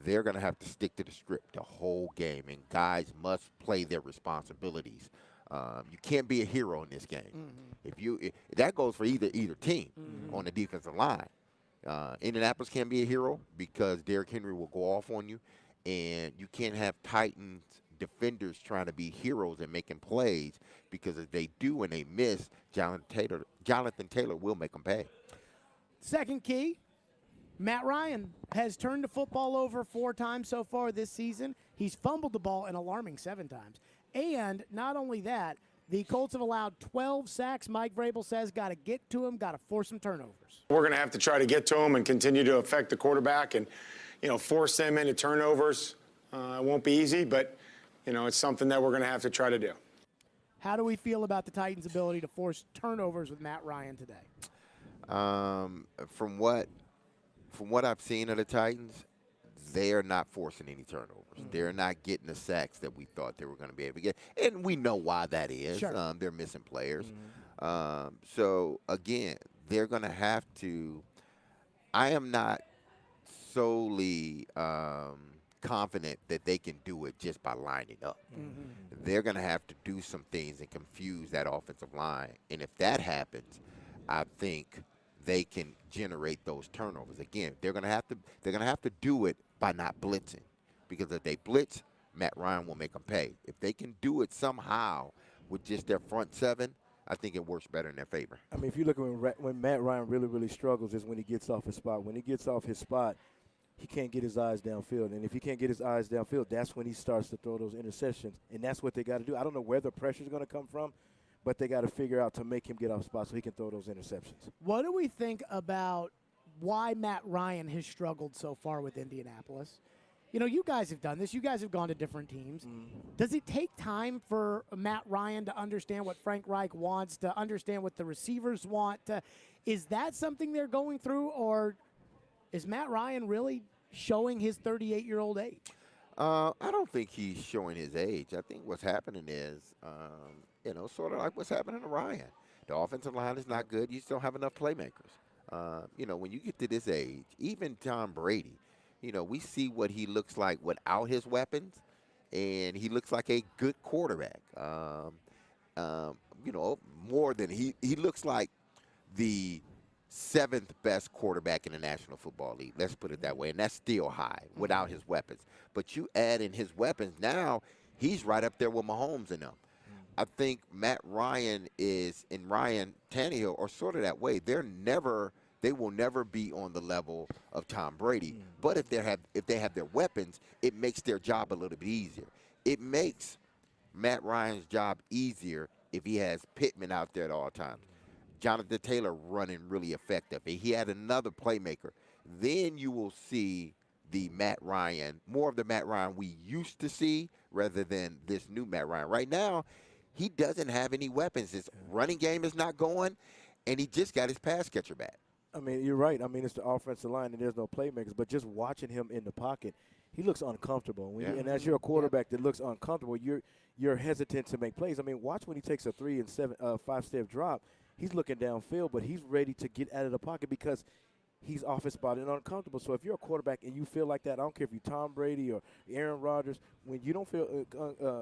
They're going to have to stick to the script the whole game, and guys must play their responsibilities. You can't be a hero in this game. That goes for either team on the defensive line. Indianapolis can't be a hero because Derrick Henry will go off on you, and you can't have Titans defenders trying to be heroes and making plays, because if they do and they miss, Jonathan Taylor will make them pay. Second key, Matt Ryan has turned the football over 4 times so far this season. He's fumbled the ball an alarming 7 times. And not only that, the Colts have allowed 12 sacks. Mike Vrabel says got to get to him, got to force some turnovers. We're going to have to try to get to him and continue to affect the quarterback and, force them into turnovers. It won't be easy, but, it's something that we're going to have to try to do. How do we feel about the Titans' ability to force turnovers with Matt Ryan today? From what I've seen of the Titans, they are not forcing any turnovers. They're not getting the sacks that we thought they were going to be able to get. And we know why that is. Sure. They're missing players. So, again, they're going to have to – I am not solely confident that they can do it just by lining up. They're going to have to do some things and confuse that offensive line. And if that happens, I think they can generate those turnovers. Again, they're going to have to do it by not blitzing, because if they blitz, Matt Ryan will make them pay. If they can do it somehow with just their front 7, I think it works better in their favor. I mean, if you look at when Matt Ryan really, really struggles is when he gets off his spot. When he gets off his spot, he can't get his eyes downfield. And if he can't get his eyes downfield, that's when he starts to throw those interceptions. And that's what they got to do. I don't know where the pressure is going to come from, but they got to figure out to make him get off spot so he can throw those interceptions. What do we think about why Matt Ryan has struggled so far with Indianapolis? You guys have done this. You guys have gone to different teams. Does it take time for Matt Ryan to understand what Frank Reich wants, to understand what the receivers want? Is that something they're going through, or is Matt Ryan really showing his 38-year-old age? I don't think he's showing his age. I think what's happening is, sort of like what's happening to Ryan. The offensive line is not good. You just don't have enough playmakers. When you get to this age, even Tom Brady, we see what he looks like without his weapons, and he looks like a good quarterback. More than he looks like the 7th best quarterback in the National Football League. Let's put it that way. And that's still high without his weapons. But you add in his weapons, now he's right up there with Mahomes and them. I think Matt Ryan and Ryan Tannehill are sort of that way. They will never be on the level of Tom Brady. But if they have their weapons, it makes their job a little bit easier. It makes Matt Ryan's job easier if he has Pittman out there at all times. Jonathan Taylor running really effective. If he had another playmaker, then you will see more of the Matt Ryan we used to see rather than this new Matt Ryan. Right now, he doesn't have any weapons. His running game is not going, and he just got his pass catcher back. I mean, you're right. I mean, it's the offensive line, and there's no playmakers. But just watching him in the pocket, he looks uncomfortable. And as you're a quarterback that looks uncomfortable, you're hesitant to make plays. I mean, watch when he takes a 3 and 5-step drop. He's looking downfield, but he's ready to get out of the pocket because he's off his spot and uncomfortable. So if you're a quarterback and you feel like that, I don't care if you're Tom Brady or Aaron Rodgers, when you don't feel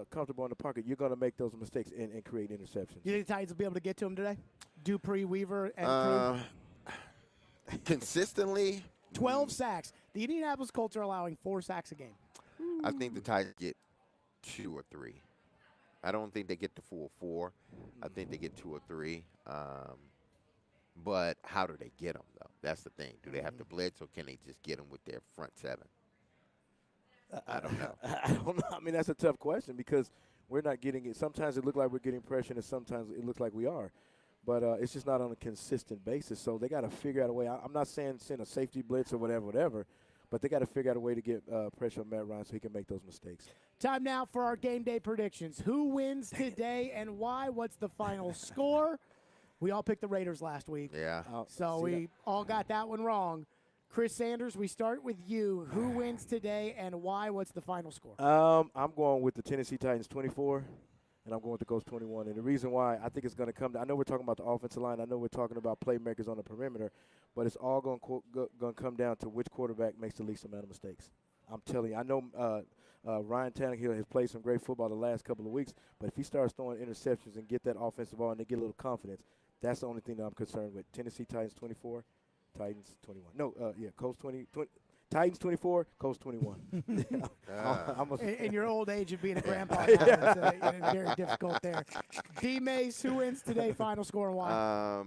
comfortable in the pocket, you're going to make those mistakes and create interceptions. Do you think the Titans will be able to get to him today? Dupree, Weaver, and crew? Consistently. 12 sacks. The Indianapolis Colts are allowing 4 sacks a game. I think the Titans get 2 or 3. I don't think they get the full 4. I think they get 2 or 3. But how do they get them, though? That's the thing. Do they have to blitz, or can they just get them with their front 7? I don't know. I don't know. I mean, that's a tough question because we're not getting it. Sometimes it looks like we're getting pressure, and sometimes it looks like we are. But it's just not on a consistent basis. So they got to figure out a way. I'm not saying send a safety blitz or whatever, but they got to figure out a way to get pressure on Matt Ryan so he can make those mistakes. Time now for our game day predictions. Who wins today and why? What's the final score? We all picked the Raiders last week. Yeah. So we all got that one wrong. Chris Sanders, we start with you. Who wins today and why? What's the final score? I'm going with the Tennessee Titans 24, and I'm going with the Colts 21. And the reason why I think it's going to come to, I know we're talking about the offensive line. I know we're talking about playmakers on the perimeter, but it's all going to come down to which quarterback makes the least amount of mistakes. I'm telling you. I know Ryan Tannehill has played some great football the last couple of weeks, but if he starts throwing interceptions and get that offensive ball and they get a little confidence, that's the only thing that I'm concerned with. Tennessee Titans 24, Titans 21. No, Colts 20, Titans 24, Colts 21. In your old age of being a grandpa, it's very difficult there. D. Mace, who wins today? Final score and why?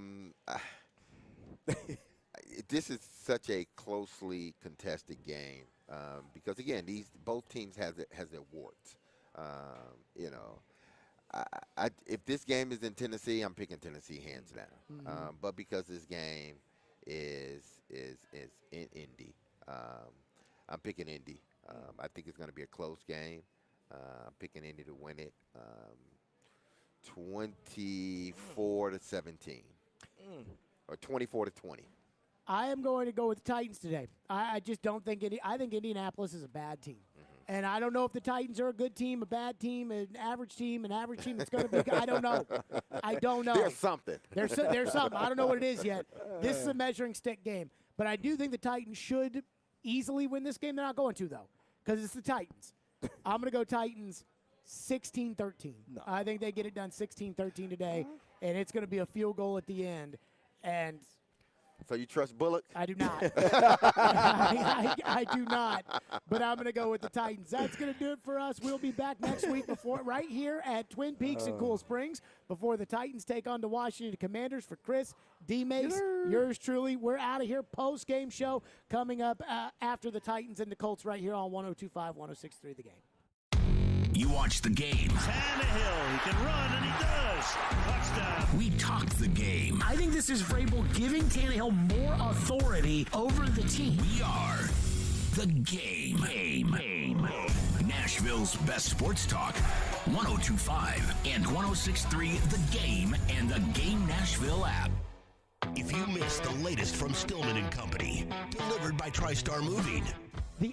This is such a closely contested game because again, both teams has their warts. If this game is in Tennessee, I'm picking Tennessee hands down. But because this game is in Indy, I'm picking Indy. I think it's going to be a close game. I'm picking Indy to win it, 24-17, or 24-20. I am going to go with the Titans today. I just don't think I think Indianapolis is a bad team. And I don't know if the Titans are a good team, a bad team, an average team that's going to be good. I don't know. There's something. There's something. I don't know what it is yet. This is a measuring stick game. But I do think the Titans should easily win this game. They're not going to, though, because it's the Titans. I'm going to go Titans 16-13. No. I think they get it done 16-13 today, and it's going to be a field goal at the end. And so you trust Bullock? I do not. I do not. But I'm going to go with the Titans. That's going to do it for us. We'll be back next week right here at Twin Peaks in Cool Springs before the Titans take on the Washington Commanders. For Chris, D. Mace, yours truly. We're out of here. Post-game show coming up after the Titans and the Colts right here on 102.5, 106.3 The Game. You watch the game. Tannehill, he can run, and he does. Touchdown. We talk the game. I think this is Vrabel giving Tannehill more authority over the team. We are the game. Nashville's best sports talk. 102.5 and 106.3 The Game and the Game Nashville app. If you missed the latest from Stillman & Company, delivered by TriStar Moving,